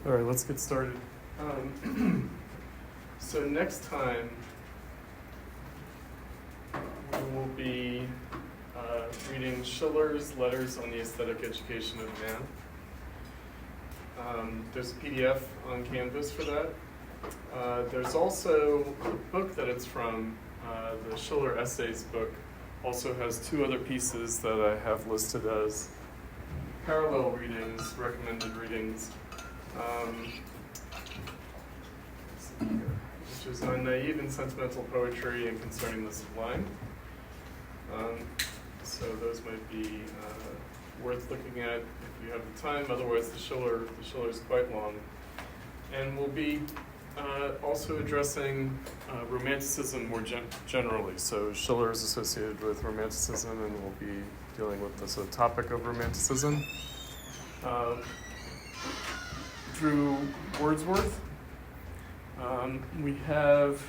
All right, let's get started. So next time we will be reading Schiller's Letters on the Aesthetic Education of Man. There's a PDF on Canvas for that. There's also the book that it's from, the Schiller Essays book, also has two other pieces that I have listed as parallel readings, recommended readings. Which is on naive and sentimental poetry and concerning the sublime. So those might be worth looking at if you have the time. Otherwise, the Schiller is quite long, and we'll be also addressing romanticism more generally. So Schiller is associated with romanticism, and we'll be dealing with this topic of romanticism through Wordsworth. We have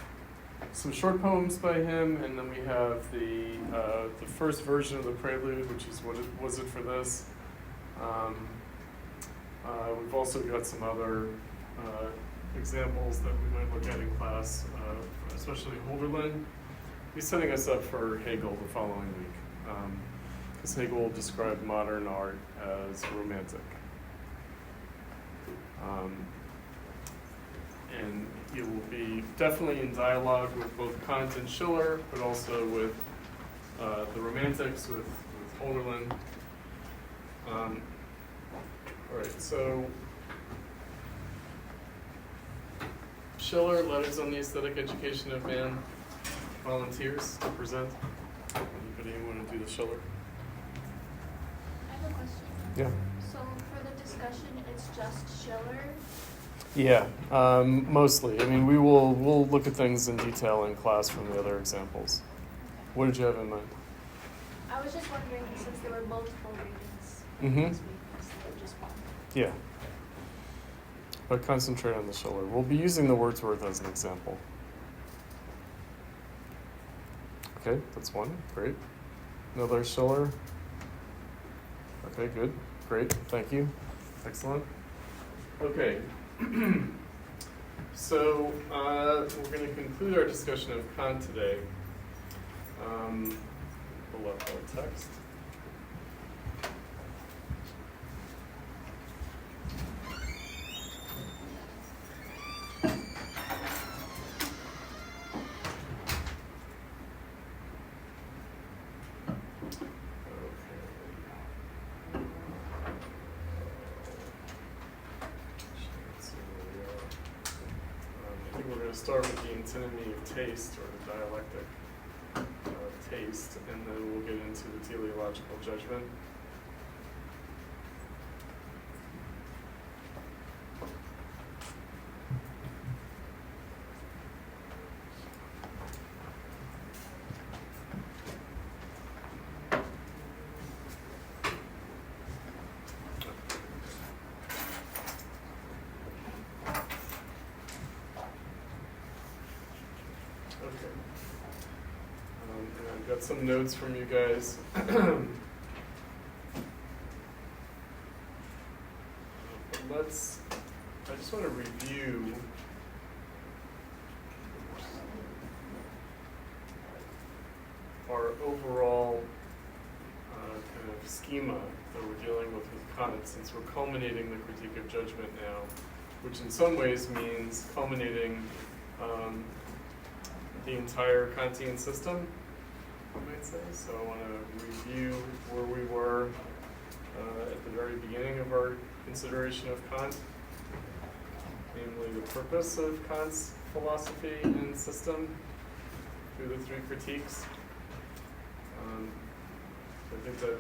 some short poems by him, and then we have the first version of the prelude, which is What Was It For This? We've also got some other examples that we might look at in class, especially Holderlin. He's setting us up for Hegel the following week, because Hegel described modern art as romantic. And he will be definitely in dialogue with both Kant and Schiller, but also with the Romantics, with Holderlin. All right, so Schiller, Letters on the Aesthetic Education of Man. Volunteers to present. Anybody want to do the Schiller? I have a question. Yeah. So for the discussion, it's just Schiller? Yeah, mostly. I mean, we'll look at things in detail in class from the other examples. What did you have in mind? I was just wondering, since there were multiple readings Mm-hmm. this week, instead of just one. Yeah. But concentrate on the Schiller. We'll be using the Wordsworth as an example. Okay, that's one. Great. Another Schiller. Okay, good. Great. Thank you. Excellent. Okay. So we're going to conclude our discussion of Kant today. Pull up our text. Start with the antinomy of taste, or the dialectic of taste, and then we'll get into the teleological judgment. And I've got some notes from you guys. I just want to review our overall kind of schema that we're dealing with Kant, since we're culminating the Critique of Judgment now, which in some ways means culminating the entire Kantian system, I might say. So I want to review where we were at the very beginning of our consideration of Kant, namely the purpose of Kant's philosophy and system through the three critiques. I think that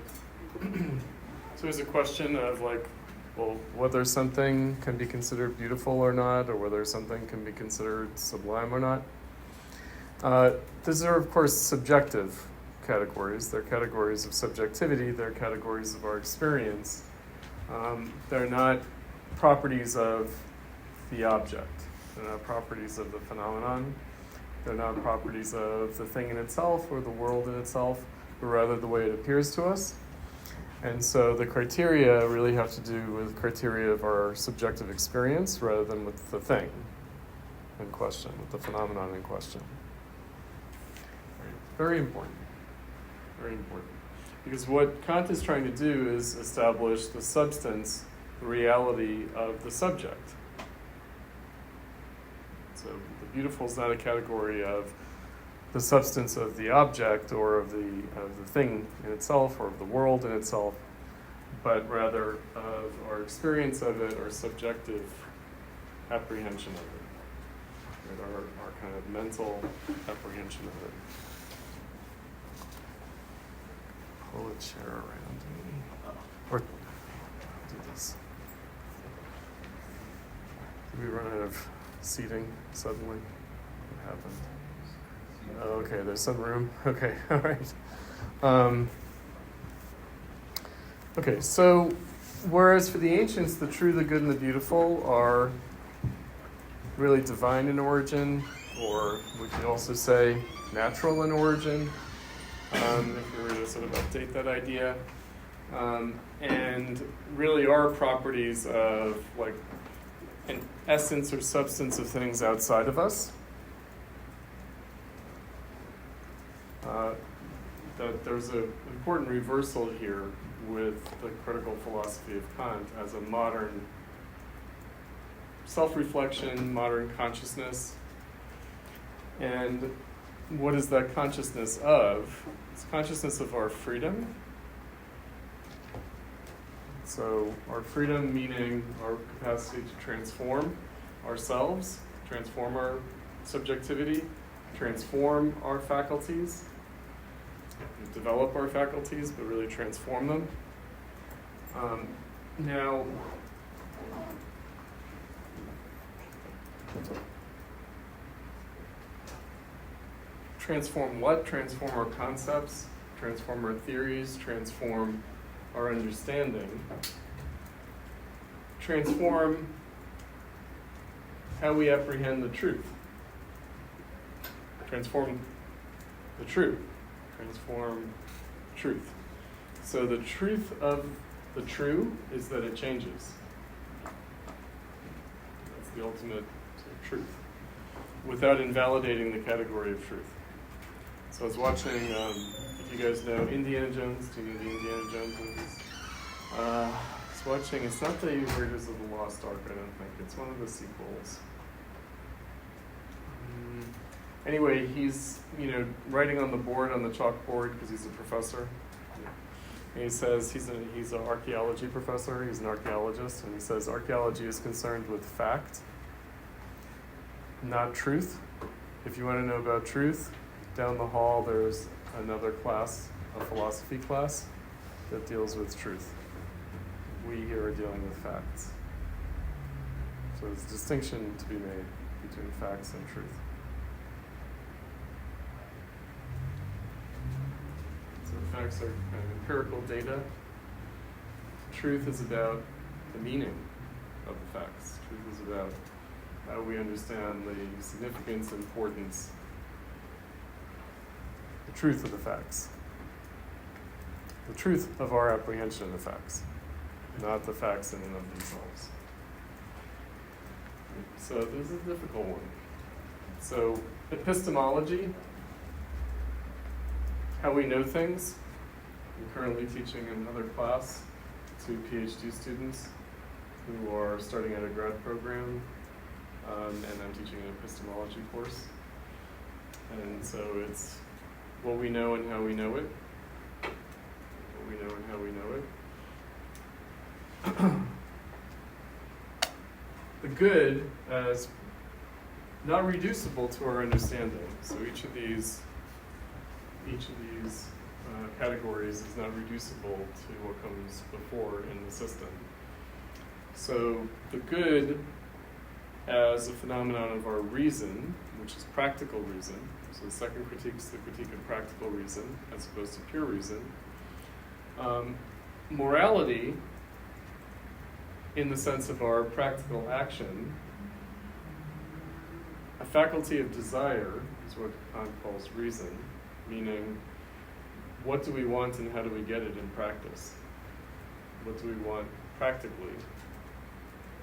so there's a question of well, whether something can be considered beautiful or not, or whether something can be considered sublime or not. These are, of course, subjective categories. They're categories of subjectivity. They're categories of our experience. They're not properties of the object. They're not properties of the phenomenon. They're not properties of the thing in itself or the world in itself, but rather the way it appears to us. And so the criteria really have to do with criteria of our subjective experience rather than with the thing in question, with the phenomenon in question. Right. Very important. Very important. Because what Kant is trying to do is establish the substance, the reality of the subject. So the beautiful is not a category of the substance of the object or of the thing in itself or of the world in itself, but rather of our experience of it, our subjective apprehension of it, right? Our kind of mental apprehension of it. Pull a chair around me. Or do this. Did we run out of seating suddenly? What happened? Oh, okay, there's some room. Okay, all right. Okay, so whereas for the ancients, the true, the good, and the beautiful are really divine in origin, or we could also say natural in origin, if we were to sort of update that idea, and really are properties of like an essence or substance of things outside of us. That there's an important reversal here with the critical philosophy of Kant as a modern self-reflection, modern consciousness. And what is that consciousness of? It's consciousness of our freedom. So our freedom meaning our capacity to transform ourselves, transform our subjectivity, transform our faculties, develop our faculties, but really transform them. Now, transform what? Transform our concepts, transform our theories, transform our understanding, transform how we apprehend the truth, transform the truth, transform truth. So the truth of the true is that it changes. That's the ultimate truth, without invalidating the category of truth. So I was watching, if you guys know Indiana Jones, do you know the Indiana Jones movies? I was watching, it's not the Raiders of the Lost Ark, I don't think, it's one of the sequels. Anyway, he's, writing on the board, on the chalkboard, because he's a professor. And he says, he's an archaeology professor, he's an archaeologist, and he says archaeology is concerned with fact, not truth. If you want to know about truth, down the hall there's another class, a philosophy class, that deals with truth. We here are dealing with facts. So there's a distinction to be made between facts and truth. So facts are kind of empirical data. Truth is about the meaning of the facts. Truth is about how we understand the significance, importance, the truth of the facts. The truth of our apprehension of the facts, not the facts in and of themselves. So this is a difficult one. So epistemology, how we know things. I'm currently teaching another class to PhD students who are starting out a grad program, and I'm teaching an epistemology course. And so it's what we know and how we know it. What we know and how we know it. The good as not reducible to our understanding. So each of these categories is not reducible to what comes before in the system. So the good as a phenomenon of our reason, which is practical reason. So the second critique is the critique of practical reason as opposed to pure reason. Morality, in the sense of our practical action, a faculty of desire is what Kant calls reason, meaning what do we want and how do we get it in practice? what do we want practically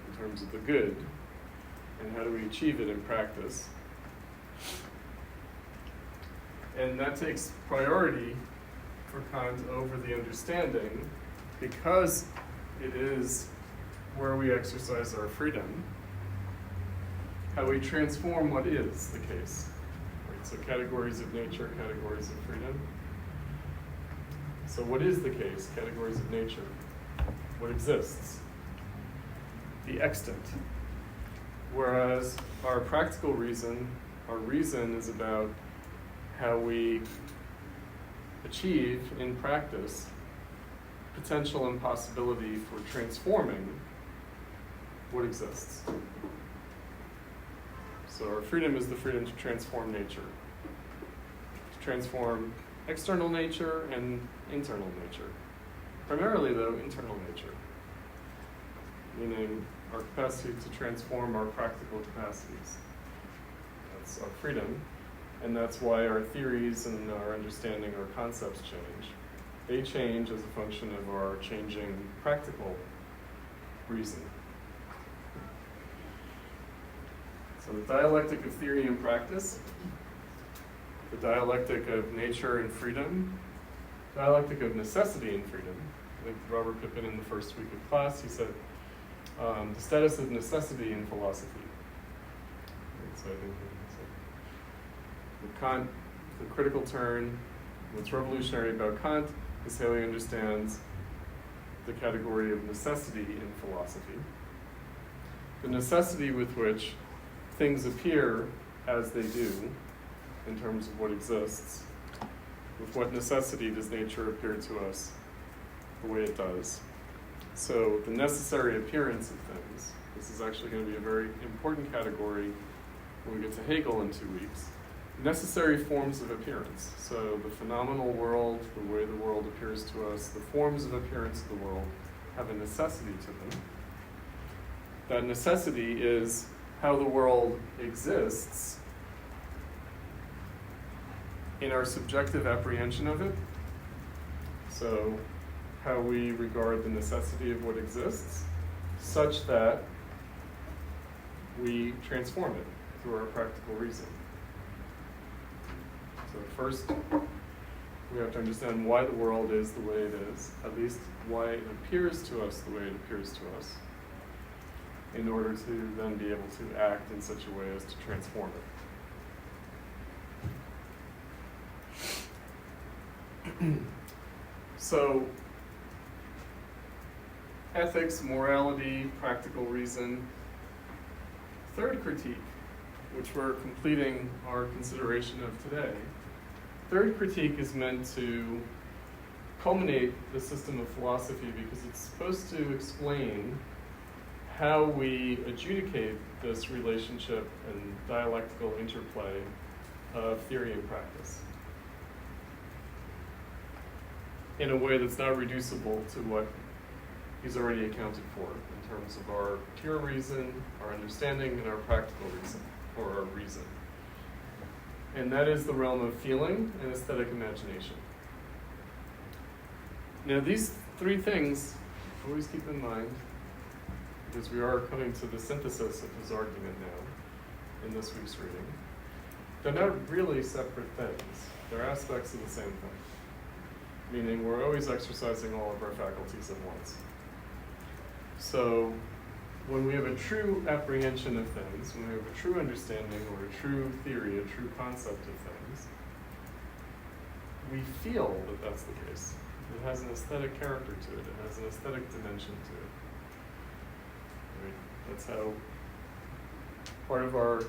in terms of the good, and how do we achieve it in practice. And that takes priority for Kant over the understanding because it is where we exercise our freedom, how we transform what is the case. Right? So categories of nature, categories of freedom. So what is the case? Categories of nature. What exists? The extant. Whereas our practical reason, our reason is about how we achieve in practice potential and possibility for transforming what exists. So our freedom is the freedom to transform nature, to transform external nature and internal nature. Primarily, though, internal nature, meaning our capacity to transform our practical capacities. That's our freedom, and that's why our theories and our understanding, our concepts change. They change as a function of our changing practical reason. So the dialectic of theory and practice, the dialectic of nature and freedom, dialectic of necessity and freedom. I think Robert Pippin in the first week of class, he said, the status of necessity in philosophy. And so I think with Kant, the critical turn, what's revolutionary about Kant is how he understands the category of necessity in philosophy. The necessity with which things appear as they do in terms of what exists. With what necessity does nature appear to us the way it does? So the necessary appearance of things, this is actually going to be a very important category when we get to Hegel in 2 weeks. Necessary forms of appearance. So the phenomenal world, the way the world appears to us, the forms of appearance of the world have a necessity to them. That necessity is how the world exists in our subjective apprehension of it. So how we regard the necessity of what exists, such that we transform it through our practical reason. So first, we have to understand why the world is the way it is, at least why it appears to us the way it appears to us, in order to then be able to act in such a way as to transform it. So, ethics, morality, practical reason. Third critique, which we're completing our consideration of today. Third critique is meant to culminate the system of philosophy because it's supposed to explain how we adjudicate this relationship and dialectical interplay of theory and practice in a way that's not reducible to what he's already accounted for in terms of our pure reason, our understanding, and our practical reason, or our reason. And that is the realm of feeling and aesthetic imagination. Now these three things, always keep in mind, because we are coming to the synthesis of his argument now in this week's reading. They're not really separate things. They're aspects of the same thing. Meaning we're always exercising all of our faculties at once. So when we have a true apprehension of things, when we have a true understanding or a true theory, a true concept of things, we feel that that's the case. It has an aesthetic character to it. It has an aesthetic dimension to it. Right? That's how part of our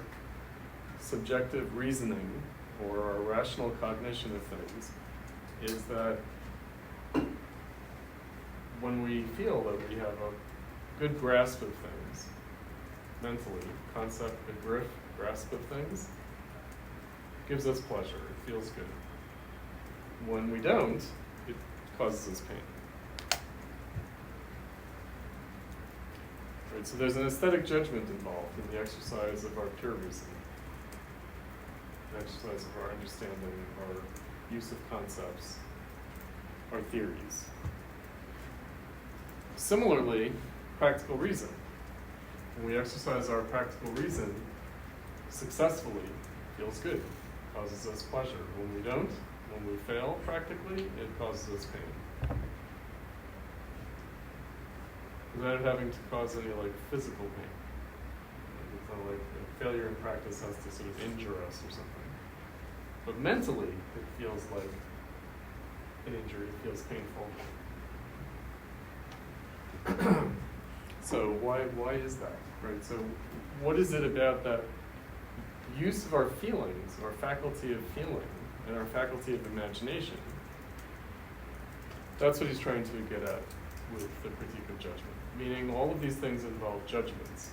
subjective reasoning or our rational cognition of things is that when we feel that we have a good grasp of things, mentally, concept, a grasp of things, gives us pleasure, it feels good. When we don't, it causes us pain. Right, so there's an aesthetic judgment involved in the exercise of our pure reason, the exercise of our understanding, our use of concepts, our theories. Similarly, practical reason. When we exercise our practical reason successfully, it feels good, causes us pleasure. When we don't, when we fail practically, it causes us pain. Without having to cause any like physical pain. It's not like a failure in practice has to sort of injure us or something. But mentally, it feels like an injury, it feels painful. So why is that, right? So what is it about that use of our feelings, our faculty of feeling, and our faculty of imagination? That's what he's trying to get at with the critique of judgment. Meaning all of these things involve judgments.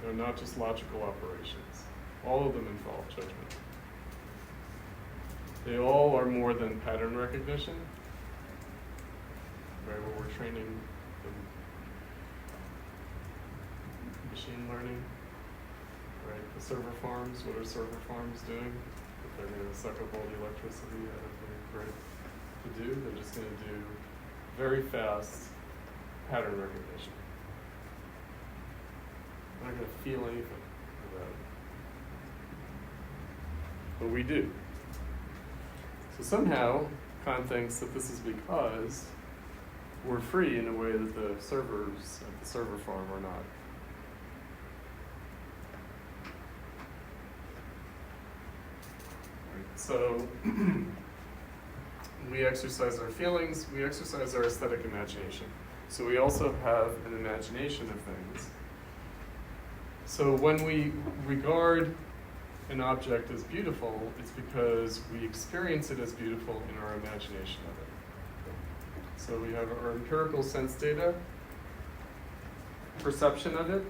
They're not just logical operations. All of them involve judgment. They all are more than pattern recognition, right, where we're training the machine learning, right? The server farms, what are server farms doing? If they're going to suck up all the electricity out of the grid to do, they're just going to do very fast pattern recognition. They're not going to feel anything about it. But we do. So somehow, Kant thinks that this is because we're free in a way that the servers at the server farm are not. So we exercise our feelings, we exercise our aesthetic imagination. So we also have an imagination of things. So when we regard an object as beautiful, it's because we experience it as beautiful in our imagination of it. So we have our empirical sense data, perception of it,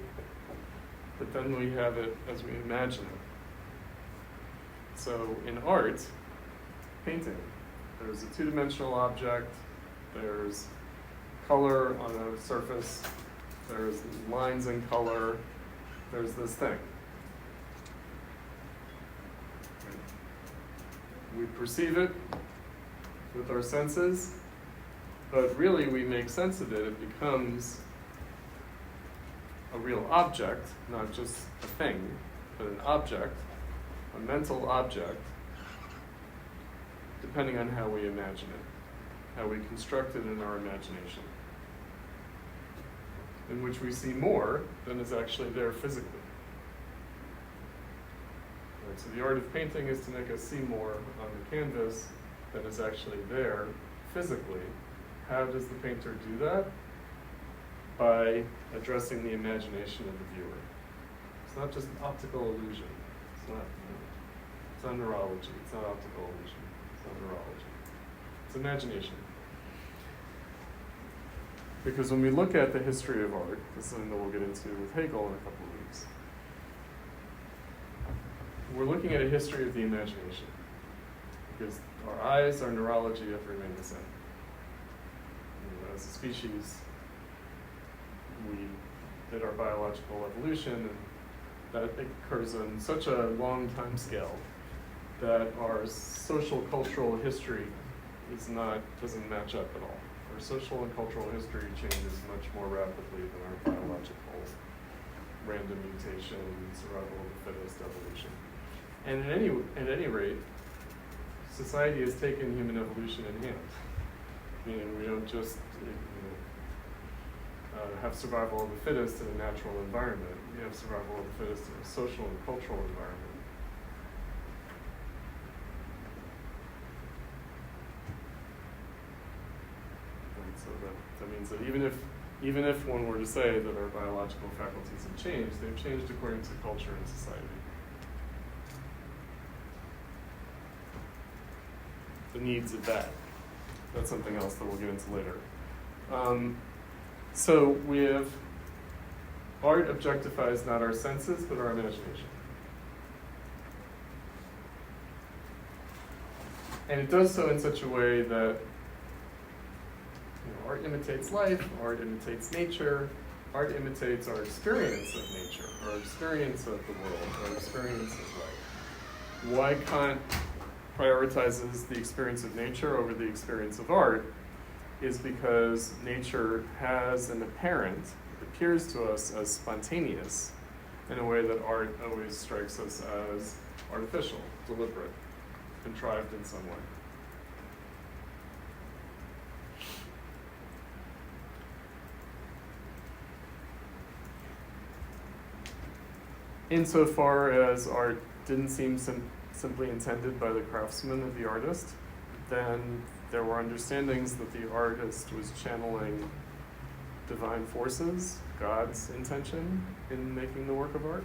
but then we have it as we imagine it. So in art, painting, there's a two-dimensional object, there's color on a surface, there's lines in color, there's this thing. We perceive it with our senses, but really we make sense of it. It becomes a real object, not just a thing, but an object, a mental object, depending on how we imagine it, how we construct it in our imagination, in which we see more than is actually there physically. Right, so the art of painting is to make us see more on the canvas than is actually there physically. How does the painter do that? By addressing the imagination of the viewer. It's not just an optical illusion. It's not neurology. It's not optical illusion. It's not neurology. It's imagination. Because when we look at the history of art, this is something that we'll get into with Hegel in a couple of weeks, we're looking at a history of the imagination. Because our eyes, our neurology have remained the same. As a species, we did our biological evolution, and that occurs on such a long time scale that our social cultural history doesn't match up at all. Our social and cultural history changes much more rapidly than our biological random mutation, survival of the fittest evolution. And at any rate, society has taken human evolution in hand. Meaning we don't just have survival of the fittest in a natural environment. We have survival of the fittest in a social and cultural environment. And so that means that even if one were to say that our biological faculties have changed, they've changed according to culture and society. The needs of that. That's something else that we'll get into later. So we have art objectifies not our senses, but our imagination. And it does so in such a way that art imitates life, art imitates nature, art imitates our experience of nature, our experience of the world, our experience of life. Why Kant prioritizes the experience of nature over the experience of art is because nature has an appears to us as spontaneous in a way that art always strikes us as artificial, deliberate, contrived in some way. Insofar as art didn't seem simply intended by the craftsman or the artist, then there were understandings that the artist was channeling divine forces, God's intention in making the work of art.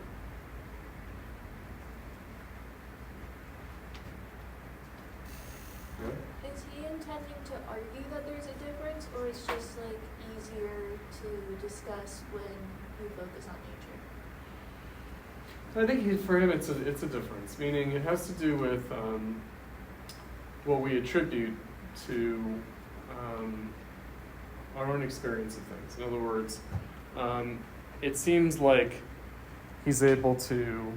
Yeah? Is he intending to argue that there's a difference, or it's just like easier to discuss when you focus on nature? I think for him it's a difference, meaning it has to do with what we attribute to our own experience of things. In other words, it seems like he's able to,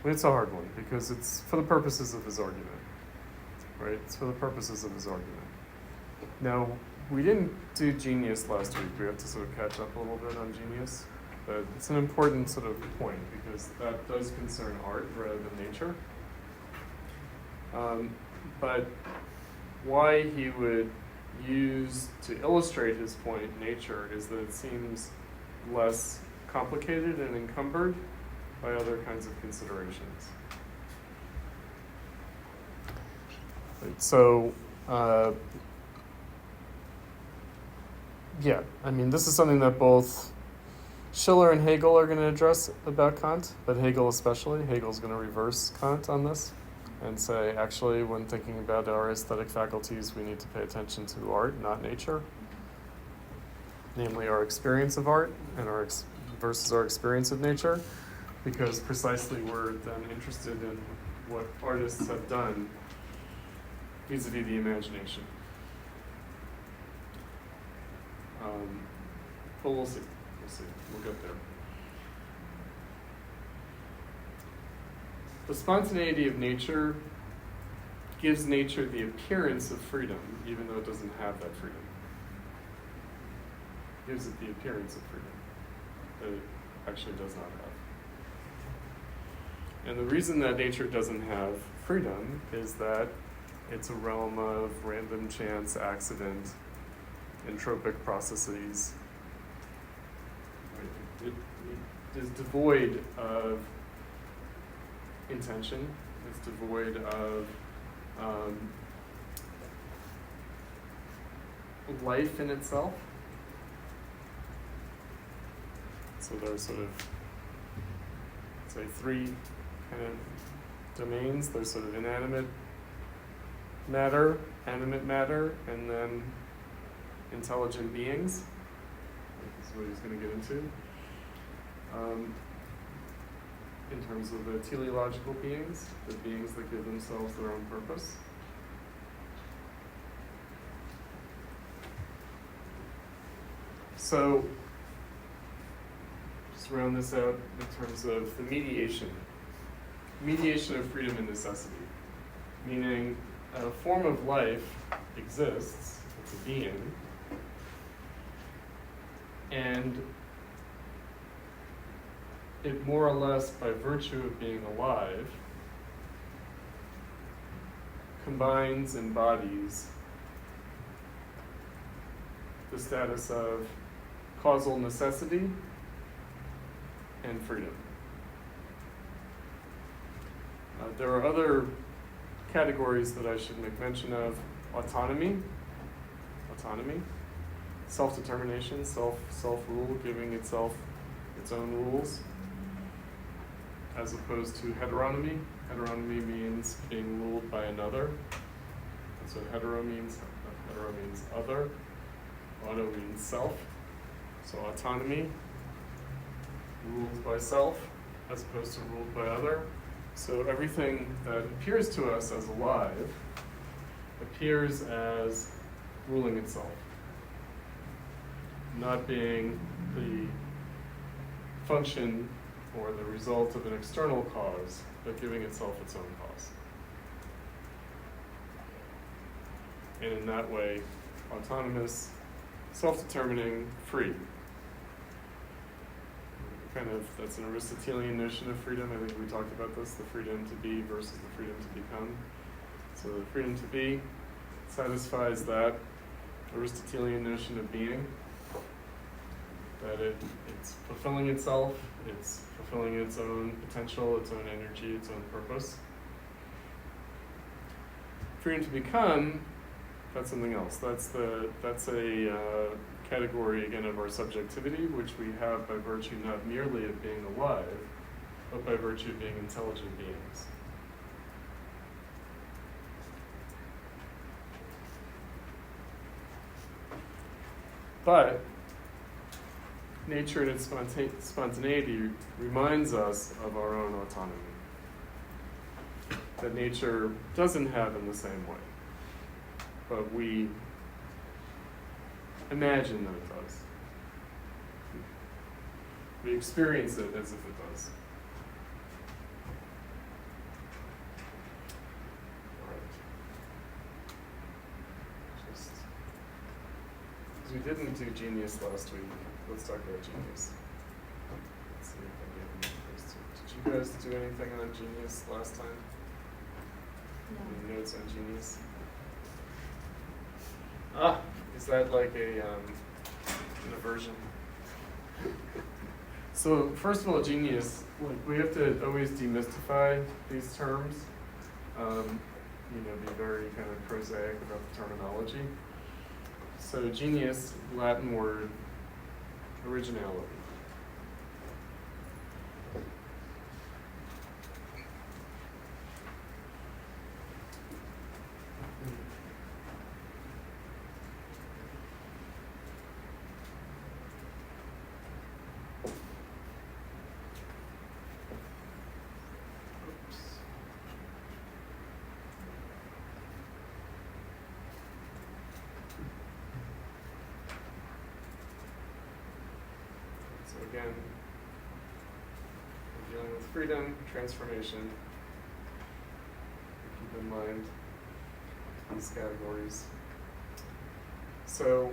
it's a hard one because it's for the purposes of his argument, right? It's for the purposes of his argument. Now, we didn't do genius last week. We have to sort of catch up a little bit on genius. But it's an important sort of point because that does concern art rather than nature. But why he would use to illustrate his point nature is that it seems less complicated and encumbered by other kinds of considerations. Right, so, yeah, I mean, this is something that both Schiller and Hegel are going to address about Kant, but Hegel especially. Hegel's going to reverse Kant on this and say, actually, when thinking about our aesthetic faculties, we need to pay attention to art, not nature. Namely, our experience of art and versus our experience of nature, because precisely we're then interested in what artists have done vis-a-vis the imagination. But we'll see. We'll get there. The spontaneity of nature gives nature the appearance of freedom, even though it doesn't have that freedom. It gives it the appearance of freedom that it actually does not have. And the reason that nature doesn't have freedom is that it's a realm of random chance, accident, entropic processes. It is devoid of intention. It's devoid of life in itself. So there are sort of, say, three kind of domains. There's sort of inanimate matter, animate matter, and then intelligent beings. This is what he's going to get into. In terms of the teleological beings, the beings that give themselves their own purpose. So, just round this out in terms of the mediation of freedom and necessity, meaning a form of life exists, it's a being, and it more or less, by virtue of being alive, combines, embodies the status of causal necessity and freedom. There are other categories that I should make mention of. Autonomy, self-determination, self-rule, giving itself its own rules, as opposed to heteronomy. Heteronomy means being ruled by another. That's what hetero means. Hetero means other. Auto means self. So autonomy, ruled by self, as opposed to ruled by other. So everything that appears to us as alive appears as ruling itself, not being the function or the result of an external cause, but giving itself its own cause. And in that way, autonomous, self-determining, free. Kind of, that's an Aristotelian notion of freedom. I think we talked about this, the freedom to be versus the freedom to become. So the freedom to be satisfies that Aristotelian notion of being, that it's fulfilling itself, it's fulfilling its own potential, its own energy, its own purpose. Freedom to become, that's something else. That's a category, again, of our subjectivity, which we have by virtue not merely of being alive, but by virtue of being intelligent beings. But nature in its spontaneity reminds us of our own autonomy, that nature doesn't have in the same way, but we imagine that it does. We experience it as if it does. All right. Just, because we didn't do genius last week, let's talk about genius. Let's see if I get any first. Did you guys do anything on genius last time? No. Any notes on genius? Ah, is that like an aversion? So first of all, genius, like we have to always demystify these terms. Be very kind of prosaic about the terminology. So genius, Latin word, originality. Again, we're dealing with freedom, transformation. Keep in mind these categories. So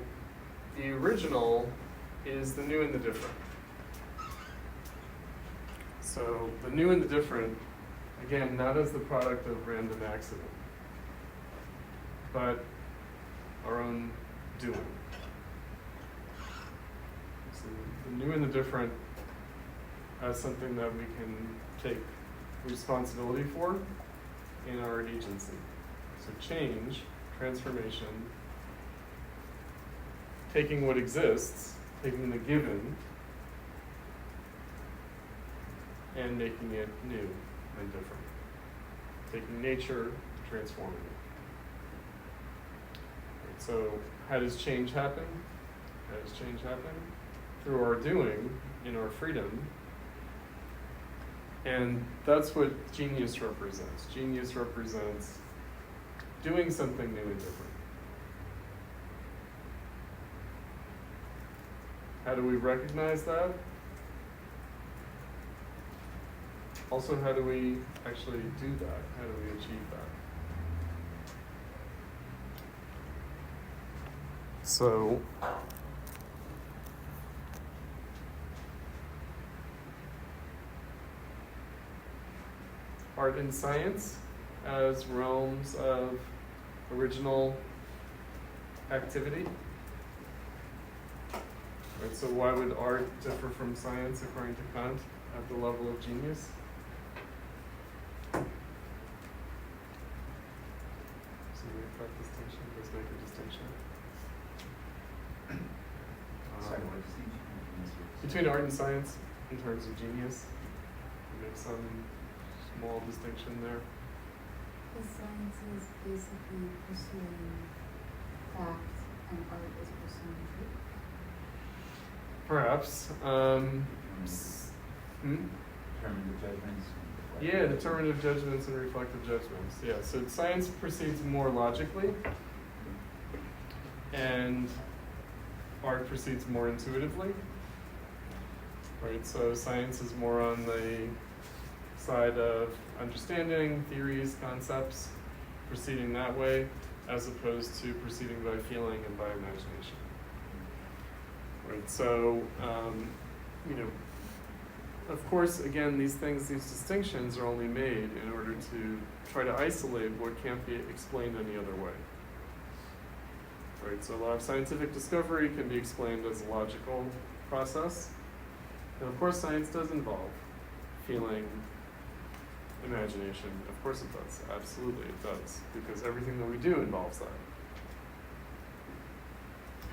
the original is the new and the different. So the new and the different, again, not as the product of random accident, but our own doing. So the new and the different as something that we can take responsibility for in our agency. So change, transformation, taking what exists, taking the given, and making it new and different. Taking nature, transforming it. Right, so how does change happen? How does change happen? Through our doing, in our freedom. And that's what genius represents. Genius represents doing something new and different. How do we recognize that? Also, how do we actually do that? How do we achieve that? So, art and science as realms of original activity. Right, so why would art differ from science according to Kant at the level of genius? So make that distinction, let's make a distinction. Sorry, what distinction? Between art and science in terms of genius. Make some small distinction there. Because science is basically pursuing facts and art is pursuing truth. Perhaps. Determinative judgments. Yeah, determinative judgments and reflective judgments. Yeah, so science proceeds more logically, and art proceeds more intuitively. Right, so science is more on the side of understanding, theories, concepts, proceeding that way, as opposed to proceeding by feeling and by imagination. Right, so, of course, again, these distinctions are only made in order to try to isolate what can't be explained any other way. Right, so a lot of scientific discovery can be explained as a logical process. And of course, science does involve feeling, imagination. Of course it does, absolutely it does, because everything that we do involves that.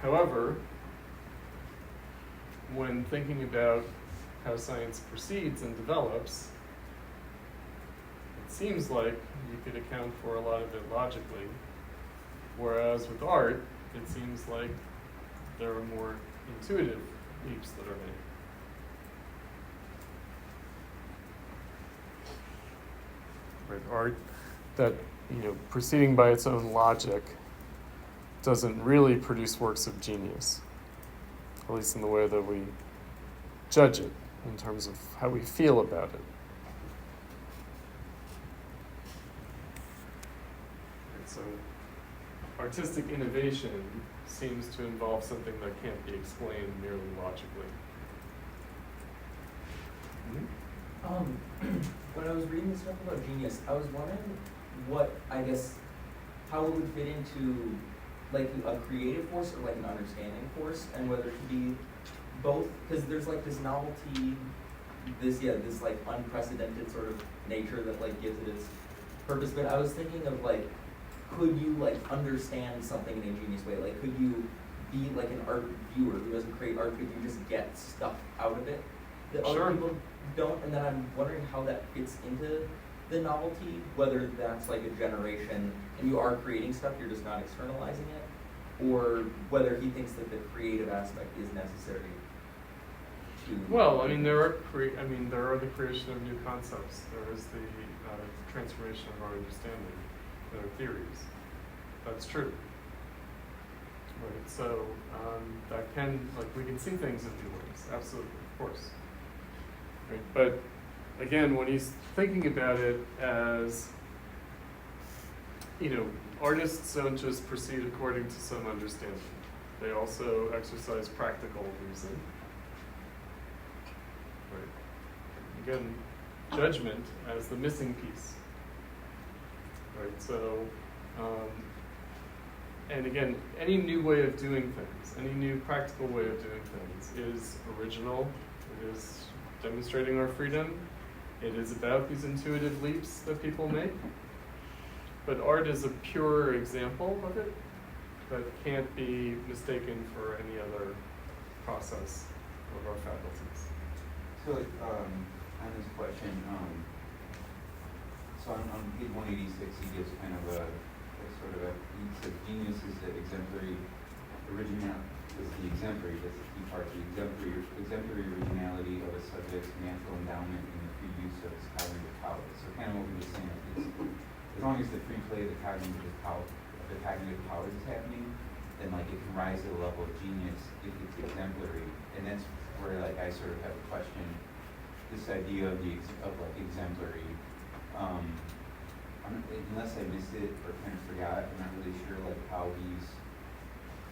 However, when thinking about how science proceeds and develops, it seems like you could account for a lot of it logically, whereas with art, it seems like there are more intuitive leaps that are made. Right, art that, proceeding by its own logic doesn't really produce works of genius, at least in the way that we judge it, in terms of how we feel about it. Right, so artistic innovation seems to involve something that can't be explained merely logically. When I was reading the stuff about genius, I was wondering how it would fit into like a creative force or like an understanding force, and whether it could be both, because there's like this novelty, this like unprecedented sort of nature that like gives it its purpose. But I was thinking of like, could you like understand something in a genius way? Like, could you be like an art viewer who doesn't create art? Could you just get stuff out of it that Sure. other people don't? And then I'm wondering how that fits into the novelty, whether that's like a generation and you are creating stuff, you're just not externalizing it, or whether he thinks that the creative aspect is necessary to. Well, there are the creation of new concepts. There is the transformation of our understanding. There are theories. That's true. Right. So that can, we can see things in new ways. Absolutely, of course. Right. But again, when he's thinking about it as, artists don't just proceed according to some understanding. They also exercise practical reason. Right. Again, judgment as the missing piece. Right. So, and again, any new way of doing things, any new practical way of doing things is original. It is demonstrating our freedom. It is about these intuitive leaps that people make. But art is a pure example of it that can't be mistaken for any other process of our faculties. So, on this question, so on page 186, he gives kind of he says genius is the exemplary that's the key part, the exemplary originality of a subject's natural endowment and the free use of its cognitive powers. So kind of what we were saying, as long as the free play of the cognitive powers is happening, then it can rise to the level of genius if it's exemplary. And that's where I sort of have a question, this idea of exemplary. Unless I missed it or kind of forgot, I'm not really sure how he's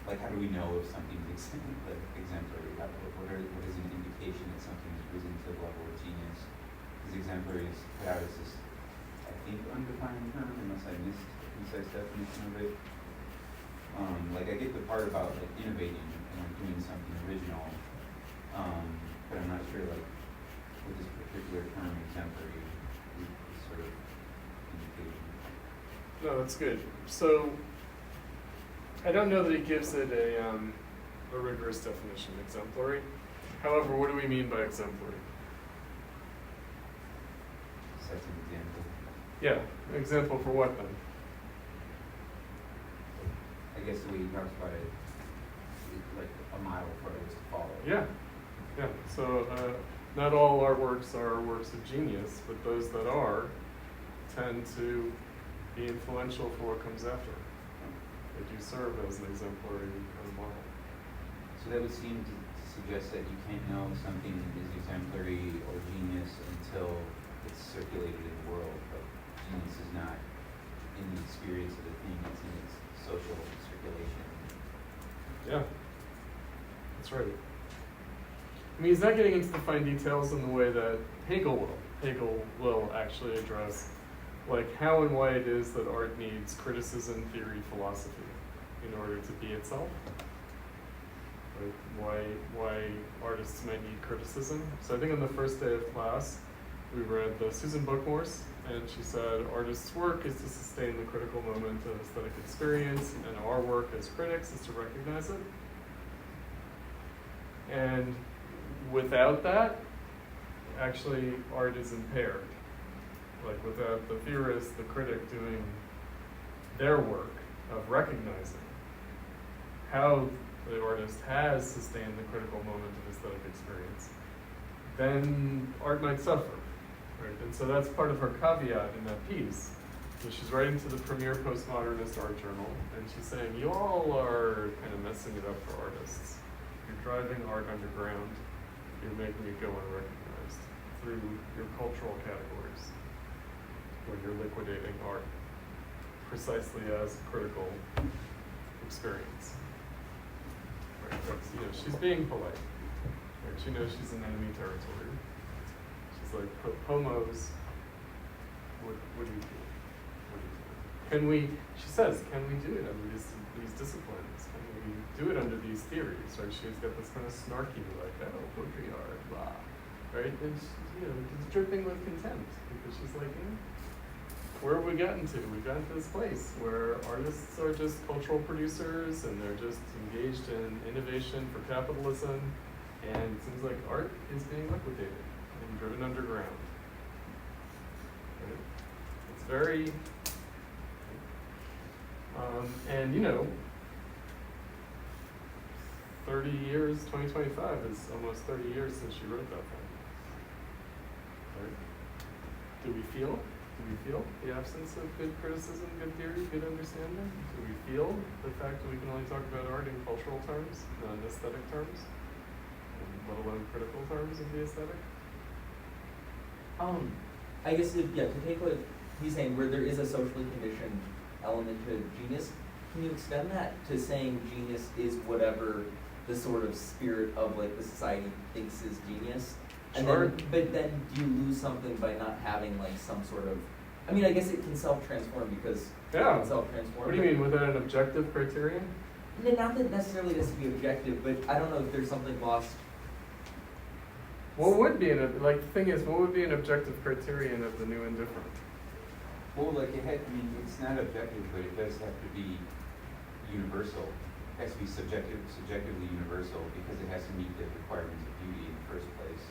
how do we know if something's exemplary? What is an indication that something's risen to the level of genius? Because exemplary is put out as this, I think, undefined term, unless I missed a concise definition of it. I get the part about innovating and doing something original, but I'm not sure what this particular term exemplary is sort of indicating. No, that's good. So I don't know that he gives it a rigorous definition, exemplary. However, what do we mean by exemplary? That's an example. Yeah, example for what then? I guess the way he talks about it is a model for others to follow. Yeah. So not all artworks are works of genius, but those that are tend to be influential for what comes after. They do serve as an exemplary kind of model. So that would seem to suggest that you can't know something is exemplary or genius until it's circulated in the world. But genius is not in the experience of the thing, it's in its That's right. I mean, he's not getting into the fine details in the way that Hegel will. Hegel will actually address like how and why it is that art needs criticism, theory, philosophy in order to be itself. Like why artists might need criticism. So I think on the first day of class, we read the Susan Bookmorse, and she said, artists' work is to sustain the critical moment of aesthetic experience, and our work as critics is to recognize it. And without that, actually, art is impaired. Like without the theorist, the critic doing their work of recognizing how the artist has sustained the critical moment of aesthetic experience, then art might suffer, right? And so that's part of her caveat in that piece. So she's writing to the premier postmodernist art journal, and she's saying, you all are kind of messing it up for artists. You're driving art underground. You're making it go unrecognized through your cultural categories, where you're liquidating art precisely as a critical experience. Right? That's, you know, she's being polite. Right? She knows she's in enemy territory. She's like, homos, what do you do? What do you do? Can we, she says, can we do it under these disciplines? Can we do it under these theories? Right? She's got this kind of snarky, like, oh, poetry art, blah. Right? And she's, you know, it's dripping with contempt because she's like, where have we gotten to? We've gotten to this place where artists are just cultural producers and they're just engaged in innovation for capitalism, and it seems like art is being liquidated and driven underground. Right? It's very, and you know, 30 years, 2025 is almost 30 years since she wrote that thing. Right? Do we feel the absence of good criticism, good theory, good understanding? Do we feel the fact that we can only talk about art in cultural terms, not in aesthetic terms, let alone critical terms of the aesthetic? I guess to take what he's saying, where there is a socially conditioned element to genius, can you extend that to saying genius is whatever the sort of spirit of like the society thinks is genius? And Sure. but then do you lose something by not having like some sort of, I mean, I guess it can self-transform because it Yeah. can self-transform. What do you mean, without an objective criterion? Not that necessarily it has to be objective, but I don't know if there's something lost. What would be the thing is, what would be an objective criterion of the new and different? Well, like it's not objective, but it does have to be universal. It has to be subjectively universal because it has to meet the requirements of beauty in the first place.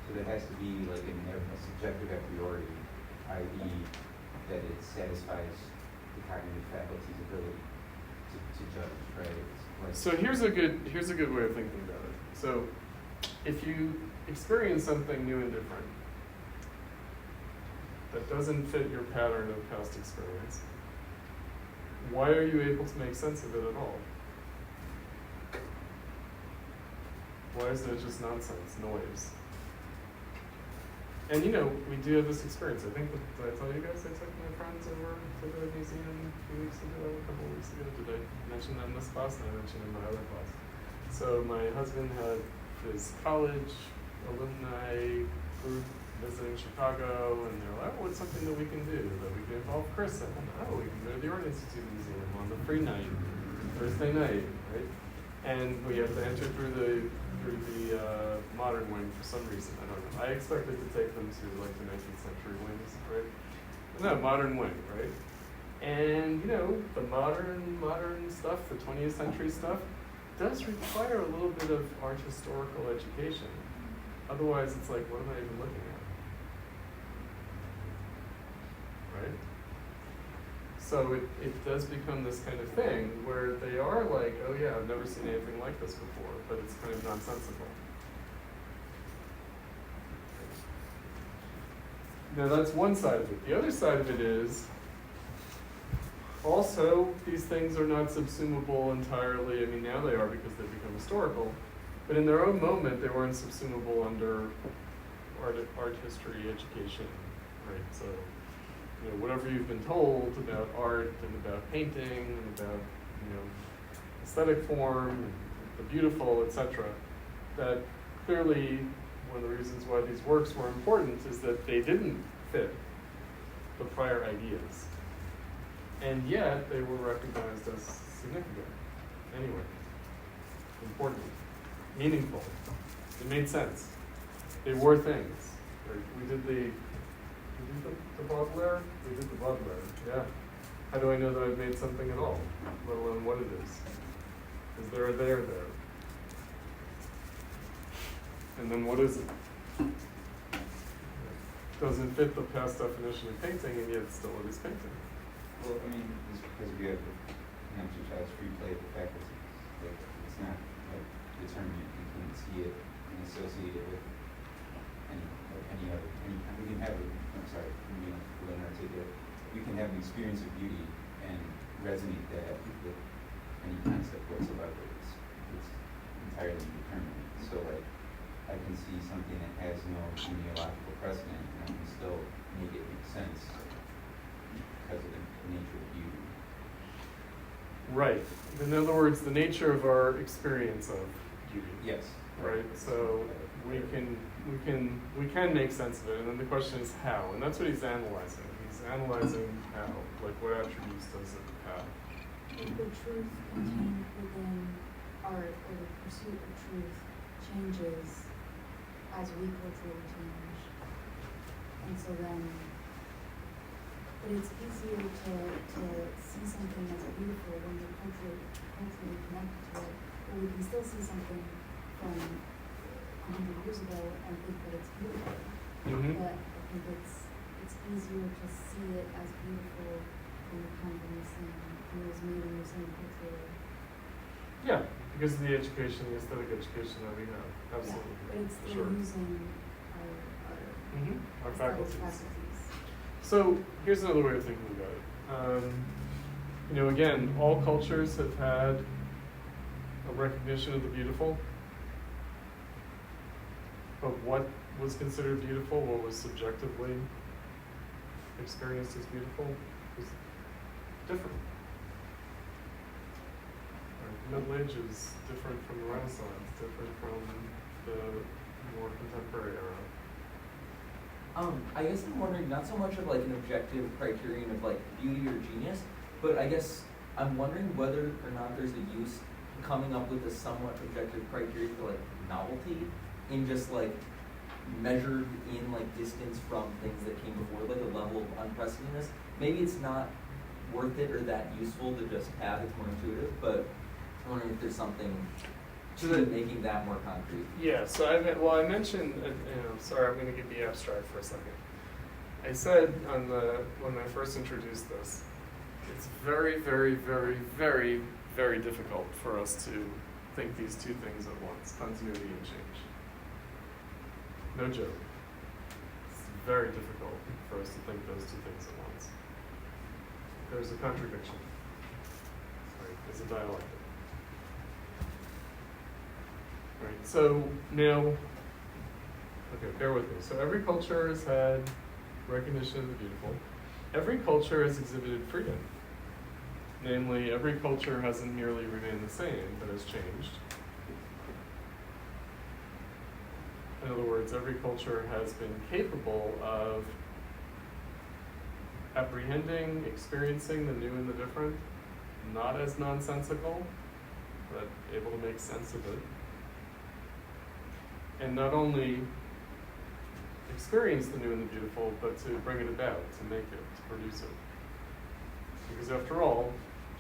So there has to be like a subjective a priori, i.e. that it satisfies the cognitive faculty's ability to judge, right? Like, So here's a good way of thinking about it. So if you experience something new and different that doesn't fit your pattern of past experience, why are you able to make sense of it at all? Why isn't it just nonsense, noise? And you know, we do have this experience. I think, did I tell you guys I took my friends over to the museum a few weeks ago, a couple of weeks ago? Did I mention that in this class? And I mentioned it in my other class. So my husband had his college alumni group visiting Chicago, and they're like, oh, what's something that we can do that we can involve Chris in? Oh, we can go to the Art Institute Museum on the free night, Thursday night, right? And we have to enter through the modern wing for some reason. I don't know. I expected to take them to like the 19th century wings, right? No, modern wing, right? And you know, the modern stuff, the 20th century stuff, does require a little bit of art historical education. Otherwise, it's like, what am I even looking at? Right? So it does become this kind of thing where they are like, oh yeah, I've never seen anything like this before, but it's kind of nonsensical. Now that's one side of it. The other side of it is, also, these things are not subsumable entirely. I mean, now they are because they've become historical, but in their own moment, they weren't subsumable under art history education, right? So, you know, whatever you've been told about art and about painting and about, you know, aesthetic form, the beautiful, etc., that clearly one of the reasons why these works were important is that they didn't fit the prior ideas. And yet they were recognized as significant anyway, important, meaningful. It made sense. They were things. Right? We did the Baudelaire? We did the Baudelaire, yeah. How do I know that I've made something at all, let alone what it is? Is there a there there? And then what is it? Doesn't fit the past definition of painting, and yet still it is painting. Well, I mean, it's because we have the hamster child's free play of the faculties. Like, it's not like determinate. You can see it and associate it with any other. We can have. I'm sorry, I'm being a little inarticulate. We can have an experience of beauty and resonate that with any concept whatsoever. It's entirely indeterminate. So, like, I can see something that has no teleological precedent, and I can still make it make sense because of the nature of beauty. Right. In other words, the nature of our experience of beauty. Yes. Right. So we can make sense of it, and then the question is how, and that's what he's analyzing. He's analyzing how, like what attributes does it have. If the truth contained within art or the pursuit of truth changes as we culturally change, and so then, but it's easier to see something as beautiful when you're culturally connected to it, but we can still see something from 100 years ago and think that it's beautiful. Mm-hmm. But I think it's easier to see it as beautiful when you come from the same, when it was made in the same culture. Yeah, because of the education, the aesthetic education that we have. Absolutely. Yeah, but it's For still sure. using Our aesthetic faculties. So here's another way of thinking about it. Again, all cultures have had a recognition of the beautiful, but what was considered beautiful, what was subjectively experienced as beautiful, was different. Middle Age is different from the Renaissance, different from the more contemporary era. I guess I'm wondering not so much of like an objective criterion of like beauty or genius, but I guess I'm wondering whether or not there's a use coming up with a somewhat objective criteria for like novelty in just like measured in like distance from things that came before, like a level of unprecedentedness. Maybe it's not worth it or that useful to just have, it's more intuitive, but I'm wondering if there's something to making that more concrete. Yeah, so I mentioned, sorry, I'm going to be abstract for a second. I said when I first introduced this, it's very, very, very, very, very difficult for us to think these two things at once, continuity and change. No joke. It's very difficult for us to think those two things at once. There's a contradiction. Right? There's a dialectic. Right, so now, okay, bear with me. So every culture has had recognition of the beautiful. Every culture has exhibited freedom. Namely, every culture hasn't merely remained the same, but has changed. In other words, every culture has been capable of apprehending, experiencing the new and the different, not as nonsensical, but able to make sense of it. And not only experience the new and the beautiful, but to bring it about, to make it, to produce it. Because after all,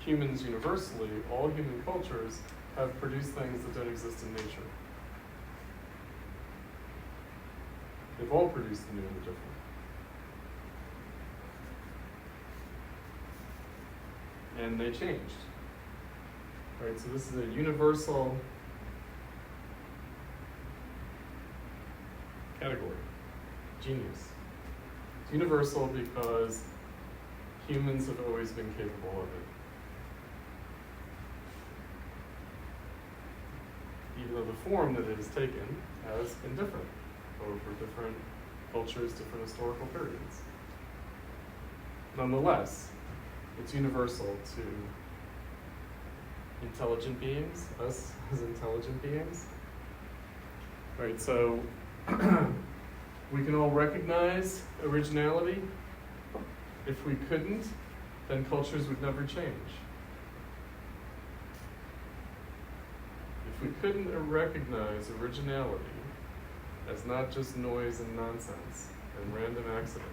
humans universally, all human cultures, have produced things that don't exist in nature. They've all produced the new and the different. And they changed. Right, so this is a universal category, genius. It's universal because humans have always been capable of it. Even though the form that it has taken has been different over different cultures, different historical periods. Nonetheless, it's universal to intelligent beings, us as intelligent beings. Right, so we can all recognize originality. If we couldn't, then cultures would never change. If we couldn't recognize originality as not just noise and nonsense and random accident,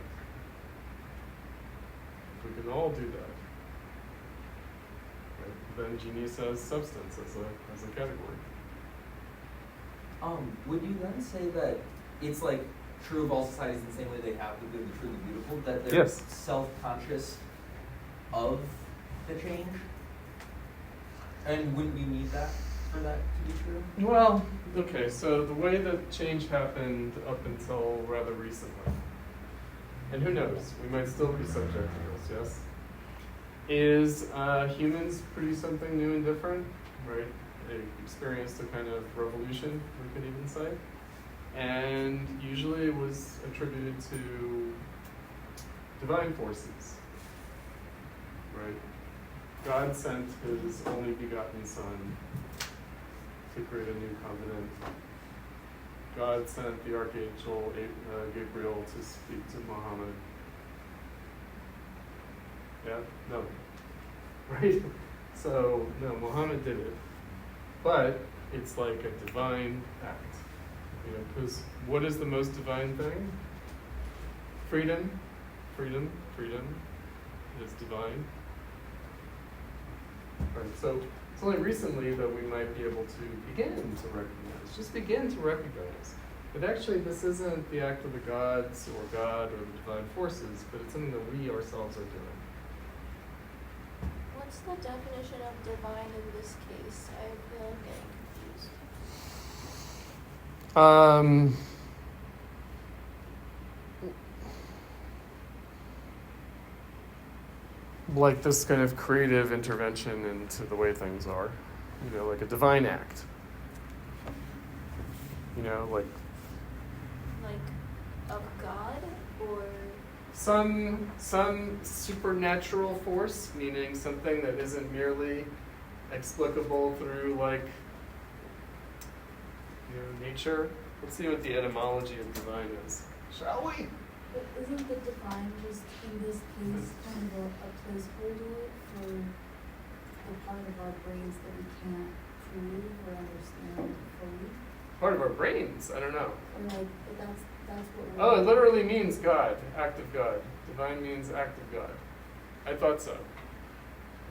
if we can all do that, right, then genius has substance as a category. Would you then say that it's like true of all societies in the same way they have the good, the true, the beautiful, that they're Yes. self-conscious of the change? And wouldn't you need that for that to be true? Well, okay, so the way that change happened up until rather recently, and who knows, we might still be subject to this, yes, is humans produce something new and different, right? They experienced a kind of revolution, we could even say, and usually it was attributed to divine forces, right? God sent his only begotten Son to create a new covenant. God sent the Archangel Gabriel to speak to Muhammad. Yeah? No. Right? So, no, Muhammad did it. But it's like a divine act. You know, because what is the most divine thing? Freedom. Freedom. Freedom is divine. Right, so it's only recently that we might be able to begin to recognize, just begin to recognize. But actually this isn't the act of the gods or God or the divine forces, but it's something that we ourselves are doing. What's the definition of divine in this case? I feel I'm getting confused. Like this kind of creative intervention into the way things are, you know, like a divine act. You know, like Of God or some supernatural force, meaning something that isn't merely explicable through like, you know, nature. Let's see what the etymology of divine is, shall we? But isn't the divine just in this case kind of a placeholder for the part of our brains that we can't prove or understand fully? Part of our brains, I don't know. Or like, but that's what we're... Oh, it literally means God, act of God. Divine means act of God. I thought so.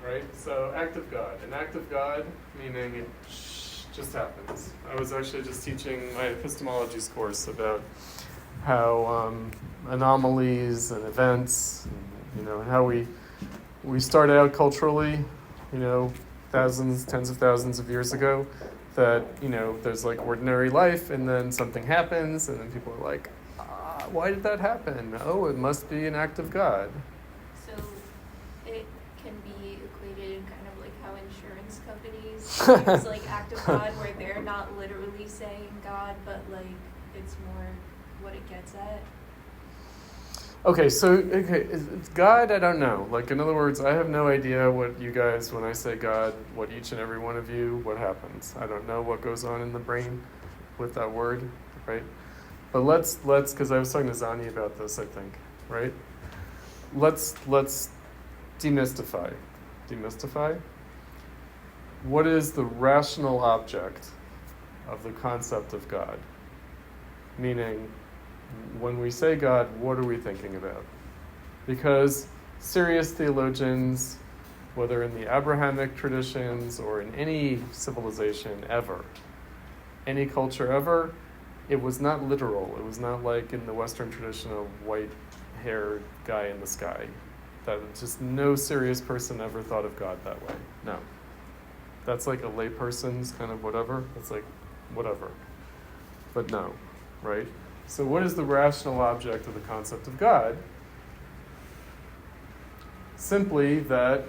Right? So, act of God. An act of God, meaning it just happens. I was actually just teaching my epistemologies course about how anomalies and events, you know, how we started out culturally, you know, thousands, tens of thousands of years ago, that, you know, there's like ordinary life and then something happens and then people are like, why did that happen? Oh, it must be an act of God. so it can be equated in kind of like how insurance companies use like act of God where they're not literally saying God, but like it's more what it gets at. Okay, so it's God, I don't know. Like, in other words, I have no idea what you guys, when I say God, what each and every one of you, what happens. I don't know what goes on in the brain with that word, right? But let's, because I was talking to Zani about this, I think, right? Let's demystify. Demystify? What is the rational object of the concept of God? Meaning, when we say God, what are we thinking about? Because serious theologians, whether in the Abrahamic traditions or in any civilization ever, any culture ever, it was not literal. It was not like in the Western tradition, a white-haired guy in the sky. That just no serious person ever thought of God that way. No. That's like a layperson's kind of whatever. It's like whatever. But no, right? So what is the rational object of the concept of God? Simply that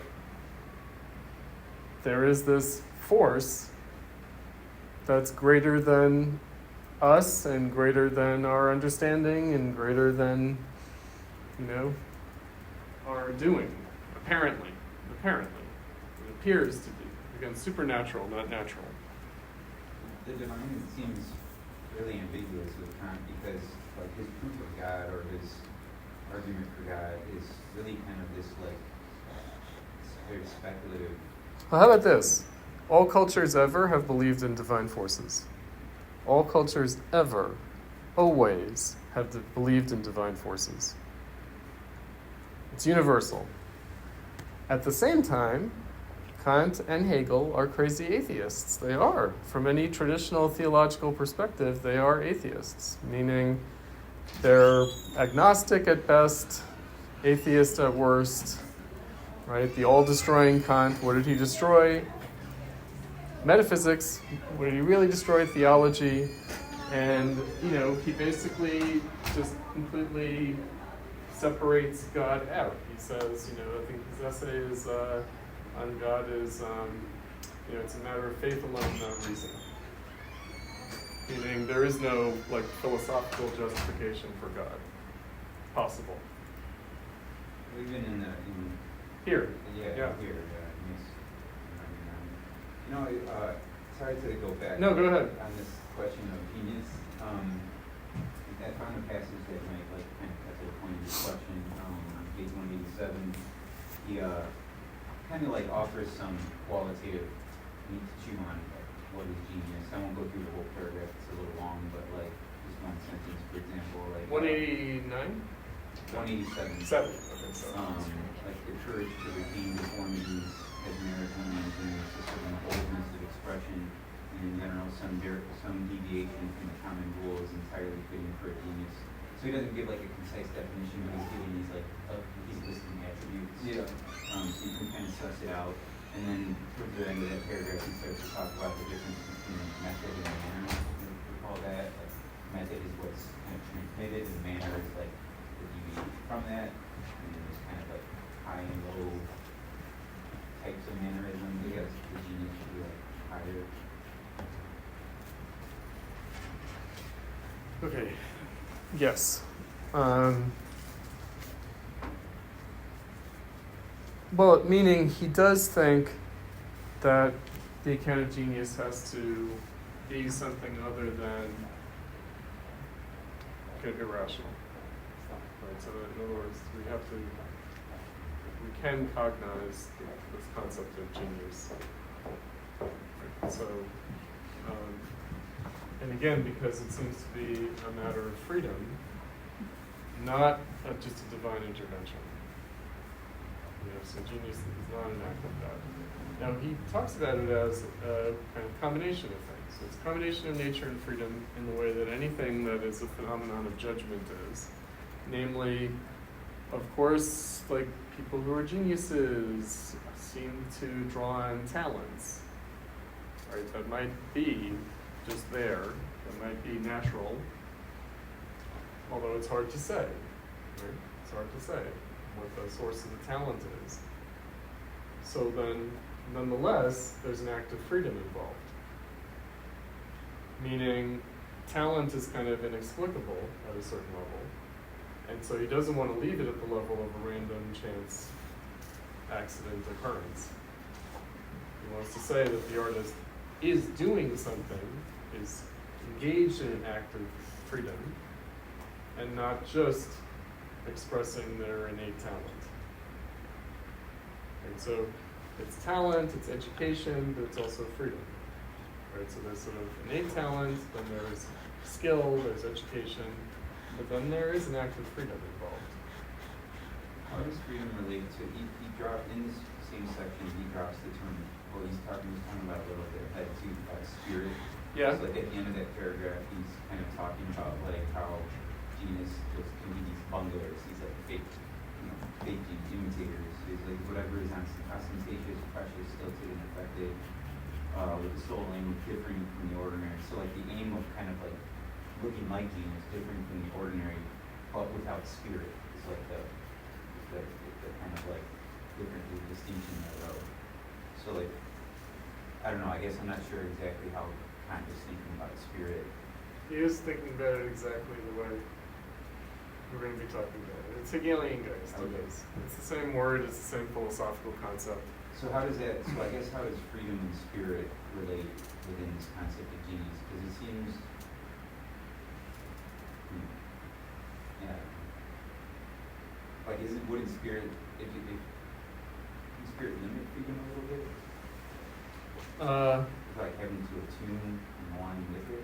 there is this force that's greater than us and greater than our understanding and greater than, you know, our doing, apparently. It appears to be. Again, supernatural, not natural. The divine seems really ambiguous with Kant because like his proof of God or his argument for God is really kind of this like very speculative. Well, how about this? All cultures ever have believed in divine forces. All cultures ever, always, have believed in divine forces. It's universal. At the same time, Kant and Hegel are crazy atheists. They are. From any traditional theological perspective, they are atheists, meaning they're agnostic at best, atheist at worst, right? The all-destroying Kant, what did he destroy? Metaphysics. What did he really destroy? Theology. And, he basically just completely separates God out. He says, I think his essay is on God is, it's a matter of faith alone, not reason. Meaning there is no philosophical justification for God possible. Even in Here. here. Sorry to go back. No, go ahead. On this question of genius, I found a passage that might kind of at the point of your question on page 187. He kind of offers some qualitative meat to chew on what is genius. I won't go through the whole paragraph; it's a little long, but just one sentence, for example, 189. 187. 7. Okay, so. The courage to retain deformities has merit when managing the system and wholeness of expression, and in general, some deviation from the common rule is entirely fitting for a genius. So he doesn't give a concise definition, but he's giving he's listing attributes. Yeah. So you can kind of suss it out. And then towards the end of that paragraph, he starts to talk about the difference between method and manner. We call that method is what's kind of transmitted, and manner is the deviation from that. And then there's kind of high and low types of mannerism. I guess the genius should be higher. Okay. Yes. Well, meaning he does think that the account of genius has to be something other than irrational. Right? So in other words, we can cognize this concept of genius. Right? So, and again, because it seems to be a matter of freedom, not just a divine intervention. So genius is not an act of God. Now he talks about it as a kind of combination of things. So it's a combination of nature and freedom in the way that anything that is a phenomenon of judgment is. Namely, of course, people who are geniuses seem to draw on talents. Right? That might be just there. That might be natural. Although it's hard to say. Right? It's hard to say what the source of the talent is. So then, nonetheless, there's an act of freedom involved. Meaning, talent is kind of inexplicable at a certain level. And so he doesn't want to leave it at the level of a random chance accident occurrence. He wants to say that the artist is doing something, is engaged in an act of freedom, and not just expressing their innate talent. And so it's talent, it's education, but it's also freedom. Right? So there's sort of innate talent, then there's skill, there's education, but then there is an act of freedom involved. How does freedom relate to, he dropped, in this same section, he drops the term, he's talking about a little bit, had to spirit. Yeah. So at the end of that paragraph, he's kind of talking about how genius just can be these bunglers, these fake imitators. He's whatever is ostentatious, precious, stilted, and affected, with the soul aim differing from the ordinary. So the aim of kind of looking like genius, differing from the ordinary, but without spirit, is the kind of different distinction there. So I don't know. I guess I'm not sure exactly how Kant is thinking about spirit. He is thinking about it exactly the way we're going to be talking about it. It's Hegelian, guys. Okay. It's the same word, it's the same philosophical concept. So how does that, so I guess how does freedom and spirit relate within this concept of genius? Because it seems, yeah, like wouldn't spirit, can spirit limit freedom a little bit? Like having to attune and align with it?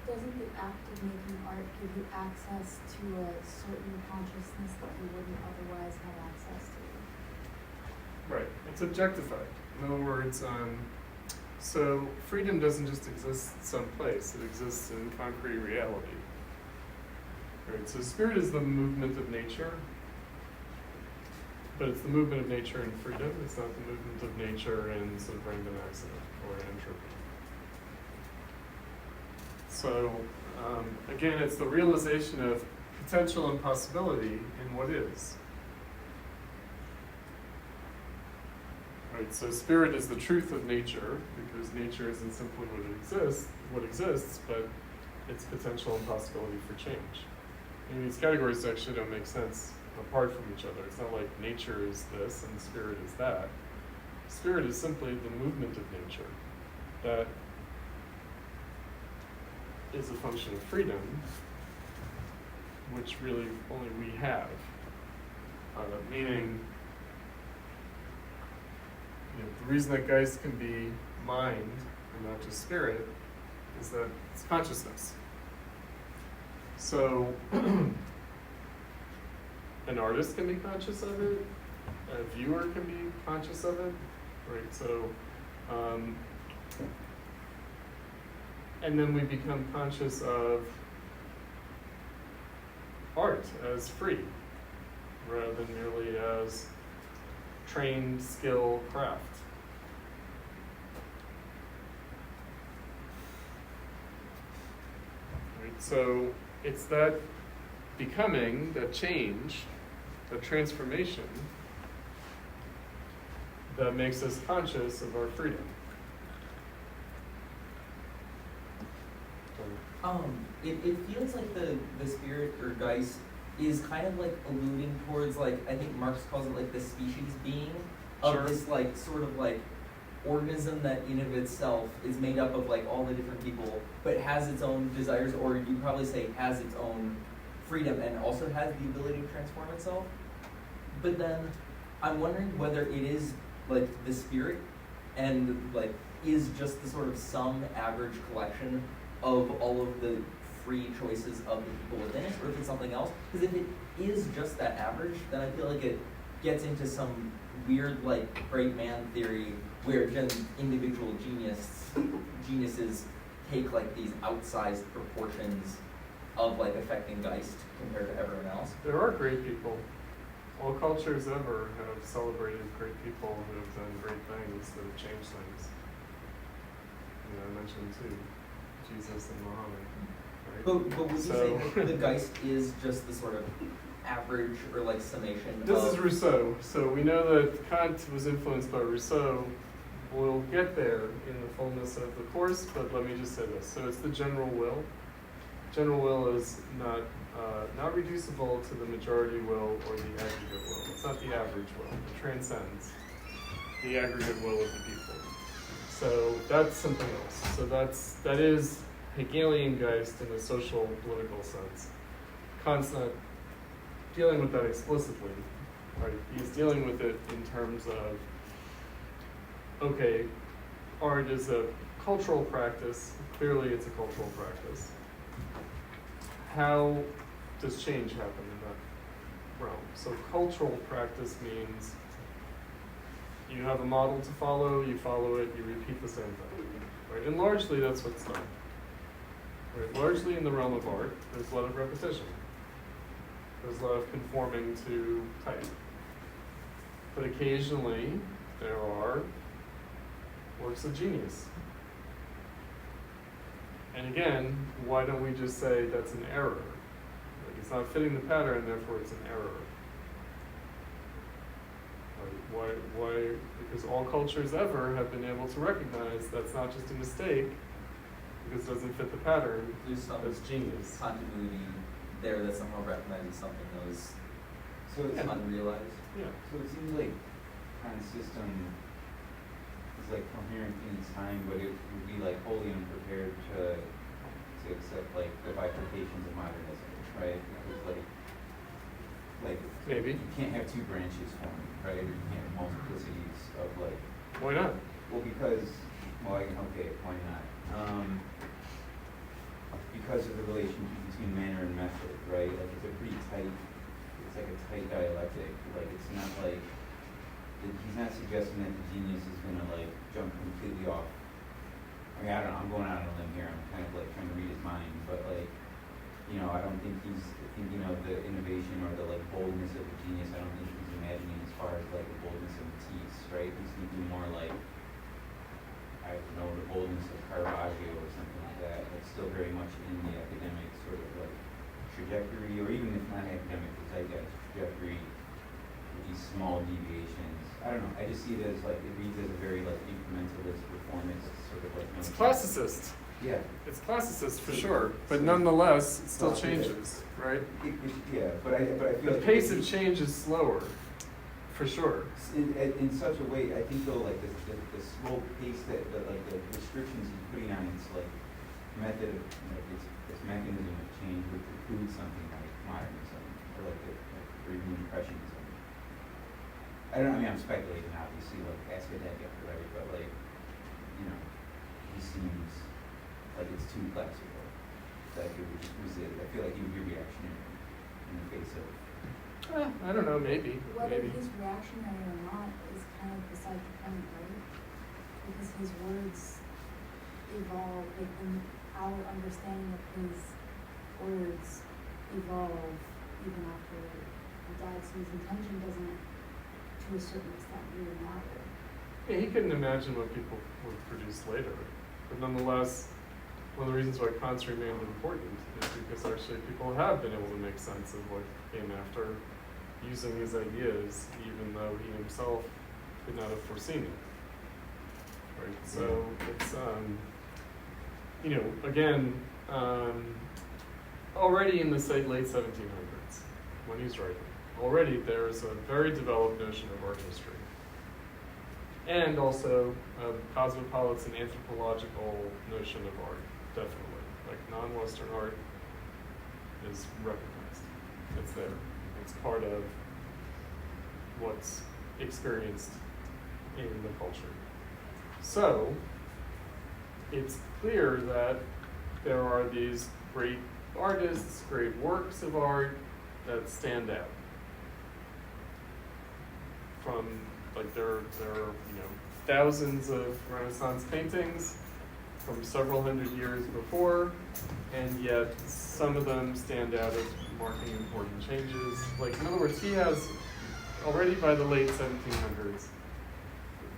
Doesn't the act of making art give you access to a certain consciousness that you wouldn't otherwise have access to? Right. It's objectified. In other words, so freedom doesn't just exist someplace, it exists in concrete reality. Right. So spirit is the movement of nature, but it's the movement of nature in freedom, it's not the movement of nature in sort of random accident or entropy. So again, it's the realization of potential and possibility in what is. Right, so spirit is the truth of nature, because nature isn't simply what exists, but its potential and possibility for change. And these categories actually don't make sense apart from each other. It's not like nature is this and spirit is that. Spirit is simply the movement of nature that is a function of freedom, which really only we have. Meaning, the reason that Geist can be mind and not just spirit is that it's consciousness. So, an artist can be conscious of it, a viewer can be conscious of it, right? So, and then we become conscious of art as free, rather than merely as trained skill craft. Right, so it's that becoming, that change, that transformation that makes us conscious of our freedom. It feels like the spirit or Geist is kind of like alluding towards, like, I think Marx calls it like the species being of Sure. this like sort of like organism that in of itself is made up of like all the different people, but has its own desires, or you probably say has its own freedom and also has the ability to transform itself. But then I'm wondering whether it is like the spirit and like is just the sort of sum average collection of all of the free choices of the people within it, or if it's something else. Because if it is just that average, then I feel like it gets into some weird like great man theory where individual geniuses take like these outsized proportions of like affecting Geist compared to everyone else. There are great people. All cultures ever have celebrated great people who have done great things, that have changed things. I mentioned too, Jesus and Muhammad. Right? But would you say that the Geist is just the sort of average or like summation This of... is Rousseau. So we know that Kant was influenced by Rousseau. We'll get there in the fullness of the course, but let me just say this. So it's the general will. General will is not reducible to the majority will or the aggregate will. It's not the average will. It transcends the aggregate will of the people. So that's something else. So that is Hegelian Geist in a social political sense. Kant's not dealing with that explicitly, right? He's dealing with it in terms of, okay, art is a cultural practice. Clearly it's a cultural practice. How does change happen in that realm? So cultural practice means you have a model to follow, you follow it, you repeat the same thing, right? And largely that's what's done. Right? Largely in the realm of art, there's a lot of repetition. There's a lot of conforming to type. But occasionally there are works of genius. And again, why don't we just say that's an error? Like it's not fitting the pattern, therefore it's an error. Right? Why? Because all cultures ever have been able to recognize that's not just a mistake, because it doesn't fit the pattern, There's some that's genius. continuity there that somehow recognizes something that was So it's It's unrealized. Yeah. So it seems like Kant's system is like coherent in its time, but it would be like wholly unprepared to accept like the bifurcations of modernism, right? Because like Maybe. you can't have two branches forming, right? Or you can't have multiplicities of like, Why not? well, because, well, okay, why not? Because of the relationship between manner and method, right? Like it's a pretty tight, it's like a tight dialectic. Like it's not like, he's not suggesting that the genius is gonna like jump completely off. I mean, I don't know, I'm going out on a limb here, I'm kind of like trying to read his mind, but like, you know, I don't think he's thinking of the innovation or the like boldness of the genius. I don't think he's imagining as far as like the boldness of Matisse, right? He's thinking more like, I don't know, the boldness of Caravaggio or something like that. That's still very much in the academic sort of like trajectory, or even if not academic, the zeitgeist trajectory, with these small deviations. I don't know, I just see it as like, it reads as a very like incrementalist, reformist sort of like. It's classicist. Yeah. It's classicist for sure, but nonetheless, it still changes, right? Yeah, but I feel The like pace of change is slower, for sure. in such a way, I think though, like the slow pace that like the restrictions he's putting on its like method of like its mechanism of change would preclude something like modernism or like or even impressionism. I don't know. I mean, I'm speculating, obviously, like Aesthetical, right? But like, you know, he seems like it's too classical. Like it would just resist. I feel like he would be reactionary in the face of. I don't know, maybe. Whether Maybe. he's reactionary or not is kind of beside the point, right? Because his words evolve, like our understanding of his words evolve even after he died. So his intention doesn't, to a certain extent, really matter. Yeah, he couldn't imagine what people would produce later. But nonetheless, one of the reasons why Kant's remained important is because actually people have been able to make sense of what came after, using his ideas, even though he himself could not have foreseen it. Right? So it's, you know, again, already in the late 1700s, when he's writing, already there's a very developed notion of art history. And also a cosmopolitan anthropological notion of art, definitely. Like non-Western art is recognized. It's there. It's part of what's experienced in the culture. So, it's clear that there are these great artists, great works of art that stand out. From, like, there are, you know, thousands of Renaissance paintings from several hundred years before, and yet some of them stand out as marking important changes. Like, in other words, he has, already by the late 1700s,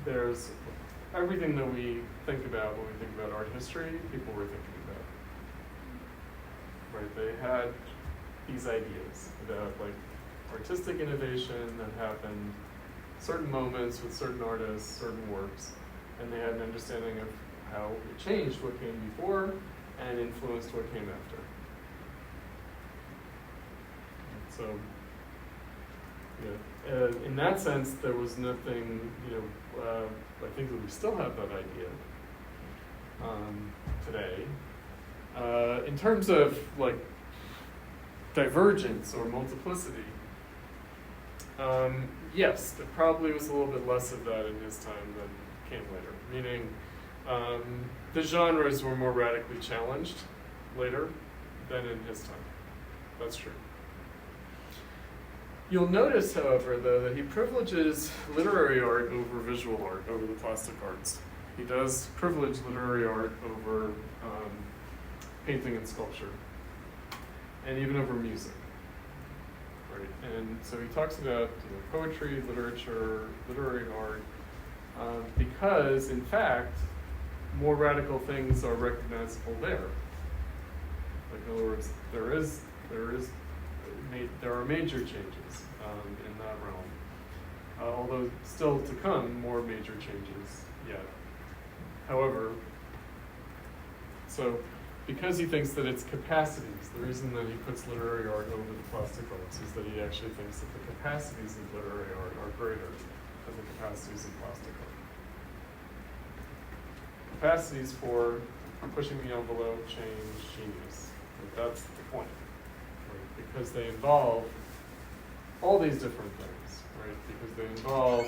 there's everything that we think about when we think about art history, people were thinking about. Right? They had these ideas about, like, artistic innovation that happened certain moments with certain artists, certain works, and they had an understanding of how it changed what came before and influenced what came after. So, yeah, in that sense, there was nothing, you know, I think that we still have that idea today. In terms of, like, divergence or multiplicity, yes, there probably was a little bit less of that in his time than came later, meaning the genres were more radically challenged later than in his time. That's true. You'll notice, however, though, that he privileges literary art over visual art, over the plastic arts. He does privilege literary art over painting and sculpture, and even over music. Right? And so he talks about, you know, poetry, literature, literary art, because, in fact, more radical things are recognizable there. Like, in other words, there are major changes in that realm. Although still to come, more major changes yet. However, so because he thinks that it's capacities, the reason that he puts literary art over the plastic arts is that he actually thinks that the capacities of literary art are greater than the capacities of plastic art. Capacities for pushing the envelope, change, genius. Like, that's the point, right? Because they involve all these different things, right? Because they involve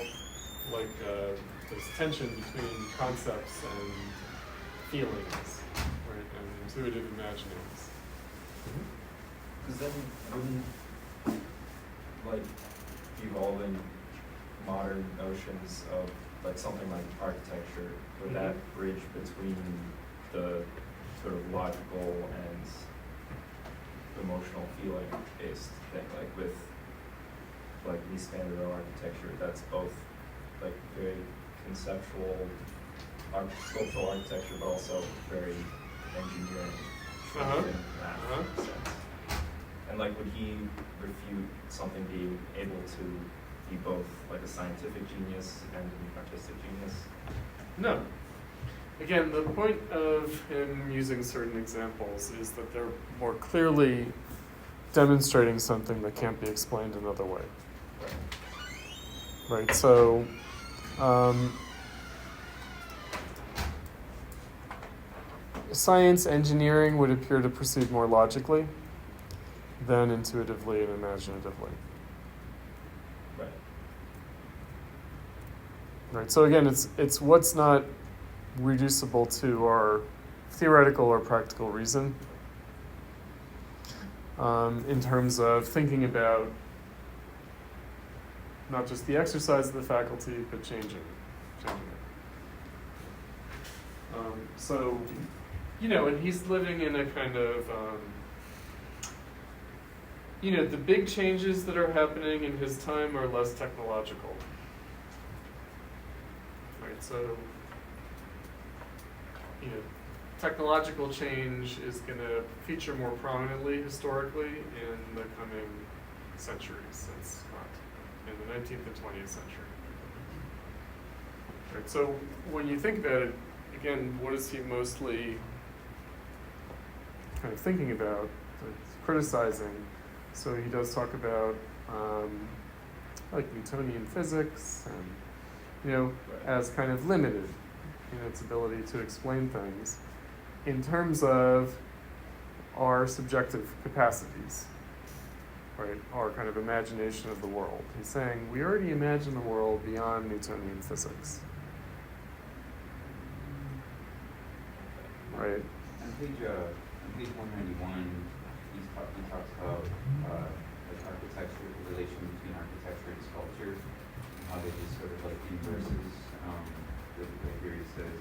like this tension between concepts and feelings, right? And intuitive imaginings. Because then wouldn't like evolving modern notions of like something like architecture, would that bridge between the sort of logical and emotional feeling based thing, like with like Mies van der Rohe architecture, that's both like very conceptual sculptural architecture, but also very engineering in that sense. And like, would he refute something being able to be both like a scientific genius and an artistic genius? No. Again, the point of him using certain examples is that they're more clearly demonstrating something that can't be explained another way. Right, so science, engineering would appear to proceed more logically than intuitively and imaginatively. Right. Right, so again, it's what's not reducible to our theoretical or practical reason in terms of thinking about not just the exercise of the faculty, but changing it. So, and he's living in a kind of, the big changes that are happening in his time are less technological. Right, so, technological change is going to feature more prominently historically in the coming centuries. It's not in the 19th and 20th century. Right, so when you think about it, again, what is he mostly kind of thinking about, criticizing? So he does talk about like Newtonian physics and, as kind of limited in its ability to explain things in terms of our subjective capacities, right? Our kind of imagination of the world. He's saying we already imagine the world beyond Newtonian physics, right? On page 191, he talks about like architecture, the relation between architecture and sculpture, and how they just sort of like inverses. Here he says,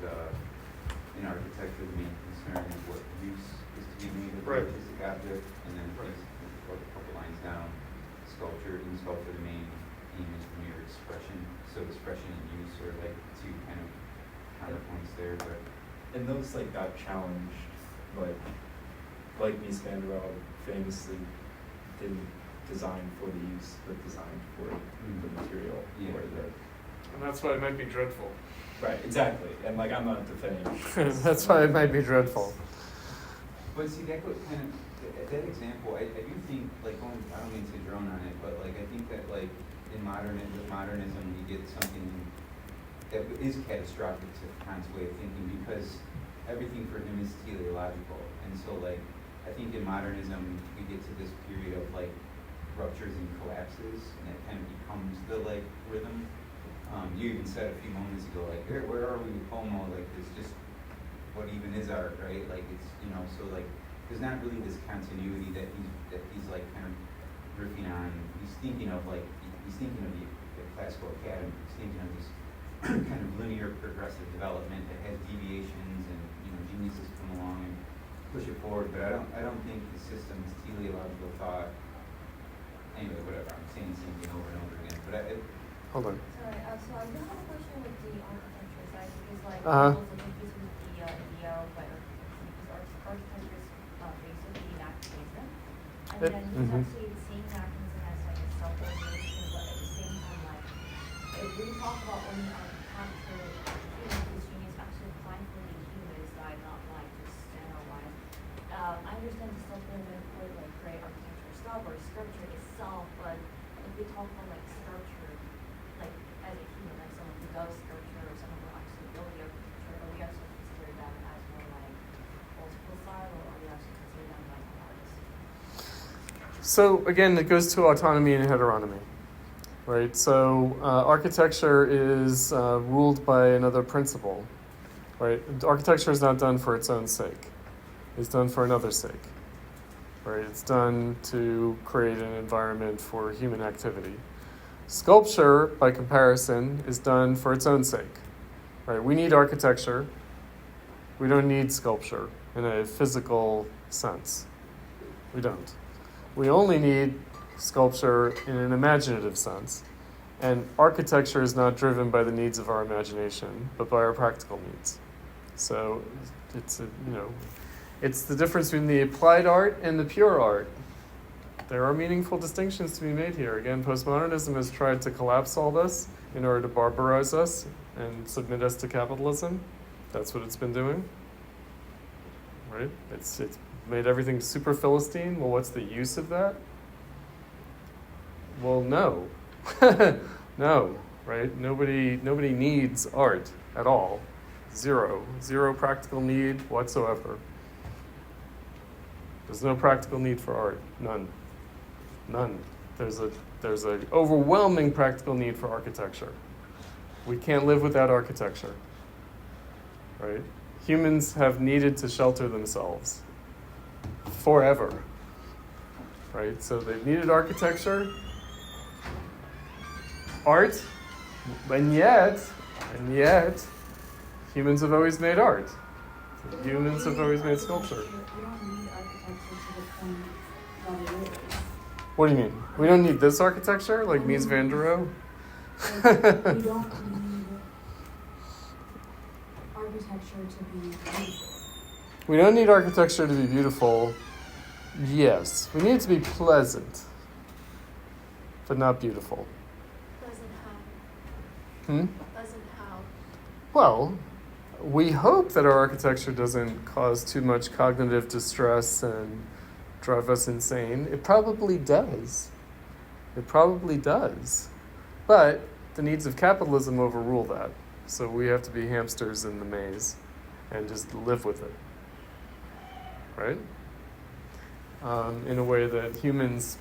in architecture, the main concern is what use is to be made of the artistic object, and then a couple lines down, in sculpture, the main aim is mere expression. So expression and use are like two kind of counterpoints there, but. And those like got challenged, like Mies van der Rohe famously didn't design for the use, but designed for the material or the. And that's why it might be dreadful. Right, exactly. And like, I'm not defending. That's why it might be dreadful. But see, that that example, I do think, like, I don't mean to drone on it, but like, I think that like in modernism, we get something that is catastrophic to Kant's way of thinking, because everything for him is teleological. And so like, I think in modernism, we get to this period of like ruptures and collapses, and it kind of becomes the like rhythm. You even said a few moments ago, like, where are we with Como? Like, it's just, what even is art, right? Like, it's, so like, there's not really this continuity that he's like kind of riffing on. He's thinking of the classical academy. He's thinking of this kind of linear progressive development that has deviations, and geniuses come along and push it forward. But I don't think the system is teleological thought. Anyway, whatever. I'm saying the same thing over and over again. But Hold on. Sorry, so I do have a question with the architecture side, because like Uh-huh. I was looking into the idea of like because architecture is basically anachronism, and It- then mhm. he's actually seeing anachronism as like a self-regulation, but at the same time, like if we talk about only architecture, his genius actually applying for the human side, not like just standardized I understand the stuff that would like great architecture stuff or sculpture itself, but if we talk about like sculpture, like as a human, like someone who does sculpture or someone who actually builds the architecture, are we also consider them as more like multiple style, or are we also consider them like an artist? So again, it goes to autonomy and heteronomy, right? So architecture is ruled by another principle, right? Architecture is not done for its own sake. It's done for another's sake, right? It's done to create an environment for human activity. Sculpture, by comparison, is done for its own sake, right? We need architecture. We don't need sculpture in a physical sense. We don't. We only need sculpture in an imaginative sense. And architecture is not driven by the needs of our imagination, but by our practical needs. So it's it's the difference between the applied art and the pure art. There are meaningful distinctions to be made here. Again, postmodernism has tried to collapse all this in order to barbarize us and submit us to capitalism. That's what it's been doing, right? It's made everything super Philistine. Well, what's the use of that? Well, no. No, right? Nobody needs art at all. Zero practical need whatsoever. There's no practical need for art. None. There's a overwhelming practical need for architecture. We can't live without architecture, right? Humans have needed to shelter themselves forever, right? So they've needed architecture, art, and yet, humans have always made art. Humans have always made sculpture. We don't need architecture to the point that it is. What do you mean? We don't need this architecture, like Mies van der Rohe? Like, we don't need architecture to be beautiful. We don't need architecture to be beautiful. Yes, we need it to be pleasant, but not beautiful. Pleasant how? Hmm? Pleasant how? Well, we hope that our architecture doesn't cause too much cognitive distress and drive us insane. It probably does. But the needs of capitalism overrule that. So we have to be hamsters in the maze and just live with it. Right? In a way that humans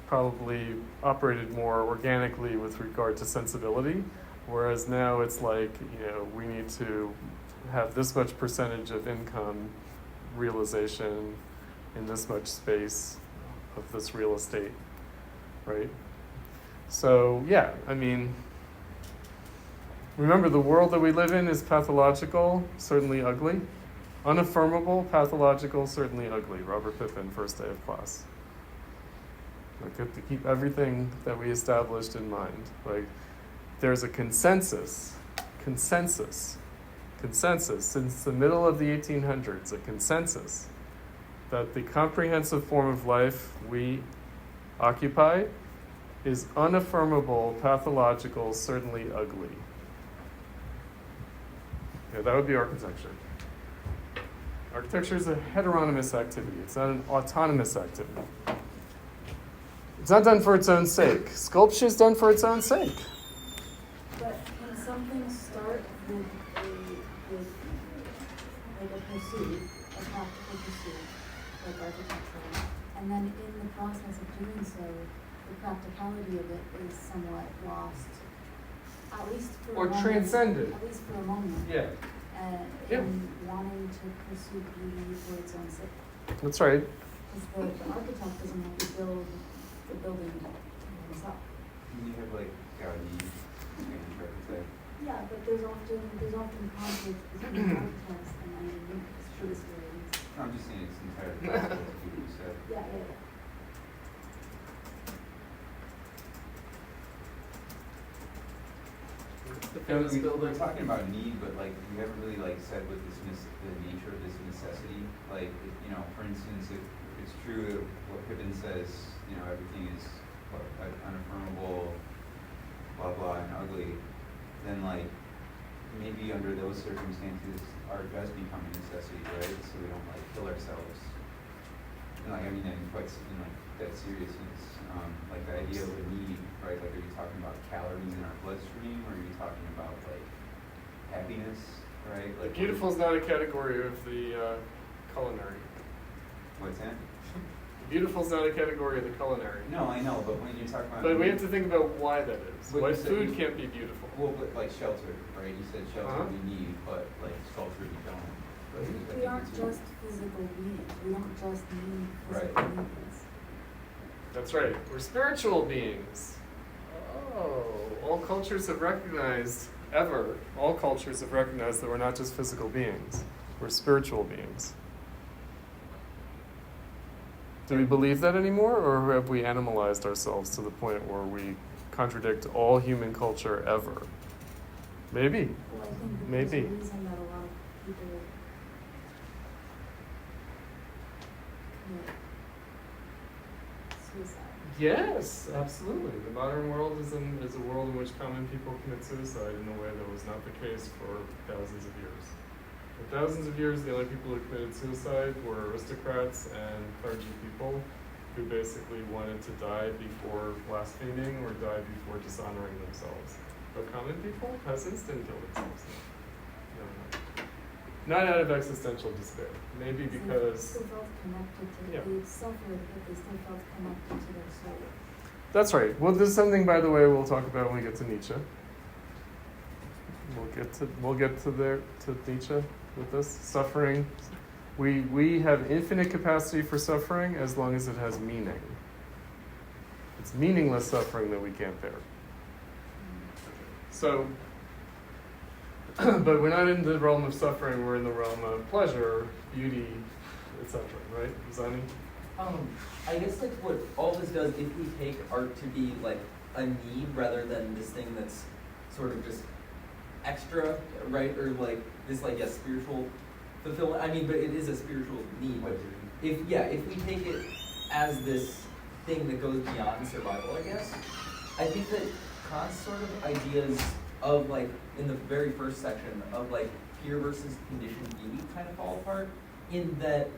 probably operated more organically with regard to sensibility, whereas now it's like, we need to have this much percentage of income realization in this much space of this real estate, right? So, yeah, remember the world that we live in is pathological, certainly ugly. Unaffirmable, pathological, certainly ugly. Robert Pippin, first day of class. Like, to keep everything that we established in mind. Like, there's a consensus since the middle of the 1800s, a consensus that the comprehensive form of life we occupy is unaffirmable, pathological, certainly ugly. Yeah, that would be architecture. Architecture is a heteronomous activity. It's not an autonomous activity. It's not done for its own sake. Sculpture is done for its own sake. But can something start with a pursuit, a practical pursuit, like architecture, and then in the process of doing so, the practicality of it is somewhat lost, at least for Or a moment. transcended. At least for a moment. Yeah. In wanting to pursue beauty for its own sake. That's right. Because the architect doesn't have to build the building himself. You have like Gaudi, architect. Yeah, but there's often conflict between architects and engineers for this reason. I'm just saying it's entirely possible to do what you said. Yeah. We're talking about need, but like we haven't really like said what the nature of this necessity. Like, for instance, if it's true what Pippin says, everything is unaffirmable, blah blah, and ugly, then like maybe under those circumstances, art does become a necessity, right? So we don't like kill ourselves. And, like, I mean, in quite in like that seriousness, like the idea of a need, right? Like, are you talking about calories in our bloodstream, or are you talking about like happiness, right? Like, Beautiful is not a category of the culinary. What's that? Beautiful is not a category of the culinary. No, I know, but when you talk about, But we have to think about why that is. But Why you said food you- can't be beautiful. well, but like shelter, right? You said shelter Uh-huh. we need, but like sculpture we don't. Right? I We think aren't it's- just physical beings, we don't just need Right. physical beings. That's right. We're spiritual beings. Oh, all cultures have recognized, all cultures have recognized that we're not just physical beings. We're spiritual beings. Do we believe that anymore, or have we animalized ourselves to the point where we contradict all human culture ever? Maybe. Well, I think that Maybe. there's a reason that a lot of people commit suicide. Yes, absolutely. The modern world is a world in which common people commit suicide in a way that was not the case for thousands of years. For thousands of years, the only people who committed suicide were aristocrats and clergy people who basically wanted to die before blaspheming or die before dishonoring themselves. But common people, peasants, didn't kill themselves. No. Not out of existential despair. Maybe So because... they still felt connected to, Yeah. they suffered, but they still felt connected to their soul. That's right. Well, this is something, by the way, we'll talk about when we get to Nietzsche. We'll get to Nietzsche with this suffering. We have infinite capacity for suffering as long as it has meaning. It's meaningless suffering that we can't bear. So, but we're not in the realm of suffering. We're in the realm of pleasure, beauty, etc. Right, Zani? I guess like what all this does, if we take art to be like a need rather than this thing that's sort of just extra, right? Or like this like spiritual fulfillment. I mean, but it is a spiritual need. But if we take it as this thing that goes beyond survival, I guess, I think that Kant's sort of ideas of like in the very first section of like pure versus conditioned beauty kind of fall apart in that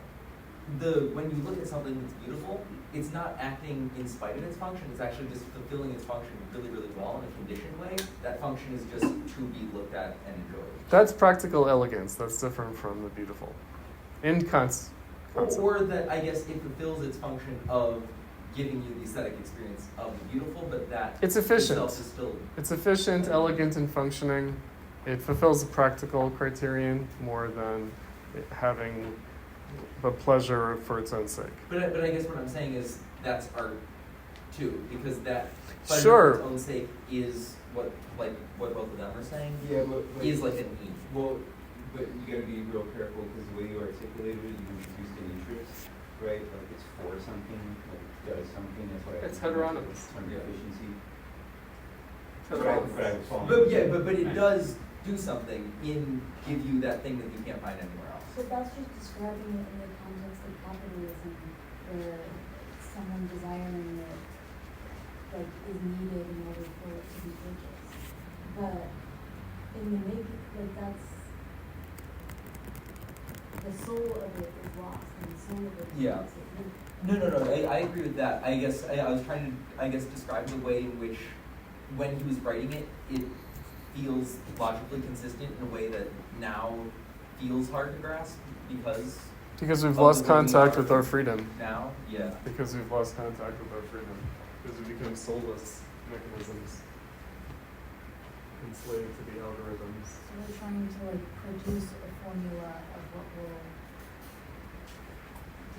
when you look at something that's beautiful, it's not acting in spite of its function, it's actually just fulfilling its function really, really well in a conditioned way. That function is just to be looked at and enjoyed. That's practical elegance. That's different from the beautiful. In Kant's concept. Or that I guess it fulfills its function of giving you the aesthetic experience of the beautiful, but that It's efficient. itself is still It's efficient, elegant, and functioning. It fulfills a practical criterion more than having the pleasure for its own sake. But I guess what I'm saying is that's art too, because that pleasure Sure. for its own sake is what both of them are saying Yeah, but is like a need. well, but you gotta be real careful because the way you articulated it, you introduced an interest, right? Like it's for something, like it does something. That's why It's heteronymous. Term efficiency. Heteronymous. But I was following. But it does do something in give you that thing that you can't find anywhere else. But that's just describing it in the context of capitalism, where someone desiring it like is needed in order for it to be purchased. But in the making, like that's the soul of it is lost, and the soul of it is Yeah. lost. No. I agree with that. I guess I was trying to describe the way in which when he was writing it, it feels logically consistent in a way that now feels hard to grasp because Because we've of lost the way we contact are with our freedom. now. Yeah. Because we've lost contact with our freedom. Because we become soulless mechanisms. Enslaved to the algorithms. So we're trying to like produce a formula of what will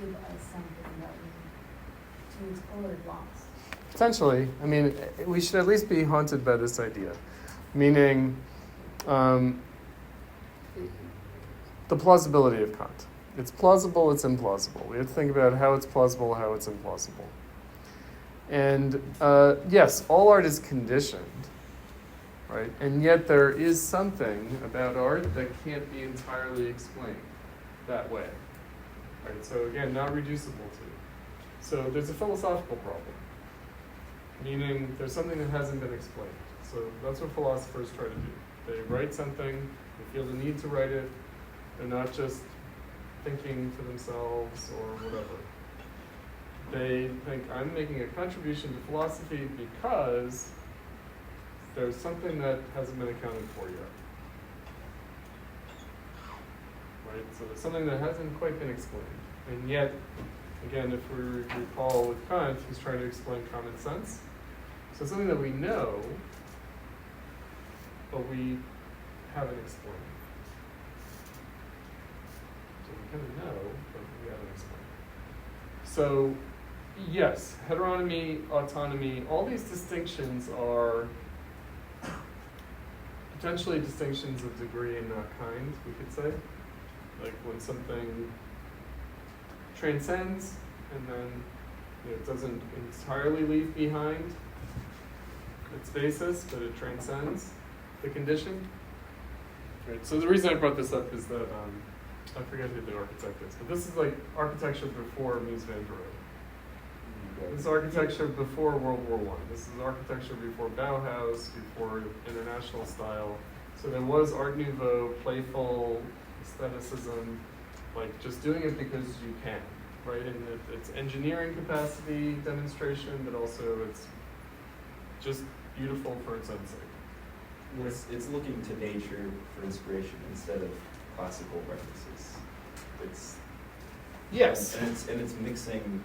give us something that we, to its colored lost. Potentially. I mean, we should at least be haunted by this idea. Meaning, the plausibility of Kant. It's plausible, it's implausible. We have to think about how it's plausible, how it's implausible. And yes, all art is conditioned, right? And yet there is something about art that can't be entirely explained that way. Right? So again, not reducible to. So there's a philosophical problem. Meaning there's something that hasn't been explained. So that's what philosophers try to do. They write something, they feel the need to write it, They're not just thinking for themselves or whatever. They think, I'm making a contribution to philosophy because there's something that hasn't been accounted for yet. Right? So there's something that hasn't quite been explained. And yet, again, if we recall with Kant, he's trying to explain common sense. So something that we know, but we haven't explained. So we kind of know, but we haven't explained. So, yes, heteronomy, autonomy, all these distinctions are potentially distinctions of degree and not kind, we could say. Like when something transcends and then it doesn't entirely leave behind its basis, but it transcends the condition. Right. So the reason I brought this up is that I forget who the architect is, but this is like architecture before Mies van der Rohe. This is architecture before World War I. This is architecture before Bauhaus, before International style. So there was Art Nouveau, playful aestheticism, like just doing it because you can, right? And it's engineering capacity demonstration, but also it's just beautiful for its own sake. It's looking to nature for inspiration instead of classical references. It's Yes. and it's mixing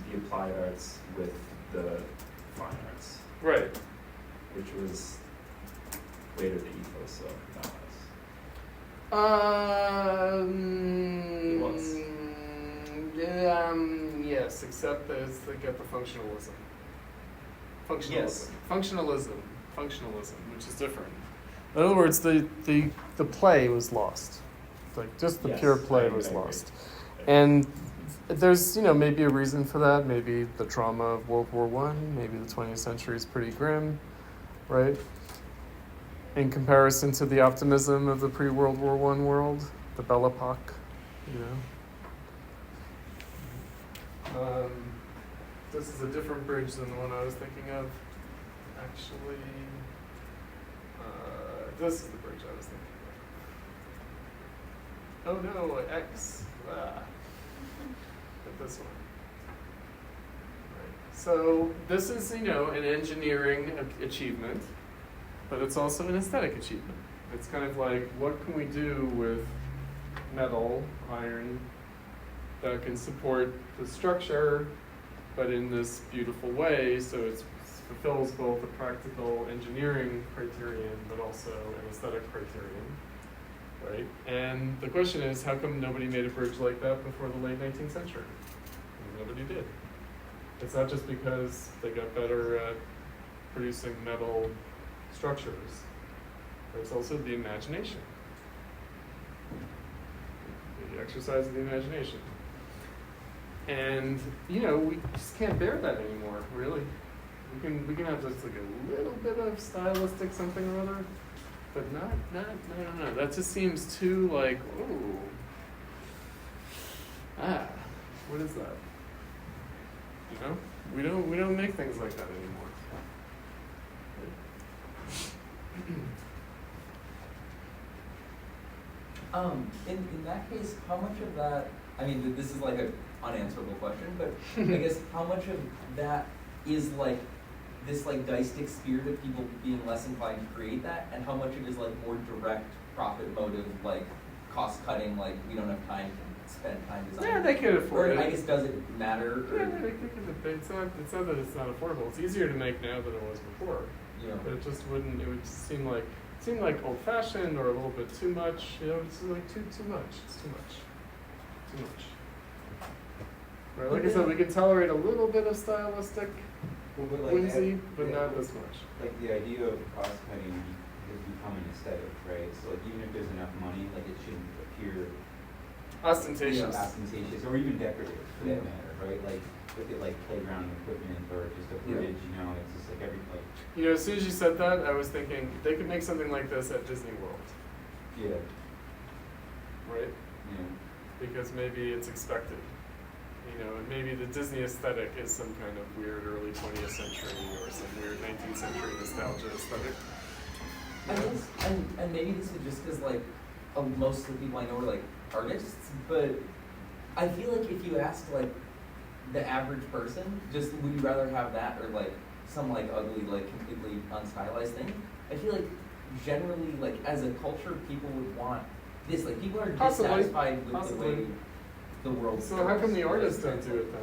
the applied arts with the fine arts, Right. which was later the ethos of Bauhaus. It was. Yes, except as they get the functionalism. Yes. Functionalism, which is different. In other words, the play was lost. Like just the Yes, pure play I was agree. lost. And there's, maybe a reason for that. Maybe the trauma of World War I, maybe the 20th century is pretty grim, right? In comparison to the optimism of the pre-World War I world, the Belle Epoque, This is a different bridge than the one I was thinking of. Actually, this is the bridge I was thinking of. Oh no, X. But this one. Right. So this is, an engineering achievement, but it's also an aesthetic achievement. It's kind of like, what can we do with metal, iron, that can support the structure, but in this beautiful way, so it fulfills both a practical engineering criterion, but also an aesthetic criterion, right? And the question is, how come nobody made a bridge like that before the late 19th century? Nobody did. It's not just because they got better at producing metal structures, but it's also the imagination. The exercise of the imagination. And, we just can't bear that anymore, really. We can have just like a little bit of stylistic something or other, but no. That just seems too like, what is that? We don't make things like that anymore. In that case, how much of that, this is like an unanswerable question, but I guess how much of that is like this like deistic spirit of people being less inclined to create that, and how much of it is like more direct profit motive, like cost cutting, like we don't have time to spend time designing? Yeah, they could afford it. I guess, does it matter? Or? Yeah, it's not that it's not affordable. It's easier to make now than it was before. Yeah. But it just wouldn't. It would just seem like old-fashioned or a little bit too much. It's like too much. It's too much. Right. Like I said, we can tolerate a little bit of stylistic whimsy, but not this much. Like the idea of cost cutting has become an aesthetic, right? So like even if there's enough money, like it shouldn't appear Ostentatious. Ostentatious, or even decorative for that matter, right? Like look at like playground equipment or just a bridge, it's just like every like. As soon as you said that, I was thinking they could make something like this at Disney World. Yeah. Right? Yeah. Because maybe it's expected. And maybe the Disney aesthetic is some kind of weird early 20th century or some weird 19th century nostalgia aesthetic. I guess, and maybe this is just because like most of the people I know are like artists, but I feel like if you asked like the average person, just would you rather have that or like some like ugly, like completely unstylized thing? I feel like generally, like as a culture, people would want this. Like people are Possibly. dissatisfied with Possibly. the way the world. So how come the works. artists don't do it then?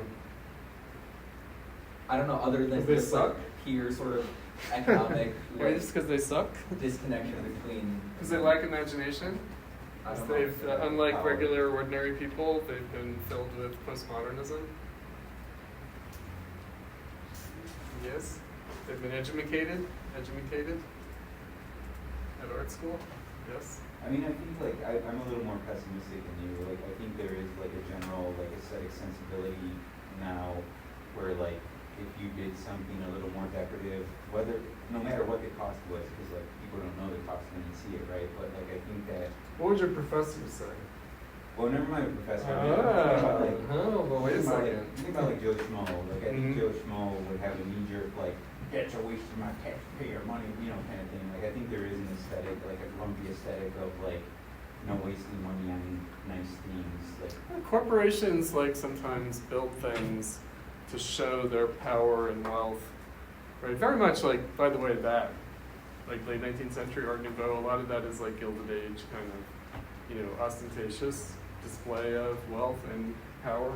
I don't know. Other than 'Cause they this suck? like here sort of economic Maybe like, just because they suck? disconnection between. Because they lack imagination? I don't 'Cause know. they've, unlike Power. regular ordinary people, they've been filled with postmodernism. Yes, they've been educated at art school. Yes. I mean, I think like I'm a little more pessimistic than you. Like I think there is like a general like aesthetic sensibility now, where like if you did something a little more decorative, whether no matter what the cost was, because like people don't know the cost when you see it, right? But like I think that What would your professor say? well, never mind a professor. I mean, I'm thinking about, like, But wait a think about, like, second. think about like Joe Schmo. Like I think Mhm. Joe Schmo would have a knee jerk like that's a waste of my taxpayer money, you know, kind of thing. Like I think there is an aesthetic, like a grumpy aesthetic of like no wasting money on nice things. Like Corporations like sometimes build things to show their power and wealth, right? Very much like, by the way, that, like late 19th century Art Nouveau, a lot of that is like Gilded Age kind of, you know, ostentatious display of wealth and power.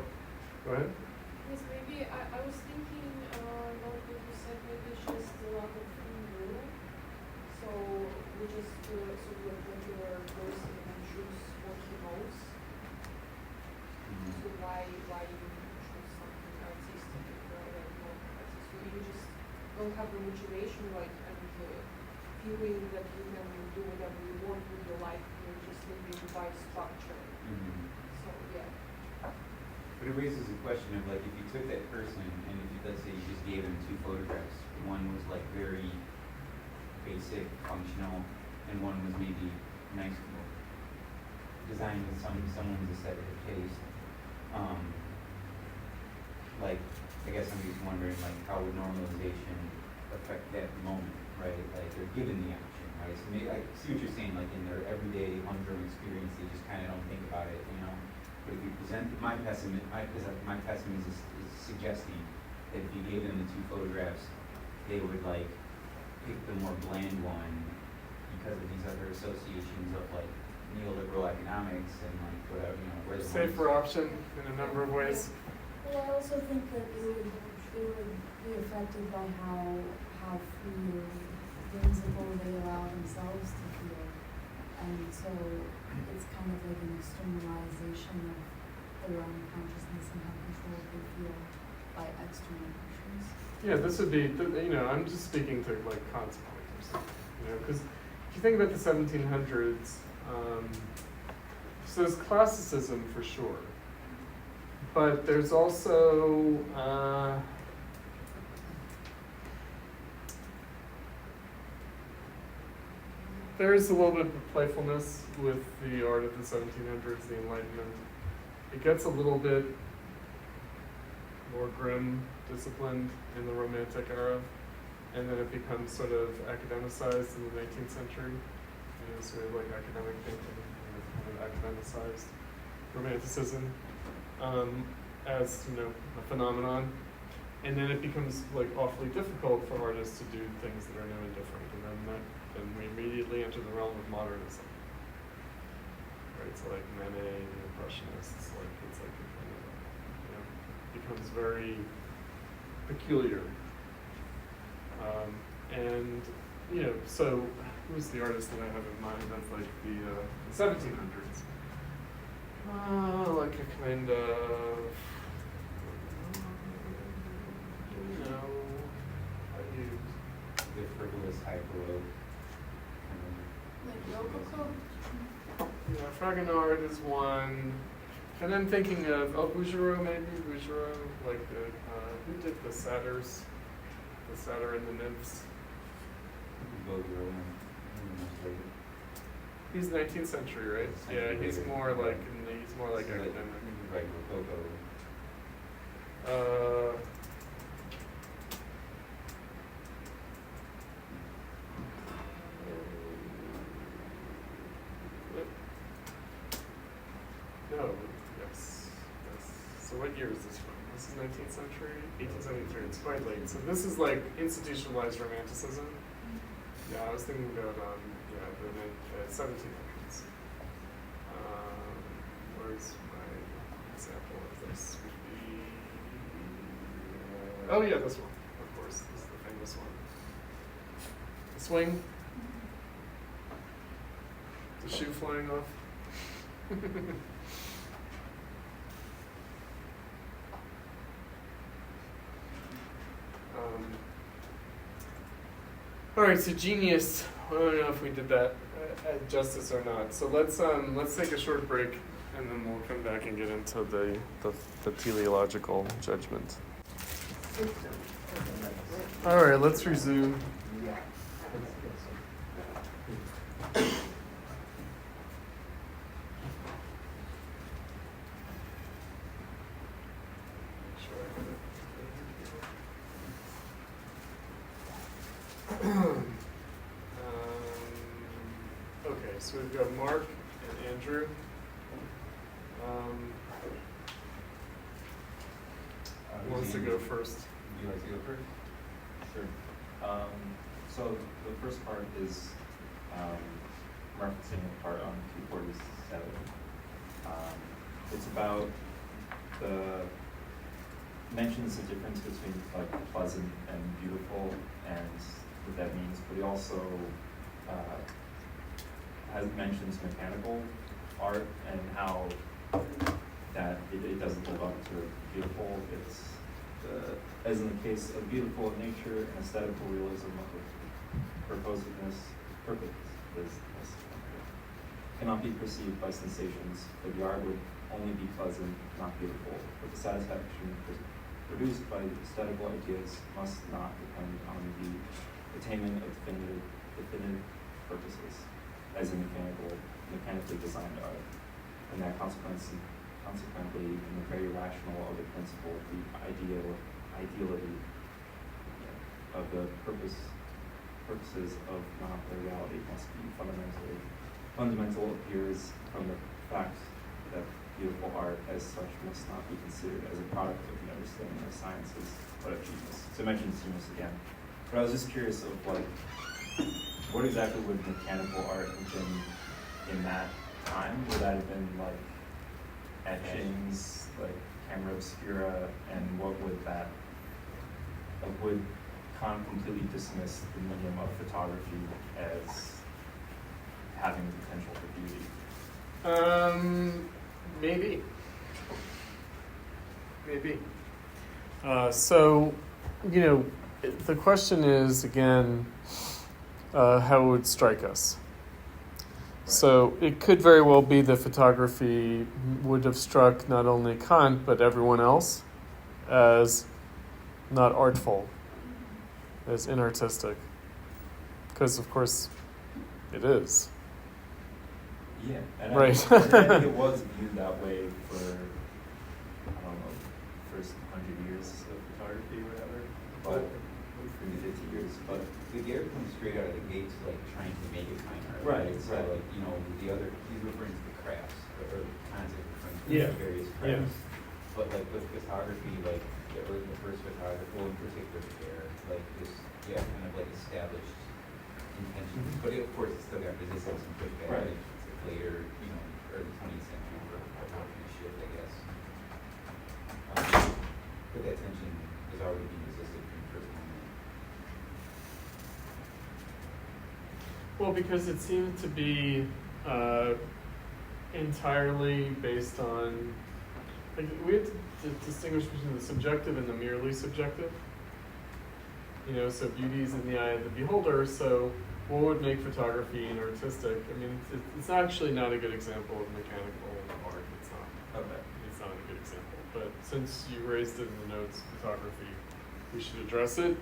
Go ahead. Yes, maybe I was thinking about what you said, maybe it's just a lot of free will. So we just so the regular person can choose what he knows. So why you choose something artistic if you are like not artistic? Maybe you just don't have the motivation like and feeling that you can do whatever you want with your life. You're just living by structure. So yeah. But it raises a question of like if you took that person and if you, let's say you just gave them two photographs, one was like very basic, functional, and one was maybe nice, designed with someone's aesthetic taste. Like I guess I'm just wondering like how would normalization affect that moment, right? Like they're given the option, right? So maybe I see what you're saying, like in their everyday humdrum experience, they just kind of don't think about it, you know. But if you present my pessimism is suggesting that if you gave them the two photographs, they would like pick the more bland one because of these other associations of like neoliberal economics and like whatever, you know, where the Safer option in a number of ways. Well, I also think that it would be affected by how free or whimsical they allow themselves to feel. And so it's kind of like an externalization of their own consciousness and how controlled they feel by external pressures. Yeah, this would be, you know, I'm just speaking to like Kant's point, you know, because if you think about the 1700s, so there's classicism for sure, but there's also there is a little bit of playfulness with the art of the 1700s, the Enlightenment. It gets a little bit more grim, disciplined in the Romantic era, and then it becomes sort of academicized in the 19th century. You know, sort of like academic thinking, kind of academicized Romanticism as, you know, a phenomenon. And then it becomes like awfully difficult for artists to do things that are new and different, and we immediately enter the realm of modernism. Right, so like Manet, the Impressionists, like it's like kind of, you know, becomes very peculiar. And you know, so who's the artist that I have in mind? That's like the 1700s. Like a kind of, you know, the frivolous hyper Like Rococo? yeah, Fragonard is one. And I'm thinking of, Bouguereau maybe, like the, who did the satyrs? The satyr and the nymphs. He's 19th century, right? Yeah, he's more like academic. Right, Rococo. year is this from? This is 19th century, 1873. It's quite late. So this is like institutionalized romanticism. Yeah, I was thinking about the 1700s. Where's my example of this? Would be oh yeah, this one. Of course, this is the famous one. The swing. The shoe flying off. All right, so genius. I don't know if we did that justice or not. So let's take a short break, and then we'll come back and get into the teleological judgment. All right, let's resume. Okay, so we've got Mark and Andrew. Who wants to go first? Would you like to go first? Sure. So the first part is referencing a part on 247. It's about the mentions the difference between like pleasant and beautiful and what that means, but he also mentions mechanical art and how that it doesn't live up to beautiful. It's as in the case of beautiful in nature and aesthetical realism of purposiveness cannot be perceived by sensations, for the art would only be pleasant, not beautiful. But the satisfaction produced by aesthetical ideas must not depend on the attainment of definitive purposes, as in mechanically designed art, and that consequently, in the very rational of the principle, the ideality of the purposes of non-reality must be fundamental appears from the fact that beautiful art as such must not be considered as a product of the understanding of sciences, but of genius. So I mentioned genius again, but I was just curious of like, what exactly would mechanical art have been in that time? Would that have been like etchings, like camera obscura, and what would that, like, would Kant completely dismiss the medium of photography as having the potential for beauty? Maybe. So, the question is, again, how it would strike us. So it could very well be that photography would have struck not only Kant, but everyone else as not artful, as inartistic. Because, of course, it is. Yeah, and right. I think it was viewed that way for, I don't know, the first 100 years of photography or whatever, but maybe 50 years. But the Garrett comes straight out of the gates, like trying to make it fine art. Right, So right. like, the other, he's referring to the crafts, or the concept referring to Yeah. the various crafts. But like with photography, like the first photographer, well, in particular there, like this, kind of like established intentions. But of course, it's still got resistance and pushback. Right. It's later, early 20th century, where kind of shift, I guess. But that tension was already being resisted from the first moment. Well, because it seemed to be entirely based on, like, we have to distinguish between the subjective and the merely subjective. So beauty is in the eye of the beholder, so what would make photography an artistic? I mean, it's actually not a good example of mechanical art. It's not. okay. It's not a good example. But since you raised it in the notes, photography, we should address it.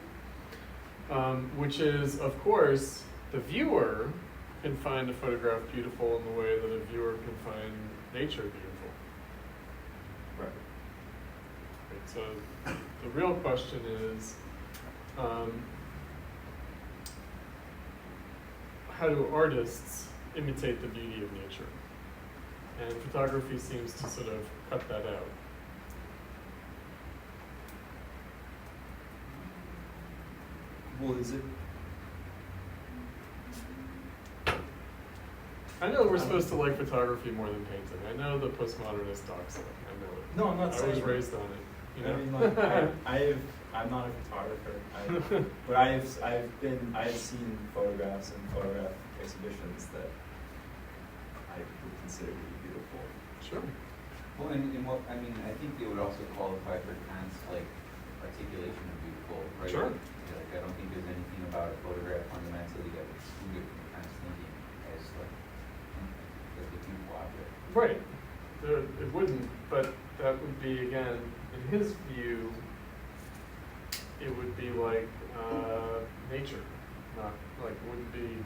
Which is, of course, the viewer can find a photograph beautiful in the way that a viewer can find nature beautiful. Right. Right, so the real question is, how do artists imitate the beauty of nature? And photography seems to sort of cut that out. Well, is it? I know we're supposed to like photography more than painting. I know the postmodernist docs. I know it. No, I'm not I was saying. raised on it. You know? I mean, like, I'm not a photographer, but I've seen photographs and photograph exhibitions that I would consider to be beautiful. Sure. Well, and what, I mean, I think they would also qualify for Kant's, like, articulation of beautiful, right? Sure. Yeah, like, I don't think there's anything about a photograph fundamentally that would exclude it from Kant's thinking as, like a beautiful object. Right. It wouldn't, but that would be, again, in his view, it would be like nature, not like, it wouldn't be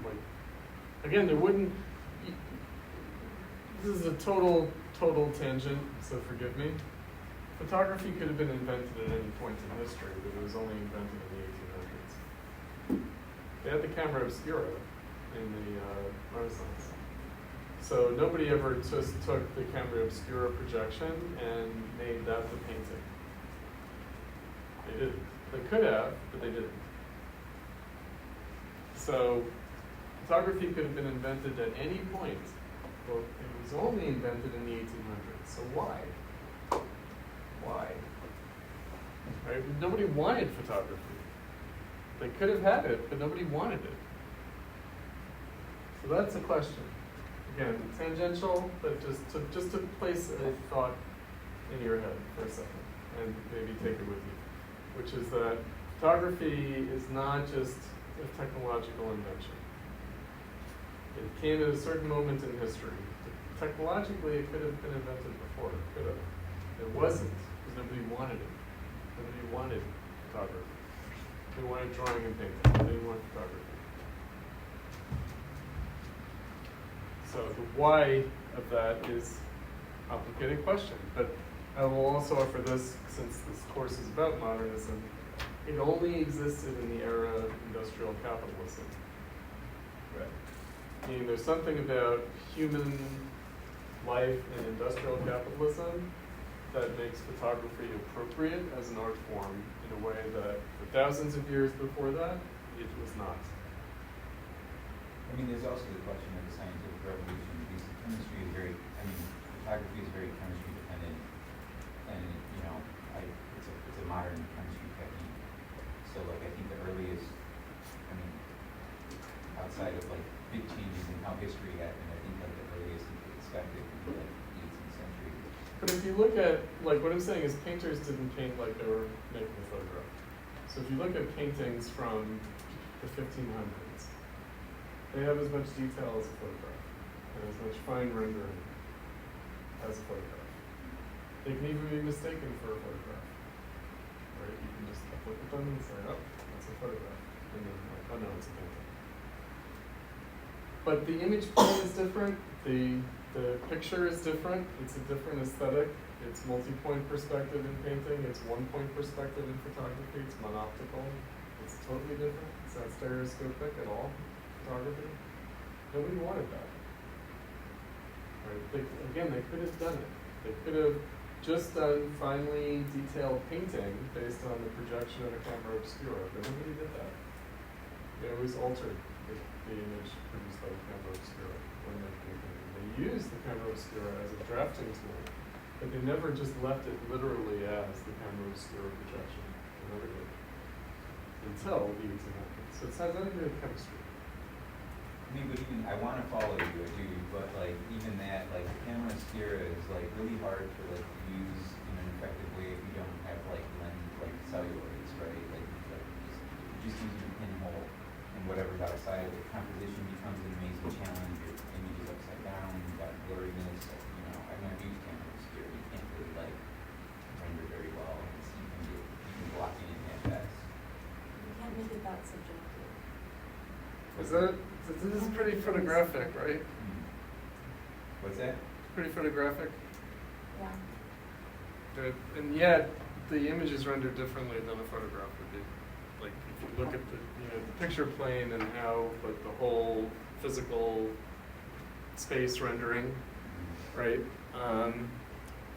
like, again, there wouldn't, this is a total tangent, so forgive me. Photography could have been invented at any point in history, but it was only invented in the 1800s. They had the camera obscura in the Renaissance. So nobody ever just took the camera obscura projection and made that the painting. They didn't. They could have, but they didn't. So photography could have been invented at any point. Well, it was only invented in the 1800s. So why? Why? Right? Nobody wanted photography. They could have had it, but nobody wanted it. So that's a question. Again, tangential, but just to place a thought in your head for a second, and maybe take it with you, which is that photography is not just a technological invention. It came at a certain moment in history. Technologically, it could have been invented before. It could have. It wasn't, because nobody wanted it. Nobody wanted photography. They wanted drawing and painting. They didn't want photography. So the why of that is a complicated question. But I will also offer this, since this course is about modernism, it only existed in the era of industrial capitalism. Right. Meaning there's something about human life in industrial capitalism that makes photography appropriate as an art form in a way that for thousands of years before that, it was not. I mean, there's also the question of the scientific revolution, because chemistry is very, I mean, photography is very chemistry dependent, and, you know, it's a modern chemistry technique. So, like, I think the earliest, I mean, outside of, like, big changes in how history happened, I think, like, the earliest you could expect it would be, like, the 18th century. But if you look at, like, what I'm saying is painters didn't paint like they were making a photograph. So if you look at paintings from the 1500s, they have as much detail as a photograph, and as much fine rendering as a photograph. They can even be mistaken for a photograph. Right? You can just look at them and say, oh, that's a photograph. And then like, oh no, it's a painting. But the image plane is different, the picture is different, it's a different aesthetic. It's multi-point perspective in painting, it's one-point perspective in photography, it's monoptical. It's totally different. It's not stereoscopic at all. Photography. Nobody wanted that. Right? They could have done it. They could have just done finely detailed painting based on the projection of a camera obscura, but nobody did that. They always altered the image produced by the camera obscura when they painted. They used the camera obscura as a drafting tool, but they never just left it literally as the camera obscura projection. They never did. Until the 1800s. So it has nothing to do with chemistry. I mean, but even, I want to follow you, I do, but like, even that, like, camera obscura is like really hard to like use in an effective way if you don't have like lens, like celluloids, right? Like just using a pinhole and whatever's outside of it. Composition becomes an amazing challenge. Your image is upside down, you've got blurriness, you know, I've never used camera obscura, you can't really like render very well, and you can block it in at best. You can't make it that subjective. This is pretty photographic, right? What's that? Pretty photographic. Yeah. Good. And yet, the image is rendered differently than a photograph would be. Like, if you look at the picture plane and how, like, the whole physical space rendering, right?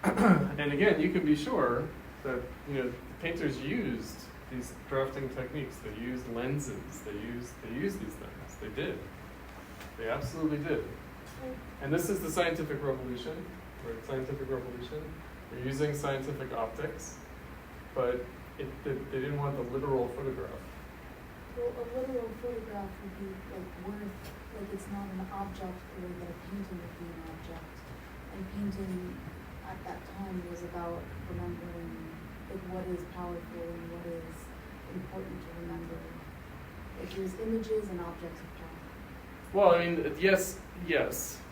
And again, you can be sure that, the painters used these drafting techniques. They used lenses. They used these things. They did. They absolutely did. And this is the scientific revolution, right? Scientific revolution. They're using scientific optics, but they didn't want the literal photograph. Well, a literal photograph would be like worth, like it's not an object the way that a painting would be an object. And painting at that time was about remembering like what is powerful and what is important to remember. Like there's images and objects of power. Well, I mean, yes,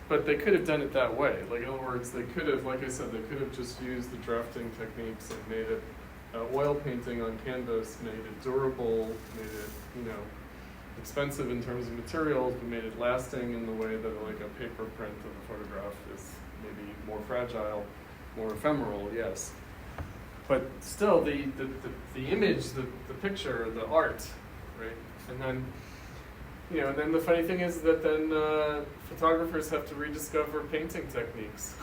but they could have done it that way. Like, in other words, they could have, like I said, they could have just used the drafting techniques and made it oil painting on canvas, made it durable, made it, expensive in terms of materials, but made it lasting in the way that, like, a paper print of a photograph is maybe more fragile, more ephemeral, yes. But still, the image, the picture, the art, right? And then, and then the funny thing is that then photographers have to rediscover painting techniques.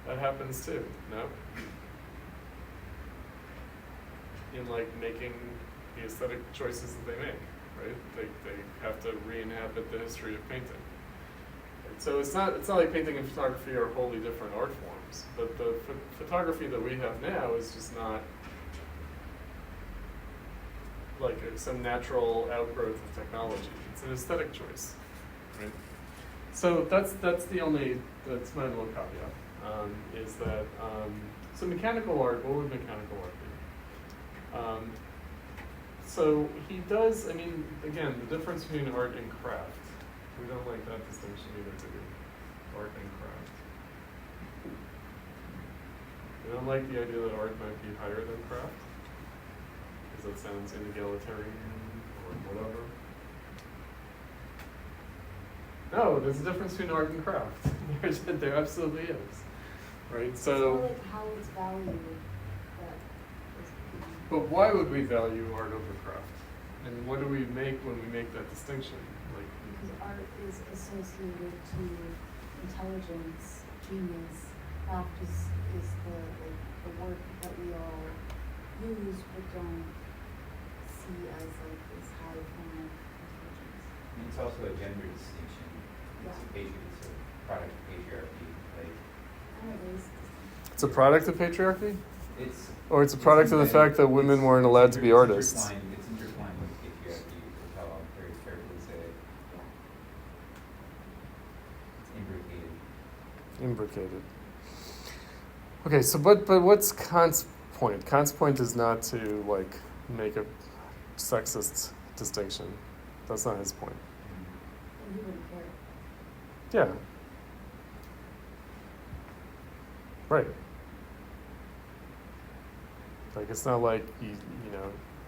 That happens too, no? In like making the aesthetic choices that they make, right? They have to re-inhabit the history of painting. And so it's not like painting and photography are wholly different art forms, but the photography that we have now is just not like some natural outgrowth of technology. It's an aesthetic choice, right? So that's my little caveat, is that, so mechanical art, what would mechanical art be? So he does, again, the difference between art and craft. We don't like that distinction either, do we? Art and craft. We don't like the idea that art might be higher than craft, because that sounds inegalitarian or whatever. No, there's a difference between art and craft. There absolutely is, right? So. It's more like how it's valued that is. But why would we value art over craft? And what do we make when we make that distinction? Because art is associated to intelligence, genius. Craft is the work that we all use but don't see as like this high form of intelligence. And it's also a gender distinction. Yeah. It's a product of patriarchy. Like, I don't know, race It's a product of patriarchy? Or it's a it's product of the fact that women weren't allowed to be artists? It's intertwined with patriarchy, is how I'll very carefully say it. It's imbricated. Imbricated. Okay, so but what's Kant's point? Kant's point is not to like make a sexist distinction. That's not his point. And he wouldn't care. Yeah. Right. Like it's not like you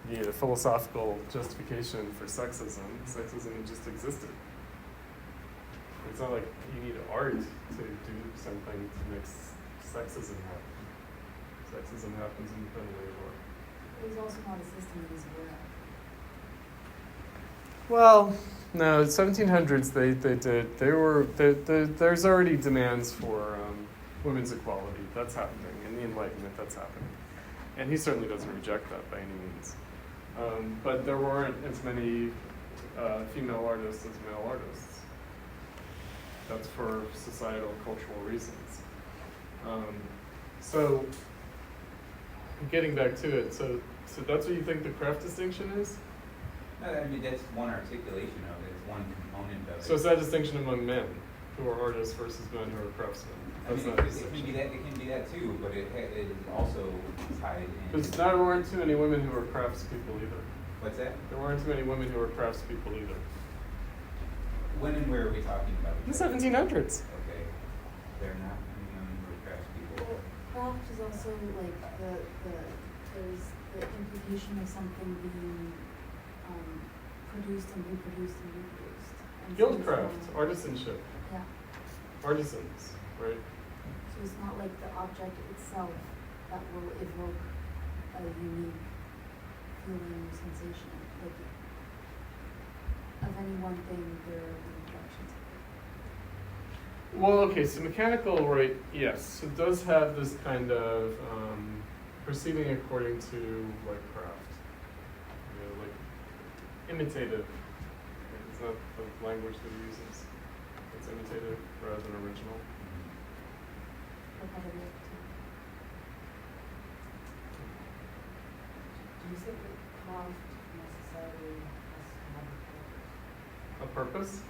need a philosophical justification for sexism. Sexism just existed. It's not like you need art to do something to make sexism happen. Sexism happens independently of art. It was also not a system that he's aware of. Well, no, 1700s there's already demands for women's equality. That's happening. In the Enlightenment, that's happening. And he certainly doesn't reject that by any means. But there weren't as many female artists as male artists. That's for societal, cultural reasons. So, getting back to it, so that's what you think the craft distinction is? No, that's one articulation of it. It's one component of it. So it's that distinction among men who are artists versus men who are craftsmen. That's not a it can distinction. be that too, but it is also tied in. Because there weren't too many women who were craftspeople either. What's that? There weren't too many women who were craftspeople either. When and where are we talking about? In the 1700s. Okay. They're not women who are craftspeople. Well, craft is also like there's the implication of something being produced and reproduced and reproduced. And so it's Guildcraft, not- artisanship, Yeah. artisans, right? So it's not like the object itself that will evoke a unique feeling or sensation. Like of any one thing, there are reproductions of it. Well, okay, so mechanical, right, yes, it does have this kind of proceeding according to like craft. like imitative. It's not the language that he uses. It's imitative rather than original. Repetitive. Do you think that craft necessarily has to have a purpose?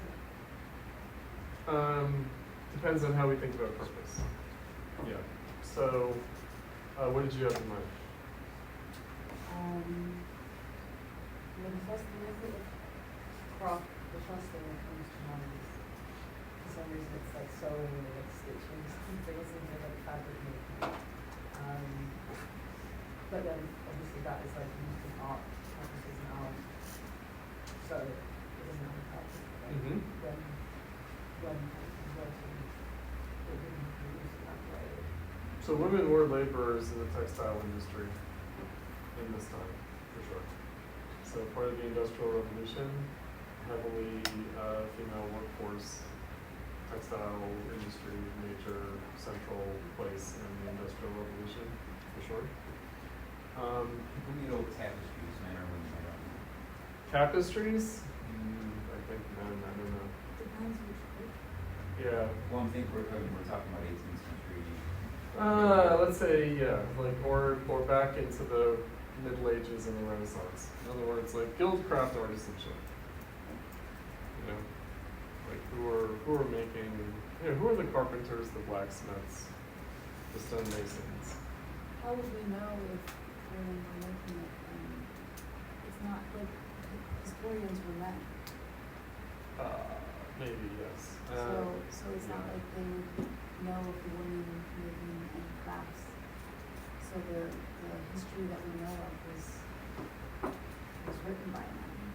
A purpose? Depends on how we think about purpose. Yeah. So, what did you have in mind? Well, the first thing I think of craft, the first thing that comes to mind is, for some reason, it's like sewing and like stitching, something like fabric making. But then obviously that is like used in art, practices in art. So it doesn't have a purpose. But Mhm. when working, it wouldn't have been used in that way. So women were laborers in the textile industry in this time, for sure. So part of the Industrial Revolution, heavily female workforce, textile industry, major central place in the Industrial Revolution, for sure. People need old tapestries, men or women, I don't know. Tapestries? I think men, I don't know. Depends which group. Yeah. Well, I'm thinking we're talking about 18th century. Let's say, yeah, like, or back into the Middle Ages and the Renaissance. In other words, like guild craft artisanship. You know, like who are making, you know, who are the carpenters, the blacksmiths, the stonemasons? How would we know if women were making it? It's not like historians were men. Maybe, yes. So it's not yeah. like they would know if the women making any crafts. So the history that we know of was written by men.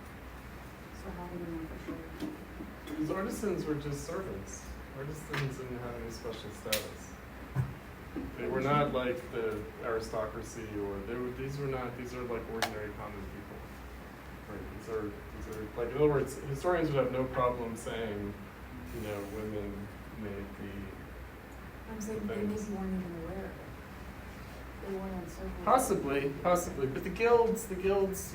So how do we know for sure? Because artisans were just servants. Artisans didn't have any special status. They were not like the aristocracy, or these are like ordinary common people. Right? These are like, in other words, historians would have no problem saying, you know, women made the I'm saying they maybe weren't even aware of it. They weren't on circle. Possibly, but the guilds,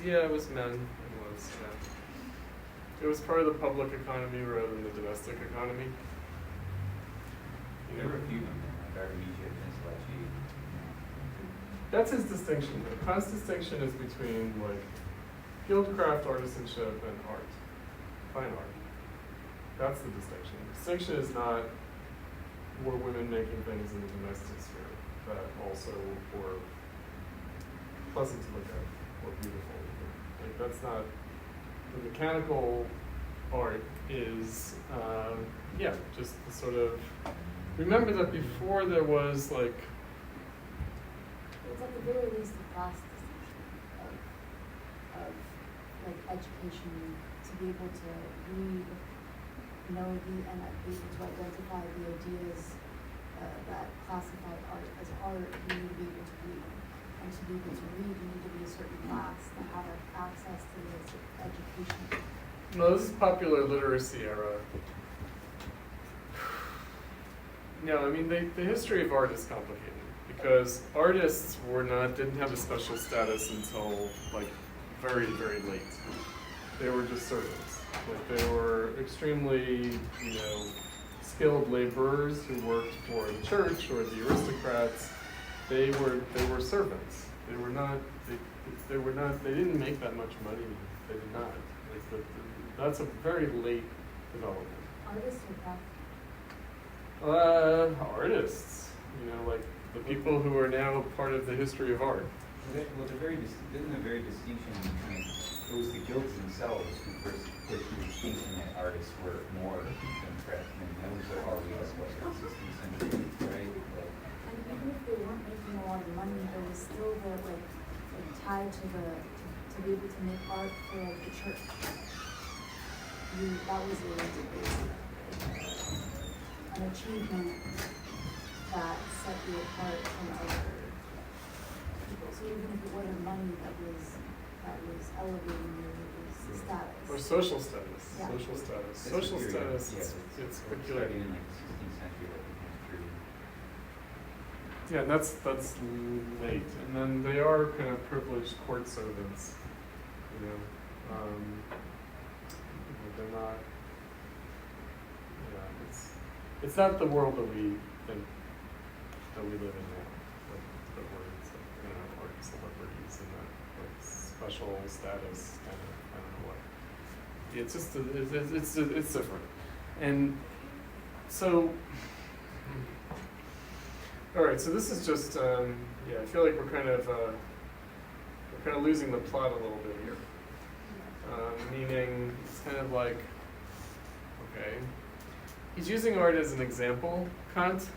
yeah, it was men. It was, yeah. It was part of the public economy rather than the domestic economy. There were a few of them, like Artemisia and Selechi. That's his distinction. Kant's distinction is between like guildcraft artisanship and art, fine art. That's the distinction. The distinction is not were women making things in the domestic sphere that also were pleasant to look at or beautiful. Like that's not the mechanical art is just the sort of remember that before there was like It's at the very least a class distinction of like education to be able to read, know and be able to identify the ideas that classify art as art. You need to be able to read, and to be able to read, you need to be a certain class to have access to this education. no, this is popular literacy era. No, I mean the history of art is complicated because artists didn't have a special status until like very, very late. They were just servants. Like they were extremely, skilled laborers who worked for the church or the aristocrats. They were servants. They didn't make that much money. They did not. That's a very late development. Artists or craft? Artists, like the people who are now part of the history of art. Isn't the very distinction between, it was the guilds themselves who first pushed the distinction that artists were more than craftsmen. That was already the 16th century, right? And even if they weren't making a lot of money, there was still the tied to be able to make art for the church. That was an achievement that set you apart from other people. So even if it wasn't money that was elevating you, it was status. Or social status. Yeah. Social status. That's Social peculiar. status. Yeah, It's we're peculiar. starting in like the 16th century, that became true. Yeah, and that's late. And then they are kind of privileged court servants, you know. They're not, yeah, it's not the world that we think that we live in now, the words, you know, art celebrities and that like special status kind of, I don't know what. It's just, it's different. And so, all right, so this is just, yeah, I feel like we're kind of losing the plot a little bit here. Meaning, it's kind of like, okay, he's using art as an example, Kant.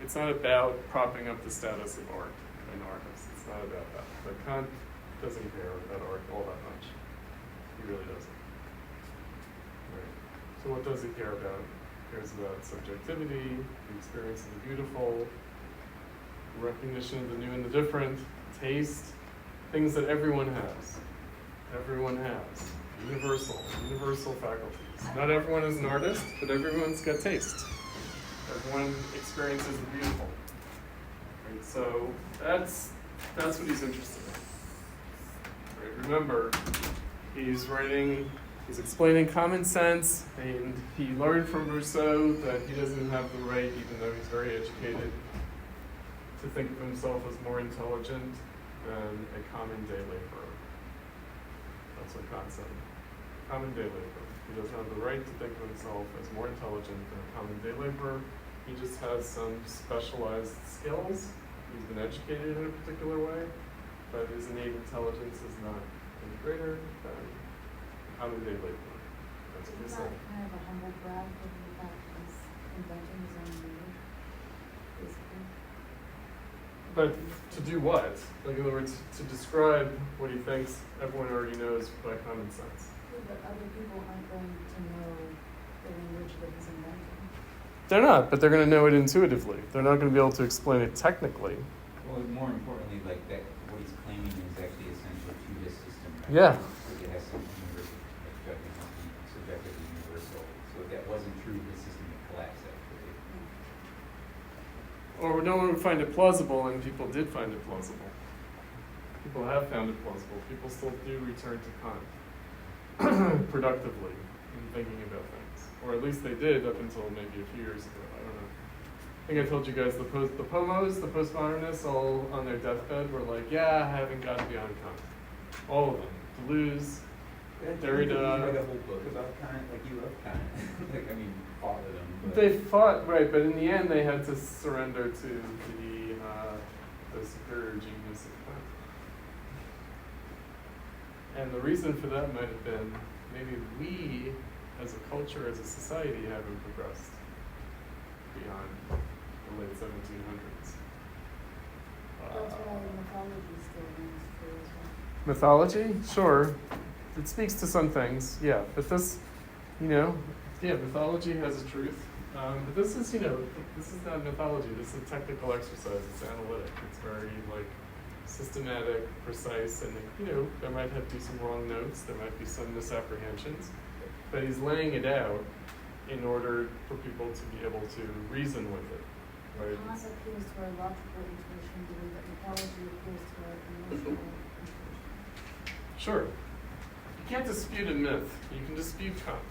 It's not about propping up the status of art and artists. It's not about that. But Kant doesn't care about art all that much. He really doesn't. Right. So what does he care about? He cares about subjectivity, the experience of the beautiful, recognition of the new and the different, taste, things that everyone has. Everyone has. Universal faculties. Not everyone is an artist, but everyone's got taste. Everyone experiences the beautiful. Right, so that's what he's interested in. Right, remember, he's explaining common sense, and he learned from Rousseau that he doesn't have the right, even though he's very educated, to think of himself as more intelligent than a common day laborer. That's what Kant said. Common day laborer. He doesn't have the right to think of himself as more intelligent than a common day laborer. He just has some specialized skills. He's been educated in a particular way, but his innate intelligence is not any greater than a common day laborer. That's what he Isn't said. that kind of a humble brag given the fact that he's inventing his own language, basically? But to do what? Like, in other words, to describe what he thinks everyone already knows by common sense. Yeah, but other people aren't going to know the language that he's inventing. They're not, but they're going to know it intuitively. They're not going to be able to explain it technically. Well, more importantly, like that, what he's claiming is actually essential to his system. Right? Yeah. Like it has some universal, like judgment has to be subjectively universal. So if that wasn't true, his system would collapse actually. Or no one would find it plausible, and people did find it plausible. People have found it plausible. People still do return to Kant productively in thinking about things. Or at least they did up until maybe a few years ago. I don't know. I think I told you guys the POMOs, the postmodernists, all on their deathbed were like, yeah, I haven't gotten beyond Kant. All of them. Deleuze, Derrida. You write a whole book about Kant, like you love Kant. Like, I mean, fought with him. But They fought, right, but in the end they had to surrender to the superior genius of Kant. And the reason for that might have been maybe we, as a culture, as a society, haven't progressed beyond the late 1700s. That's why mythology still rings true as well. Mythology? Sure. It speaks to some things, yeah. But this, mythology has a truth. But this is, this is not mythology. This is a technical exercise. It's analytic. It's very, systematic, precise, and, there might be some wrong notes. There might be some misapprehensions. But he's laying it out in order for people to be able to reason with it, right? Kant appeals to our logical intuition, the way that mythology appeals to our emotional intuition. Sure. You can't dispute a myth. You can dispute Kant.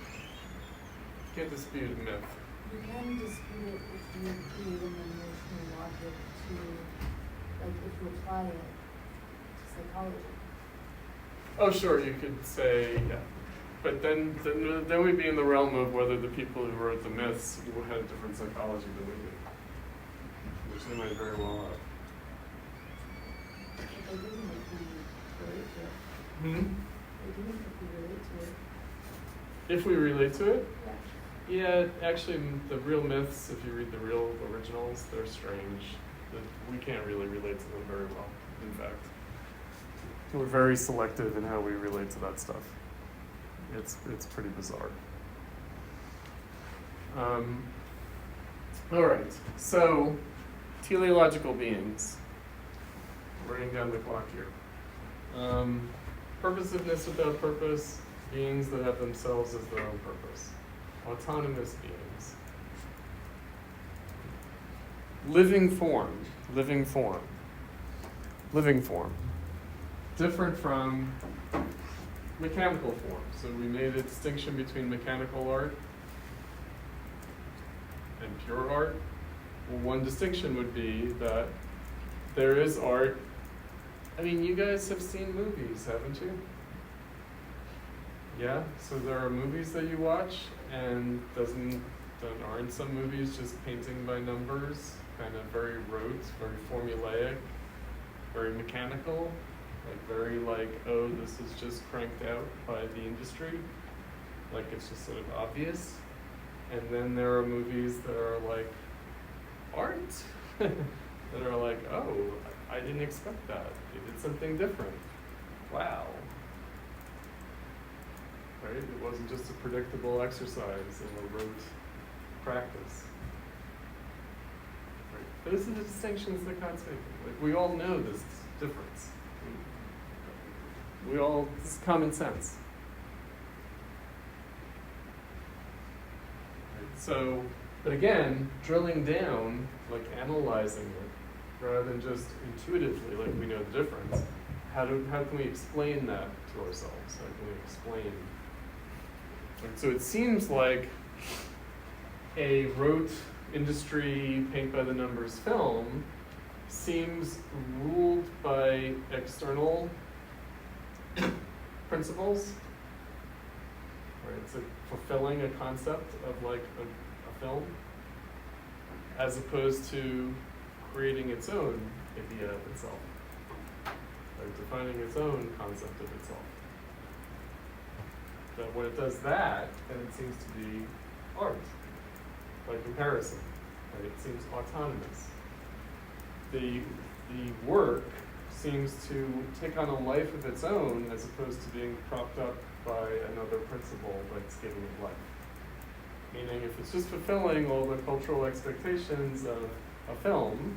You can't dispute a myth. You can dispute it if you create an emotional logic to, if you apply it to psychology. Oh, sure, you could say, yeah. But then we'd be in the realm of whether the people who wrote the myths had different psychology than we do, which they might very well have. But they didn't if we relate to it. Hmm? They didn't if we relate to it. If we relate to it? Yeah. Yeah, actually, the real myths, if you read the real originals, they're strange. We can't really relate to them very well, in fact. We're very selective in how we relate to that stuff. It's pretty bizarre. All right, so teleological beings. Running down the clock here. Purposiveness without purpose, beings that have themselves as their own purpose. Autonomous beings. Living form. different from mechanical form. So we made a distinction between mechanical art and pure art. Well, one distinction would be that there is art. I mean, you guys have seen movies, haven't you? Yeah? So there are movies that you watch, and aren't some movies just painting by numbers, kind of very rote, very formulaic, very mechanical, like very like, oh, this is just cranked out by the industry, like it's just sort of obvious. And then there are movies that are like art, that are like, oh, I didn't expect that. They did something different. Wow. Right? It wasn't just a predictable exercise in a rote practice. Right? Those are the distinctions that Kant's making. Like, we all know this difference. This is common sense. Right? So, but again, drilling down, like analyzing it, rather than just intuitively, like we know the difference, how can we explain that to ourselves? How can we explain? Right? So it seems like a rote industry paint by the numbers film seems ruled by external principles, right? It's fulfilling a concept of like a film, as opposed to creating its own idea of itself, like defining its own concept of itself. That when it does that, then it seems to be art, by comparison, right? It seems autonomous. The work seems to take on a life of its own as opposed to being propped up by another principle that's giving it life. Meaning if it's just fulfilling all the cultural expectations of a film,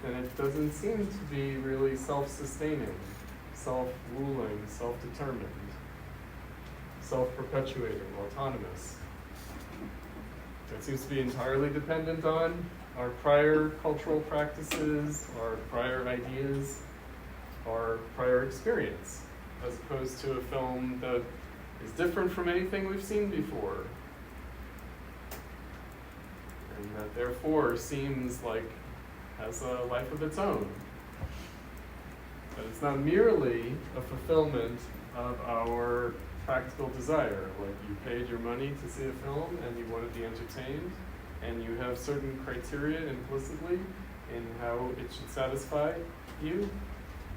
then it doesn't seem to be really self-sustaining, self-ruling, self-determined, self-perpetuating, autonomous. It seems to be entirely dependent on our prior cultural practices, our prior ideas, our prior experience, as opposed to a film that is different from anything we've seen before. And that therefore seems like has a life of its own. That it's not merely a fulfillment of our practical desire, like you paid your money to see a film and you want to be entertained, and you have certain criteria implicitly in how it should satisfy you.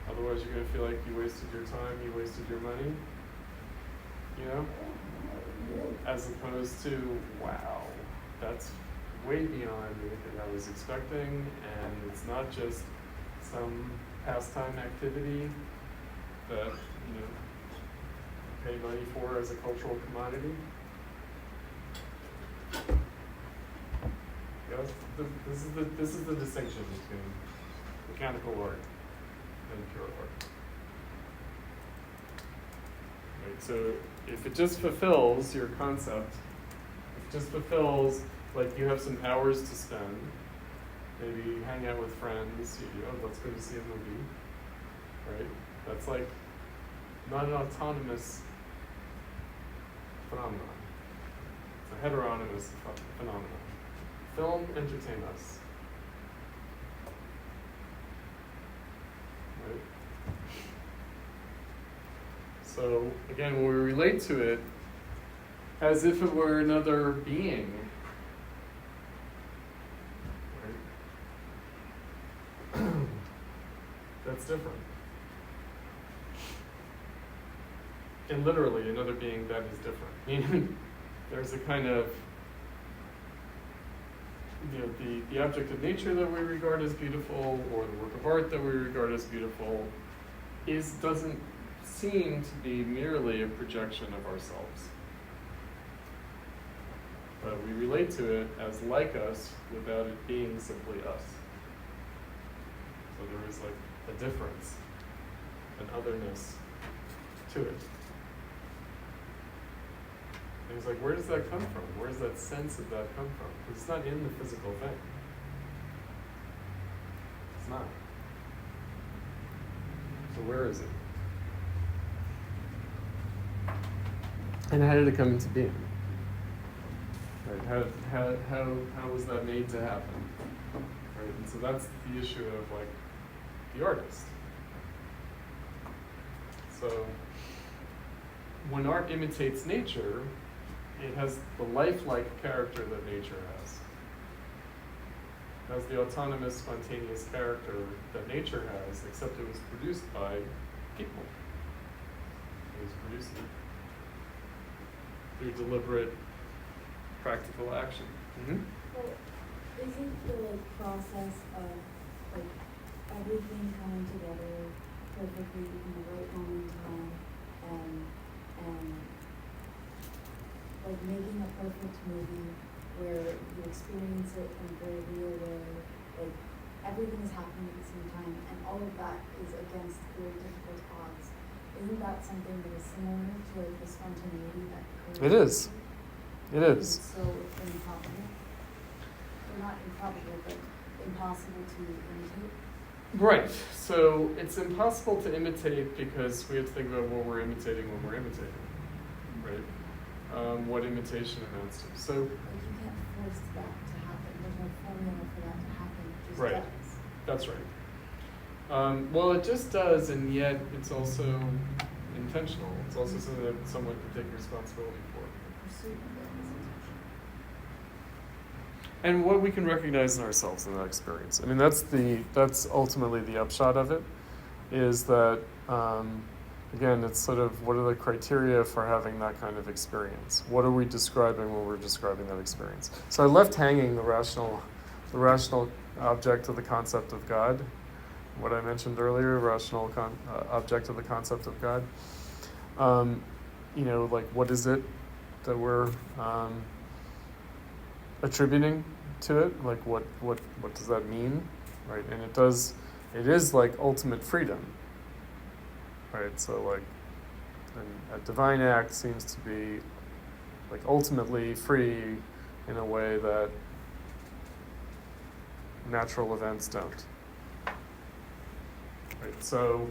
Otherwise you're going to feel like you wasted your time, you wasted your money, you know? As opposed to, wow, that's way beyond anything I was expecting, and it's not just some pastime activity that, you know, pay money for as a cultural commodity. Yes, this is the distinction between mechanical art and pure art. Right, so if it just fulfills your concept, if it just fulfills, like you have some hours to spend, maybe you hang out with friends, let's go to see a movie, right? That's like not an autonomous phenomenon. It's a heteronymous phenomenon. Film entertain us. Right? So again, when we relate to it as if it were another being, right? That's different. And literally another being that is different. Meaning there's a kind of, the object of nature that we regard as beautiful, or the work of art that we regard as beautiful, doesn't seem to be merely a projection of ourselves. But we relate to it as like us without it being simply us. So there is like a difference, an otherness to it. And he's like, where does that come from? Where does that sense of that come from? Because it's not in the physical thing. It's not. So where is it? And how did it come into being? Right? How was that made to happen? Right? And so that's the issue of like the artist. So when art imitates nature, it has the lifelike character that nature has. It has the autonomous, spontaneous character that nature has, except it was produced by people. It was produced through deliberate, practical action. Mm-hmm. Well, isn't the like process of like everything coming together perfectly in the right moment in time and like making a perfect movie where you experience it in a very real way, like everything is happening at the same time and all of that is against very difficult odds. Isn't that something that is similar to like the spontaneity that occurs? It is. It is. It's so improbable. Well, not improbable, but impossible to imitate. Right. So it's impossible to imitate because we have to think about what we're imitating when we're imitating, right? What imitation amounts to. So Like you can't force that to happen. There's no formula for that to happen. It just Right. does. that's right. Well, it just does, and yet it's also intentional. It's also something that someone can take responsibility for. The pursuit of it is intentional. And what we can recognize in ourselves in that experience. I mean, that's ultimately the upshot of it, is that, again, it's sort of what are the criteria for having that kind of experience? What are we describing when we're describing that experience? So I left hanging the rational object of the concept of God, what I mentioned earlier, rational object of the concept of God. Like what is it that we're attributing to it? Like what does that mean, right? And it is like ultimate freedom, right? So like a divine act seems to be like ultimately free in a way that natural events don't. Right? So,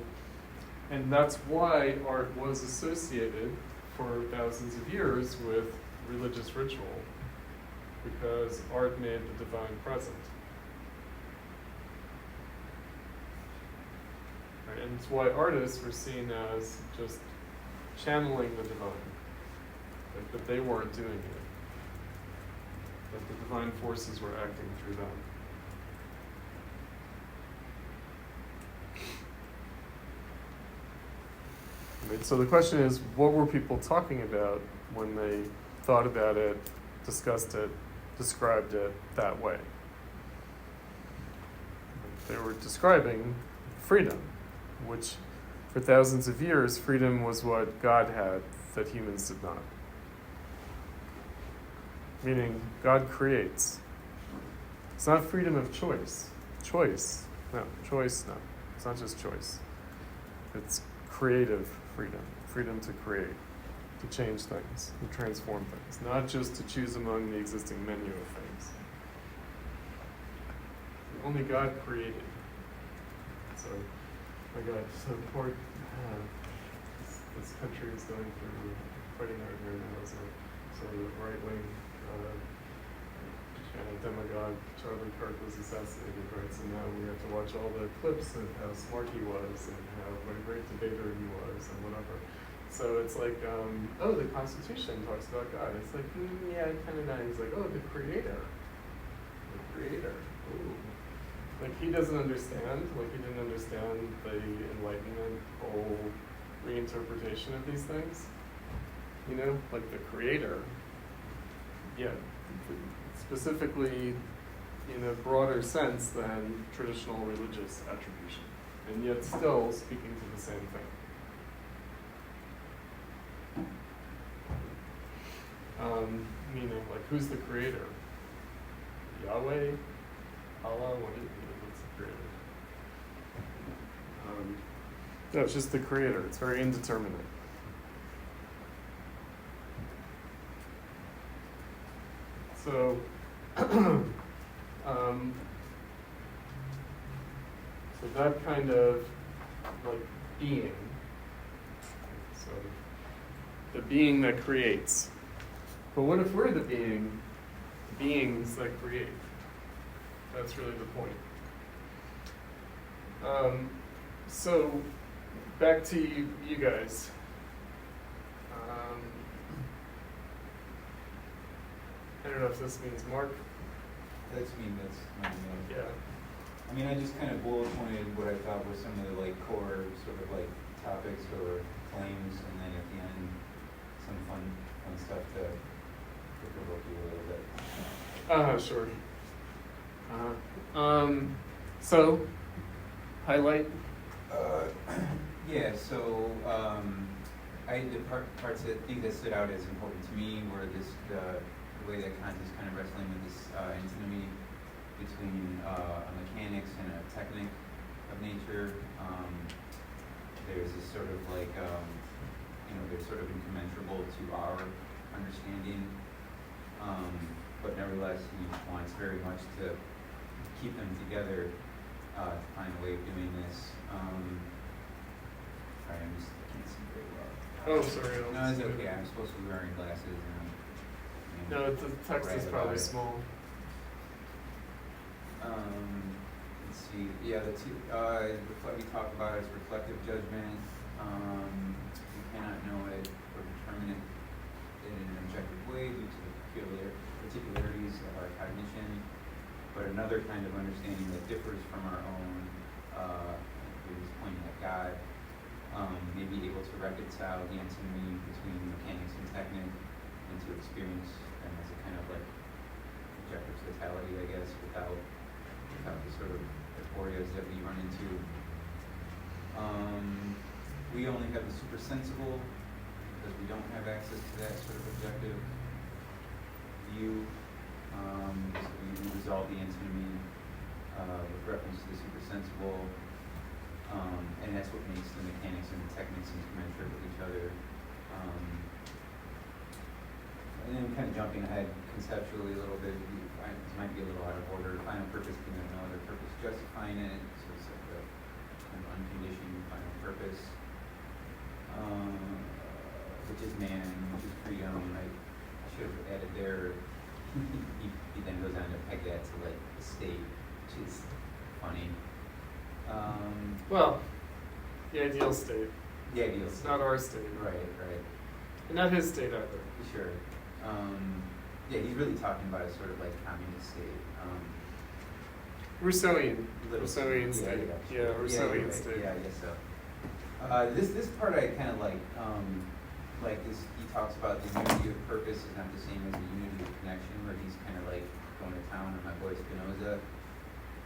and that's why art was associated for thousands of years with religious ritual, because art made the divine present. Right? And it's why artists were seen as just channeling the divine, like, but they weren't doing it. That the divine forces were acting through them. Right, so the question is, what were people talking about when they thought about it, discussed it, described it that way? They were describing freedom, which for thousands of years, freedom was what God had that humans did not. Meaning, God creates. It's not freedom of choice. Choice, no. It's not just choice. It's creative freedom to create, to change things, to transform things, not just to choose among the existing menu of things. Only God created. So, my God, so poor, this country is going through fighting right here now, so the right-wing demagogue Charlie Kirk was assassinated, right? So now we have to watch all the clips of how smart he was and what a great debater he was and whatever. So it's like, the Constitution talks about God. It's like, yeah, kind of not. He's like, the Creator. The Creator. Ooh. Like he doesn't understand. Like he didn't understand the Enlightenment whole reinterpretation of these things. Like the Creator. Yeah. Specifically in a broader sense than traditional religious attribution, and yet still speaking to the same thing. Meaning, like, who's the creator? Yahweh? Allah? What's the creator? No, it's just the creator. It's very indeterminate. So, so that kind of like being, so the being that creates. But what if we're the beings that create? That's really the point. So back to you guys. I don't know if this means Mark. That's me, that's my name. Yeah. I mean, I just kind of bullet pointed what I thought were some of the like core sort of like topics or claims, and then at the end, some fun stuff to provoke you a little bit. Sure. So, highlight. Yeah, so the parts that think that stood out as important to me were the way that Kant is kind of wrestling with this antinomy between a mechanics and a technique of nature. There's this sort of like, they're sort of incommensurable to our understanding, but nevertheless he wants very much to keep them together, to find a way of doing this. Sorry, I can't see very well. Oh, sorry. No, it's okay. I'm supposed to be wearing glasses. No, the text is probably small. Let's see. Yeah, the two we talk about is reflective judgment. We cannot know it or determine it in an objective way due to the particularities of our cognition. But another kind of understanding that differs from our own, is pointing at God, may be able to reconcile the antinomy between mechanics and technique into experience and as a kind of like objective totality, I guess, without the sort of euphoриas that we run into. We only have the supersensible because we don't have access to that sort of objective view. So we resolve the antinomy with reference to the supersensible, and that's what makes the mechanics and the techniques commensurate with each other. And then kind of jumping ahead conceptually a little bit, this might be a little out of order. Final purpose being no other purpose justifying it, so it's like a kind of unconditioned final purpose, which is man, which is freedom. I should have added there. He then goes on to peg that to like the state, which is funny. Well, the ideal state. The ideal It's state. not our state. Right. And not his state either. Sure. Yeah, he's really talking about a sort of like communist state. Rousseauian. Little- Rousseauian state. Yeah, you're Rousseauian right. state. Yeah, I guess so. This part I kind of like this. He talks about the unity of purpose is not the same as the unity of connection, where he's kind of like going to town on my boy Spinoza.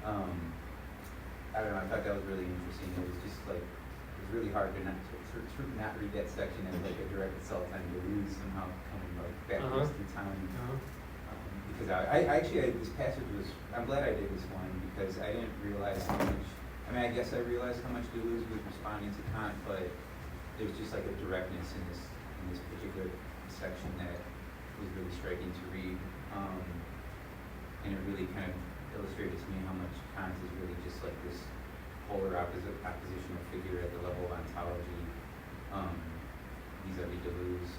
I don't know. I thought that was really interesting. It was just like it was really hard to not read that section as like a direct assault on Deleuze somehow coming like backwards through time. Because I actually this passage was, I'm glad I did this one because I didn't realize how much, I guess I realized how much Deleuze was responding to Kant, but there's just like a directness in this particular section that was really striking to read, and it really kind of illustrated to me how much Kant is really just like this polar oppositional figure at the level of ontology, vis-a-vis Deleuze.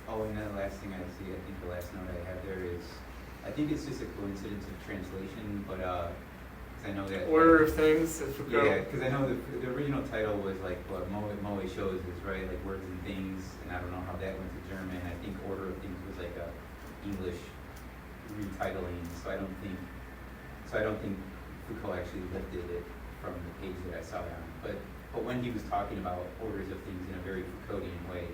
Oh, and then the last thing I see, I think the last note I have there is, I think it's just a coincidence of translation, but because I know that Order of Things, if we go. yeah, because I know the original title was like what Moe shows is, right, like Words and Things, and I don't know how that went to German. I think Order of Things was like a English retitling, so I don't think Foucault actually lifted it from the page that I saw it on. But when he was talking about orders of things in a very Foucauldian way,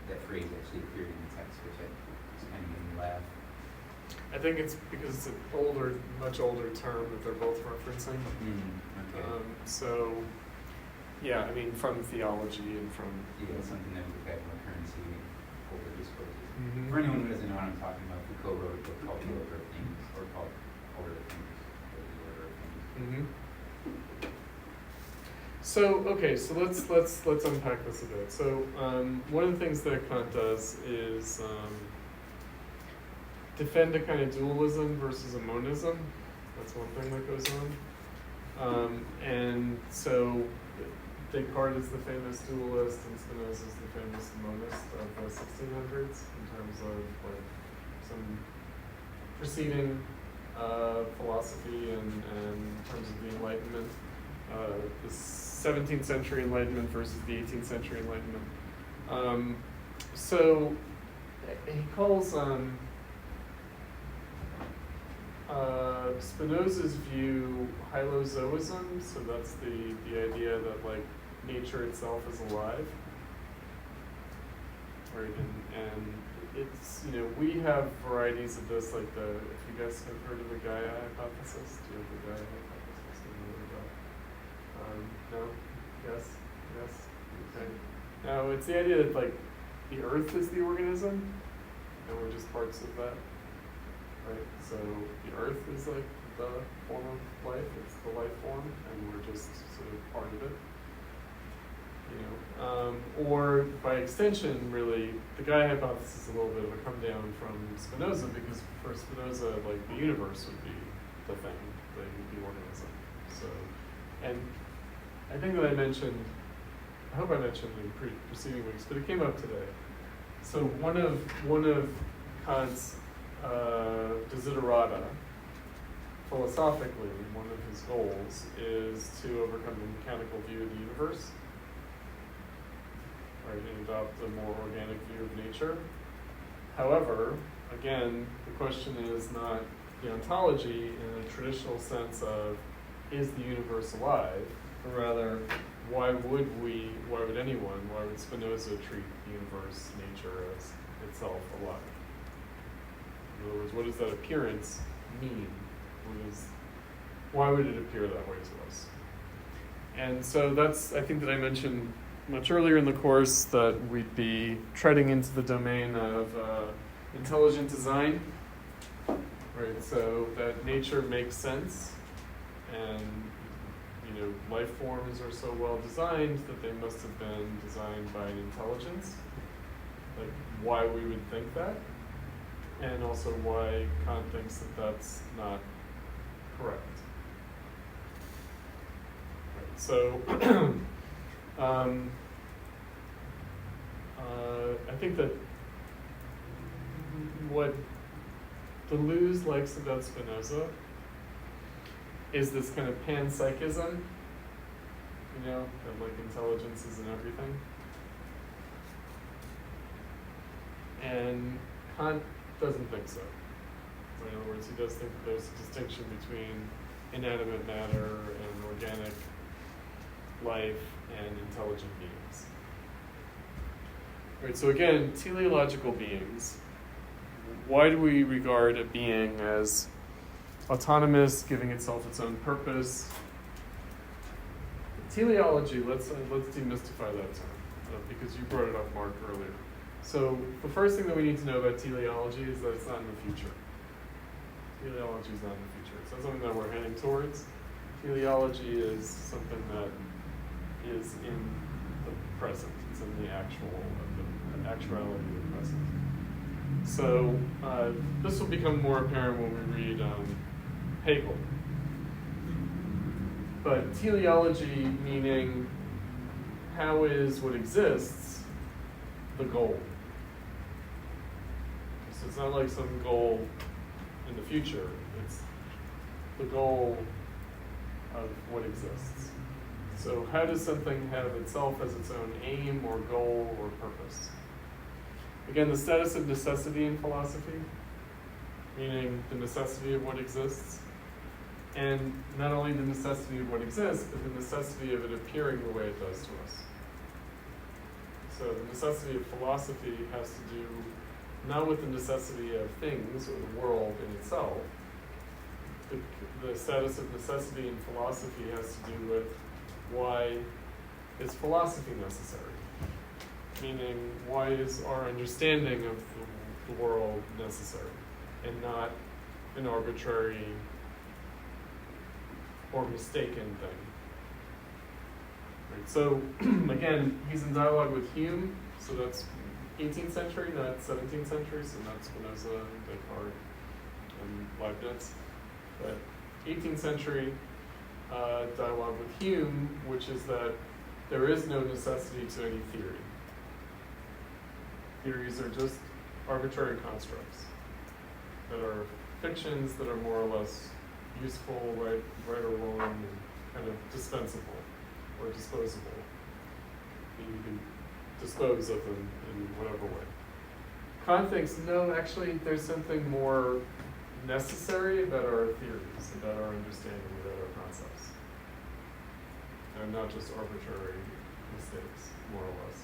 that phrase actually appeared in the text, which just kind of made me laugh. I think it's because it's an older, much older term that they're both referencing. Okay. So, yeah, I mean, from theology and from. Yeah, something that we've had more currency over discourses. Mhm. For anyone who doesn't know what I'm talking about, Foucault wrote a book called The Order of Things, or called Order of Things, or The Order of Things. So okay, so let's unpack this a bit. So one of the things that Kant does is defend a kind of dualism versus a monism. That's one thing that goes on. And so Descartes is the famous dualist and Spinoza is the famous monist of the 1600s in terms of like some preceding philosophy and in terms of the Enlightenment, the 17th century Enlightenment versus the 18th century Enlightenment. So he calls Spinoza's view hylozoism, so that's the idea that like nature itself is alive, right? And it's, you know, we have varieties of this, like the, if you guys have heard of the Gaia hypothesis, do you have the Gaia hypothesis? No? Yes? Yes? Okay. Now, it's the idea that like the Earth is the organism, and we're just parts of that, right? So the Earth is like the form of life, it's the life form, and we're just sort of part of it. You know, or by extension, really, the Gaia hypothesis is a little bit of a come down from Spinoza, because for Spinoza, like the universe would be the thing, the organism. So, and I think that I hope I mentioned in preceding weeks, but it came up today. So one of Kant's desiderata, philosophically, one of his goals is to overcome the mechanical view of the universe, right, and adopt a more organic view of nature. However, again, the question is not the ontology in a traditional sense of, is the universe alive, but rather, why would Spinoza treat the universe, nature, as itself alive? In other words, what does that appearance mean? Why would it appear that way to us? And so that's, I think that I mentioned much earlier in the course that we'd be treading into the domain of intelligent design, right? So that nature makes sense, and you know, life forms are so well designed that they must have been designed by an intelligence. Like why we would think that, and also why Kant thinks that that's not correct. Right, so I think that what Deleuze likes about Spinoza is this kind of panpsychism, you know, that like intelligence is in everything. And Kant doesn't think so. So in other words, he does think that there's a distinction between inanimate matter and organic life and intelligent beings. Right, so again, teleological beings. Why do we regard a being as autonomous, giving itself its own purpose? Teleology, let's demystify that term, because you brought it up, Mark, earlier. So the first thing that we need to know about teleology is that it's not in the future. Teleology is not in the future. It's not something that we're heading towards. Teleology is something that is in the present. It's in the actuality of the present. So this will become more apparent when we read Hegel. But teleology meaning, how is what exists the goal? So it's not like some goal in the future. It's the goal of what exists. So how does something have itself as its own aim or goal or purpose? Again, the status of necessity in philosophy, meaning the necessity of what exists, and not only the necessity of what exists, but the necessity of it appearing the way it does to us. So the necessity of philosophy has to do not with the necessity of things or the world in itself. The status of necessity in philosophy has to do with why is philosophy necessary? Meaning, why is our understanding of the world necessary and not an arbitrary or mistaken thing? Right, so, again, he's in dialogue with Hume, so that's 18th century, not 17th century, so not Spinoza, Descartes, and Leibniz. But 18th century, dialogue with Hume, which is that there is no necessity to any theory. Theories are just arbitrary constructs that are fictions that are more or less useful, right or wrong, and kind of dispensable or disposable. You can dispose of them in whatever way. Kant thinks, no, actually, there's something more necessary about our theories, about our understanding, about our concepts. And not just arbitrary mistakes, more or less.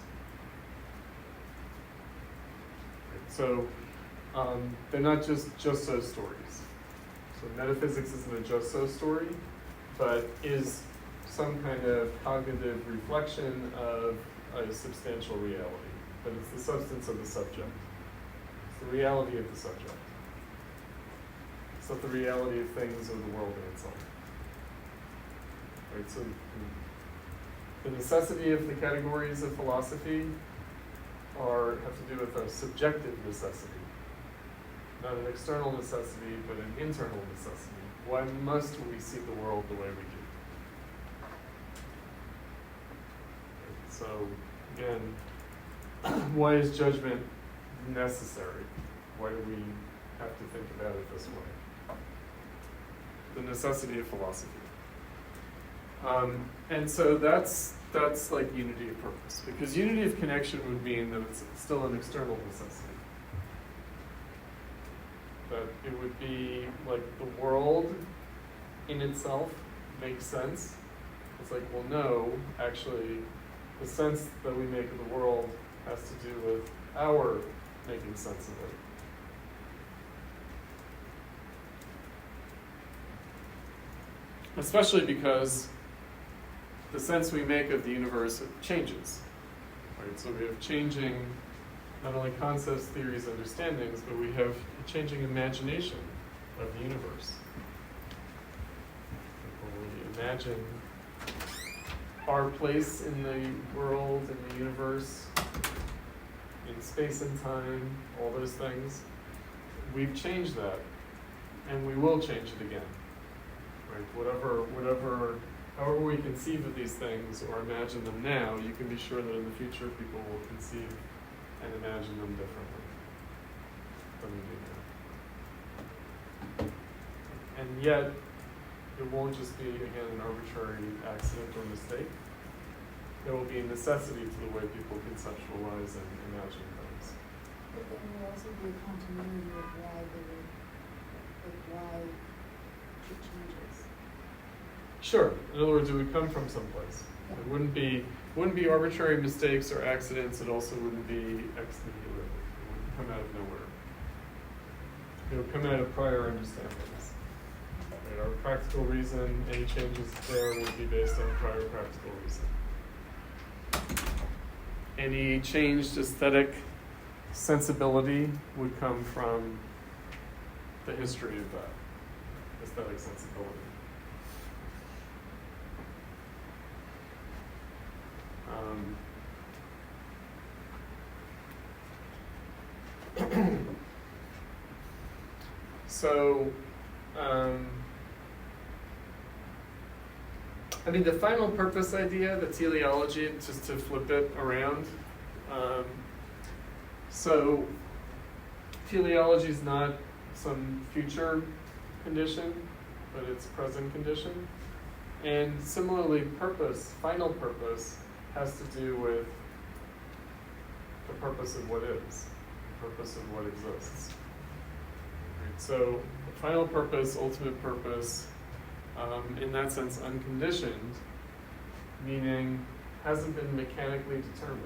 So they're not just so stories. So metaphysics isn't a just so story, but is some kind of cognitive reflection of a substantial reality. But it's the substance of the subject. It's the reality of the subject. It's not the reality of things or the world in itself. Right, so the necessity of the categories of philosophy have to do with a subjective necessity. Not an external necessity, but an internal necessity. Why must we see the world the way we do? So, again, why is judgment necessary? Why do we have to think about it this way? The necessity of philosophy. And so that's like unity of purpose, because unity of connection would mean that it's still an external necessity. That it would be like the world in itself makes sense. It's like, well, no, actually, the sense that we make of the world has to do with our making sense of it. Especially because the sense we make of the universe changes. Right? So we have changing not only concepts, theories, understandings, but we have a changing imagination of the universe. When we imagine our place in the world, in the universe, in space and time, all those things, we've changed that, and we will change it again. Right? However we conceive of these things or imagine them now, you can be sure that in the future people will conceive and imagine them differently than we do now. And yet, it won't just be, again, an arbitrary accident or mistake. There will be a necessity to the way people conceptualize and imagine things. But there will also be a continuity of why it changes. Sure. In other words, it would come from someplace. It wouldn't be arbitrary mistakes or accidents. It also wouldn't be ex nihilo. It wouldn't come out of nowhere. It would come out of prior understandings. Right? Our practical reason, any changes there would be based on prior practical reason. Any changed aesthetic sensibility would come from the history of that aesthetic sensibility. So, I mean, the final purpose idea, the teleology, just to flip it around. So, teleology is not some future condition, but it's present condition. And similarly, purpose, final purpose, has to do with the purpose of what is, the purpose of what exists. Right? So, final purpose, ultimate purpose, in that sense, unconditioned, meaning hasn't been mechanically determined.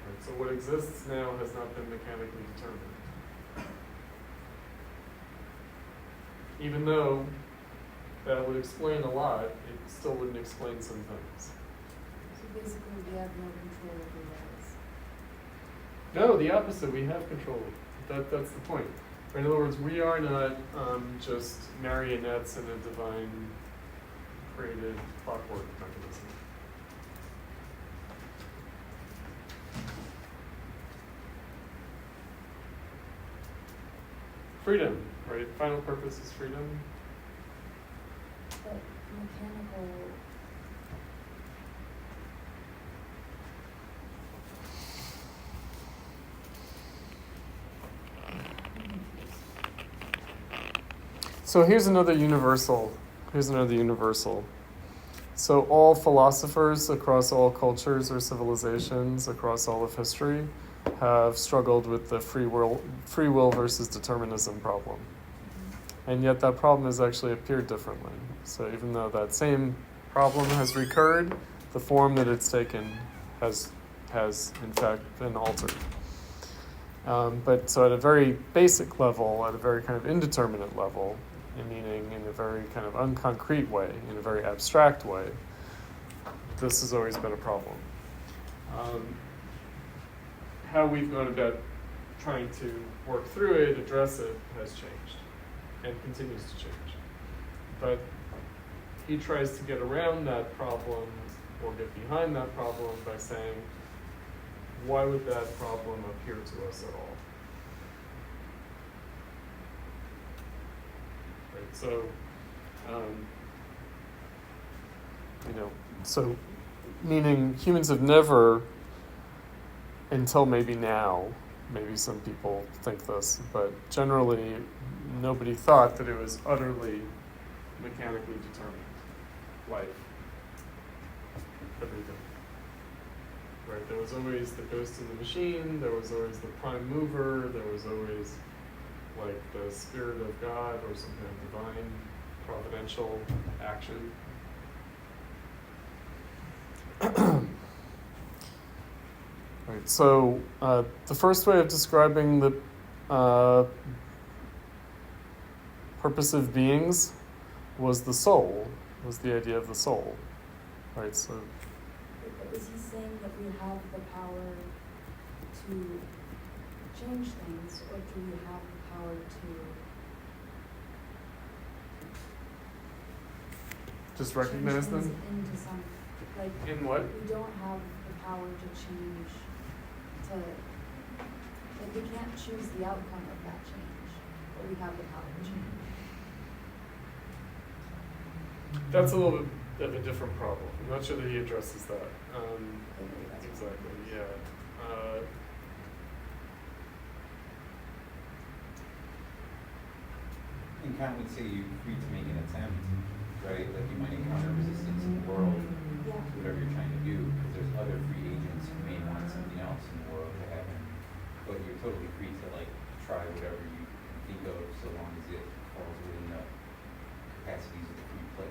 Right? So what exists now has not been mechanically determined. Even though that would explain a lot, it still wouldn't explain some things. So basically, we have no control over those. No, the opposite, we have control. That's the point. In other words, we are not just marionettes in a divine created clockwork mechanism. Freedom, right? Final purpose is freedom. But mechanical, So here's another universal. So all philosophers across all cultures or civilizations across all of history have struggled with the free will versus determinism problem. And yet that problem has actually appeared differently. So even though that same problem has recurred, the form that it's taken has in fact been altered. But so at a very basic level, at a very kind of indeterminate level, meaning in a very kind of unconcrete way, in a very abstract way, this has always been a problem. How we've gone about trying to work through it, address it, has changed and continues to change. But he tries to get around that problem or get behind that problem by saying, why would that problem appear to us at all? Right, so, so meaning humans have never, until maybe now, maybe some people think this, but generally nobody thought that it was utterly mechanically determined. Life, everything. Right? There was always the ghost in the machine, there was always the prime mover, there was always like the spirit of God or some kind of divine providential action. Right, so the first way of describing the purposive beings was the soul, was the idea of the soul. Right, so. But is he saying that we have the power to change things, or do we have the power to just recognize change things them? into some, like, In what? we don't have the power to change, like, we can't choose the outcome of that change, but we have the power to change. That's a little bit of a different problem. I'm not sure that he addresses that. Exactly, yeah. And Kant would say you're free to make an attempt, right? Like you might encounter resistance in the world, Yeah. whatever you're trying to do, because there's other free agents who may want something else in the world to happen. But you're totally free to like try whatever you can think of, so long as it falls within the capacities of the free play.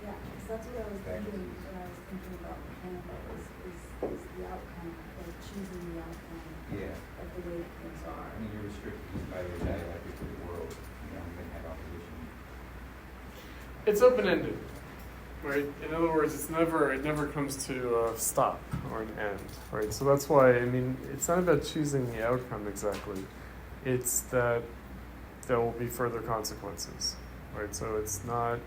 Yeah, because that's what I was thinking when I was thinking about mechanical is the outcome, like choosing the outcome Yeah. of the way that things are. I mean, you're restricted just by your dialectic of the world. You don't even have opposition. It's open-ended, right? In other words, it never comes to a stop or an end, right? So that's why, I mean, it's not about choosing the outcome exactly. It's that there will be further consequences, right? So it's not,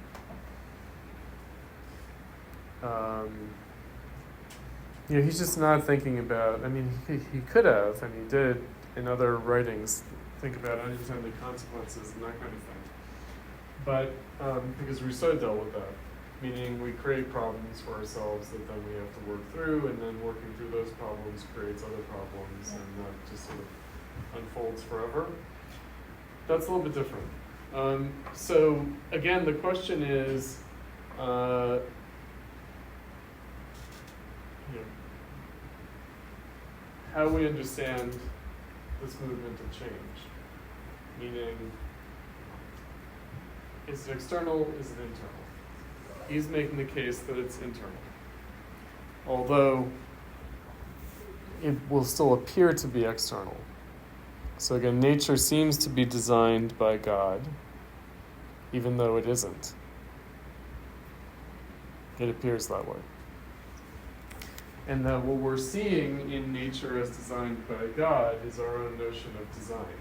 he's just not thinking about, I mean, he could have, and he did in other writings, think about unintended consequences and that kind of thing. But because Rousseau dealt with that, meaning we create problems for ourselves that then we have to work through, and then working through those problems creates other problems, and that just sort of unfolds forever. That's a little bit different. So again, the question is, how we understand this movement of change, meaning, is it external, is it internal? He's making the case that it's internal, although it will still appear to be external. So again, nature seems to be designed by God, even though it isn't. It appears that way. And that what we're seeing in nature as designed by God is our own notion of design.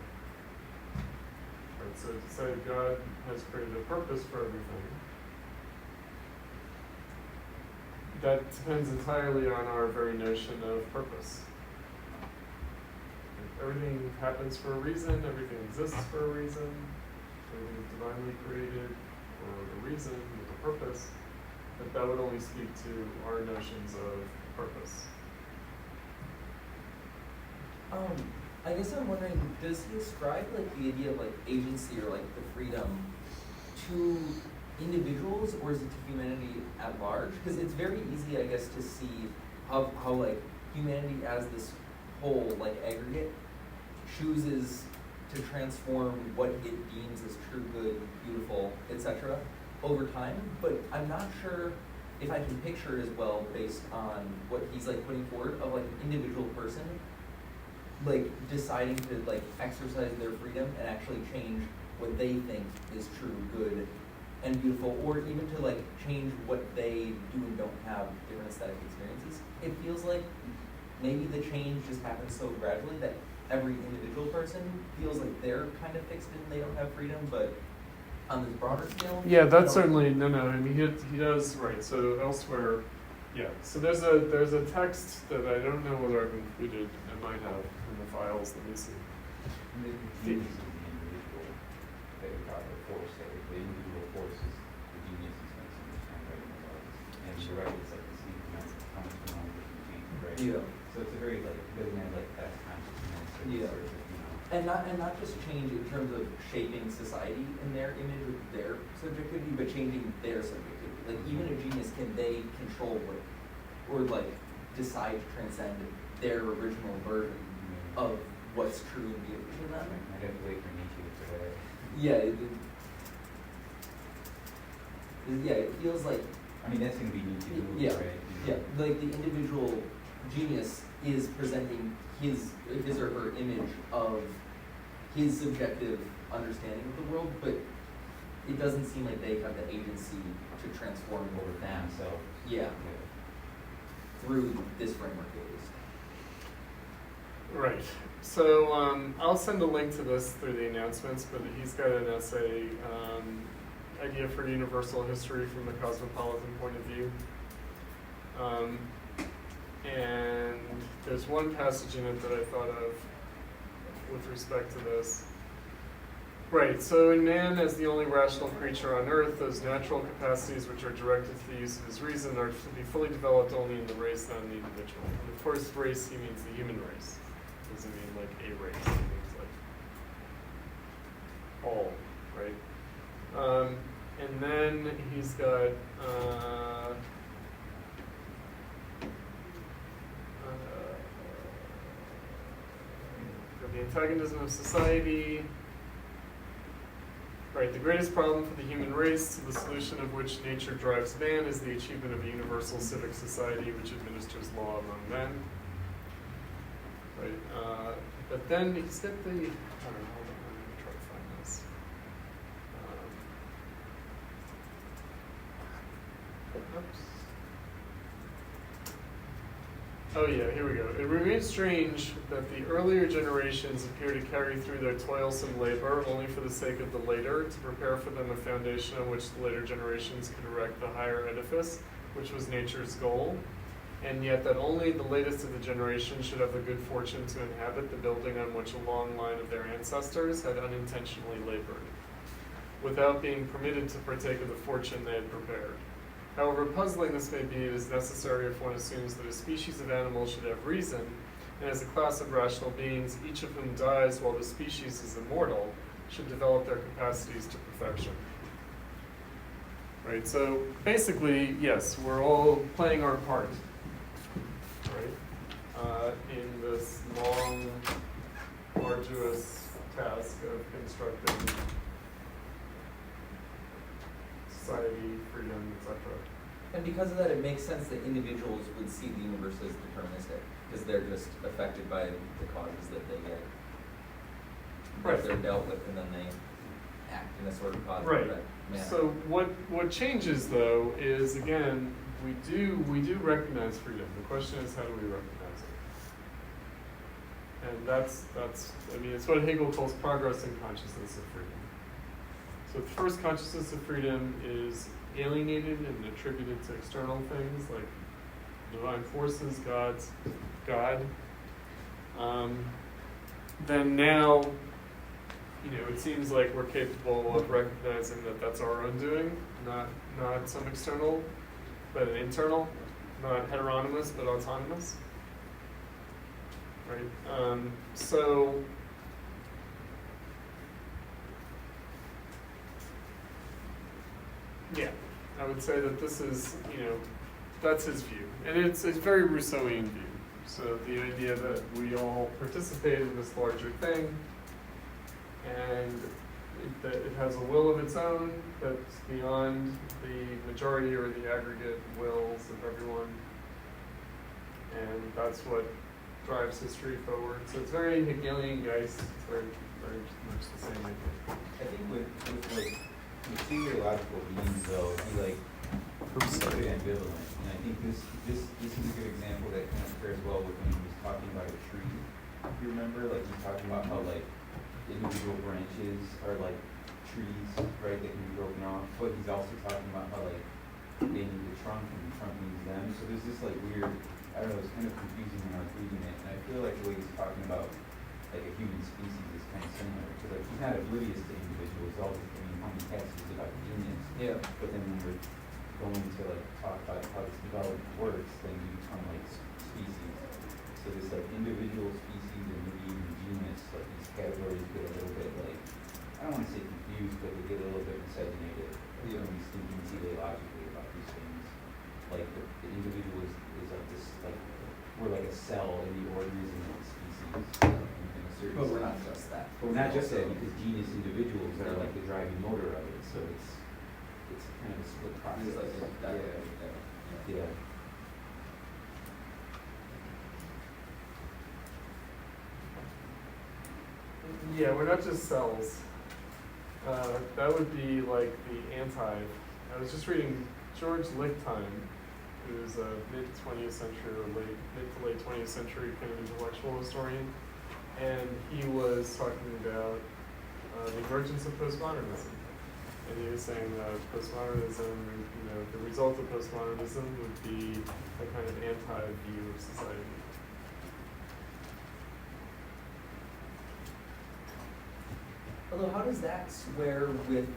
Right, so to say God has created a purpose for everything, that depends entirely on our very notion of purpose. Everything happens for a reason, everything exists for a reason, everything is divinely created for a reason. purpose, that would only speak to our notions of purpose. I guess I'm wondering, does he ascribe like the idea of like agency or like the freedom to individuals, or is it to humanity at large? Because it's very easy, I guess, to see how like humanity as this whole like aggregate chooses to transform what it deems as true, good, beautiful, etc. over time. But I'm not sure if I can picture it as well based on what he's like putting forward of like an individual person like deciding to like exercise their freedom and actually change what they think is true, good, and beautiful, or even to like change what they do and don't have different aesthetic experiences. It feels like maybe the change just happens so gradually that every individual person feels like they're kind of fixed and they don't have freedom, but on this broader scale. Yeah, that's certainly no. I mean, he does right. So elsewhere, yeah. So there's a text that I don't know whether I've included. I might have in the files. Let me see. The genius is the individual that you got, the force, that the individual force is the genius is makes you understand right in the world. And you're right, it's like the same amount of comes from knowledge and change, right? Yeah. So it's a very like doesn't have like that consciousness or Yeah. sort of, you know. And not just change in terms of shaping society in their image of their subjectivity, but changing their subjectivity. Like even a genius, can they control what, or like decide to transcend their original version of what's true and beautiful to them? I'd have to wait for Nietzsche for that. Yeah. It feels like I mean, that's going to be Nietzsche, yeah, right? yeah, like the individual genius is presenting his or her image of his subjective understanding of the world, but it doesn't seem like they have the agency to transform over them. So Yeah, through this framework at least. Right. So I'll send a link to this through the announcements, but he's got an essay, Idea for Universal History from the Cosmopolitan Point of View. And there's one passage in it that I thought of with respect to this. Right, so in man, as the only rational creature on earth, those natural capacities which are directed to the use of his reason are to be fully developed only in the race, not in the individual. And of course, race, he means the human race. He doesn't mean like a race, he means like all, right? And then he's got the antagonism of society. Right, the greatest problem for the human race, to the solution of which nature drives man, is the achievement of a universal civic society which administers law among men. Right, but then he's got the, I don't know, hold on, I'm gonna try to find this. Oops. Oh yeah, here we go. It remains strange that the earlier generations appear to carry through their toilsome labor only for the sake of the later, to prepare for them a foundation on which the later generations could erect the higher edifice, which was nature's goal, and yet that only the latest of the generations should have the good fortune to inhabit the building on which a long line of their ancestors had unintentionally labored, without being permitted to partake of the fortune they had prepared. However puzzling this may be, it is necessary if one assumes that a species of animals should have reason, and as a class of rational beings, each of whom dies while the species is immortal, should develop their capacities to perfection. Right, so basically, yes, we're all playing our part, right, in this long, arduous task of constructing society, freedom, etc. And because of that, it makes sense that individuals would see the universe as deterministic, because they're just affected by the causes that they get. Right. They're dealt with, and then they act in a sort of positive Right. manner. So what changes though is, again, we do recognize freedom. The question is, how do we recognize it? And that's I mean, it's what Hegel calls progress in consciousness of freedom. So the first consciousness of freedom is alienated and attributed to external things like divine forces, God. Then now, it seems like we're capable of recognizing that that's our own doing, not some external, but an internal, not heteronymous, but autonomous. Right? So yeah, I would say that this is, that's his view. And it's a very Rousseauian view. So the idea that we all participate in this larger thing, and that it has a will of its own that's beyond the majority or the aggregate wills of everyone. And that's what drives history forward. So it's very Hegelian Geist. It's very, very much the same idea. I think with teleological beings though, he very ambivalent. And I think this is a good example that kind of pairs well with when he was talking about a tree. If you remember, he's talking about how individual branches are like trees, right, that can be broken off. But he's also talking about how they need the trunk and the trunk needs them. So there's this weird, I don't know, it's kind of confusing when I was reading it. And I feel like the way he's talking about a human species is kind of similar. Because he's not oblivious to individuals. All how many texts is about genius. Yeah. But then when we're going to talk about how this development works, then you become species. So this individual species and maybe even genus, these categories get a little bit I don't want to say confused, but they get a little bit miscegenated. When he's thinking teleologically about these things. The individual is this we're like a cell in the organism of the species in a certain But we're sense. not just that. But we're not just that, because genus individuals are the driving motor of it, so it's kind of a split process. Yeah. Yeah, we're not just cells. That would be the anti. I was just reading George Lichtheim, who's a mid-20th century or mid to late 20th century kind of intellectual historian, and he was talking about the emergence of postmodernism. And he was saying that postmodernism, the result of postmodernism would be a kind of anti-view of society. Although, how does that square with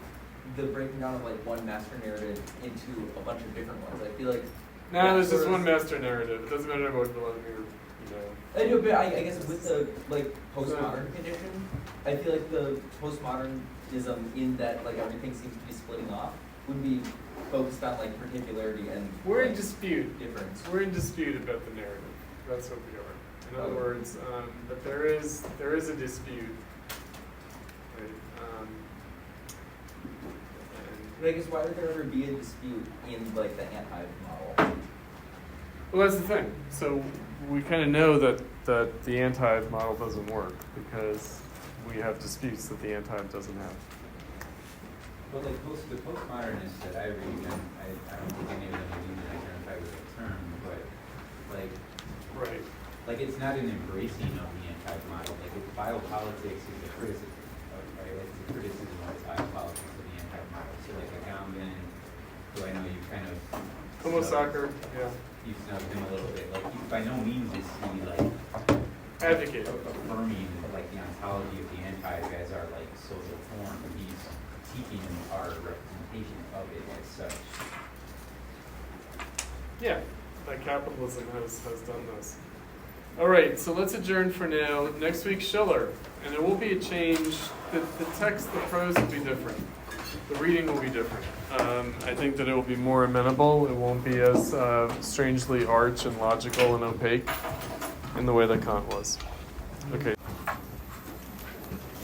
the breaking down of one master narrative into a bunch of different ones? I feel like No, there's just one master narrative. It doesn't matter what Vladimir, I know, but I guess with the postmodern condition, I feel like the postmodernism in that everything seems to be splitting off would be focused on particularity and We're in dispute. difference. We're in dispute about the narrative. That's what we are. In other words, but there is a dispute. Right? But I guess why would there ever be a dispute in the anti model? Well, that's the thing. So we kind of know that the anti model doesn't work because we have disputes that the anti doesn't have. Well, the postmodernists that I read, and I don't think any of them even identify with the term, but right. It's not an embracing of the anti-model. Biopolitics is a criticism, right? It's a criticism of biopolitics of the anti-model. So Agamben, who I know you kind of Homo soccer, yeah. You snubbed him a little bit. He by no means is he Advocate. affirming the ontology of the anti as our social form. He's critiquing our representation of it as such. Yeah, capitalism has done this. All right, so let's adjourn for now. Next week, Schiller, and there will be a change. The text, the prose will be different. The reading will be different. I think that it will be more amenable. It won't be as strangely arch and logical and opaque in the way that Kant was. Okay.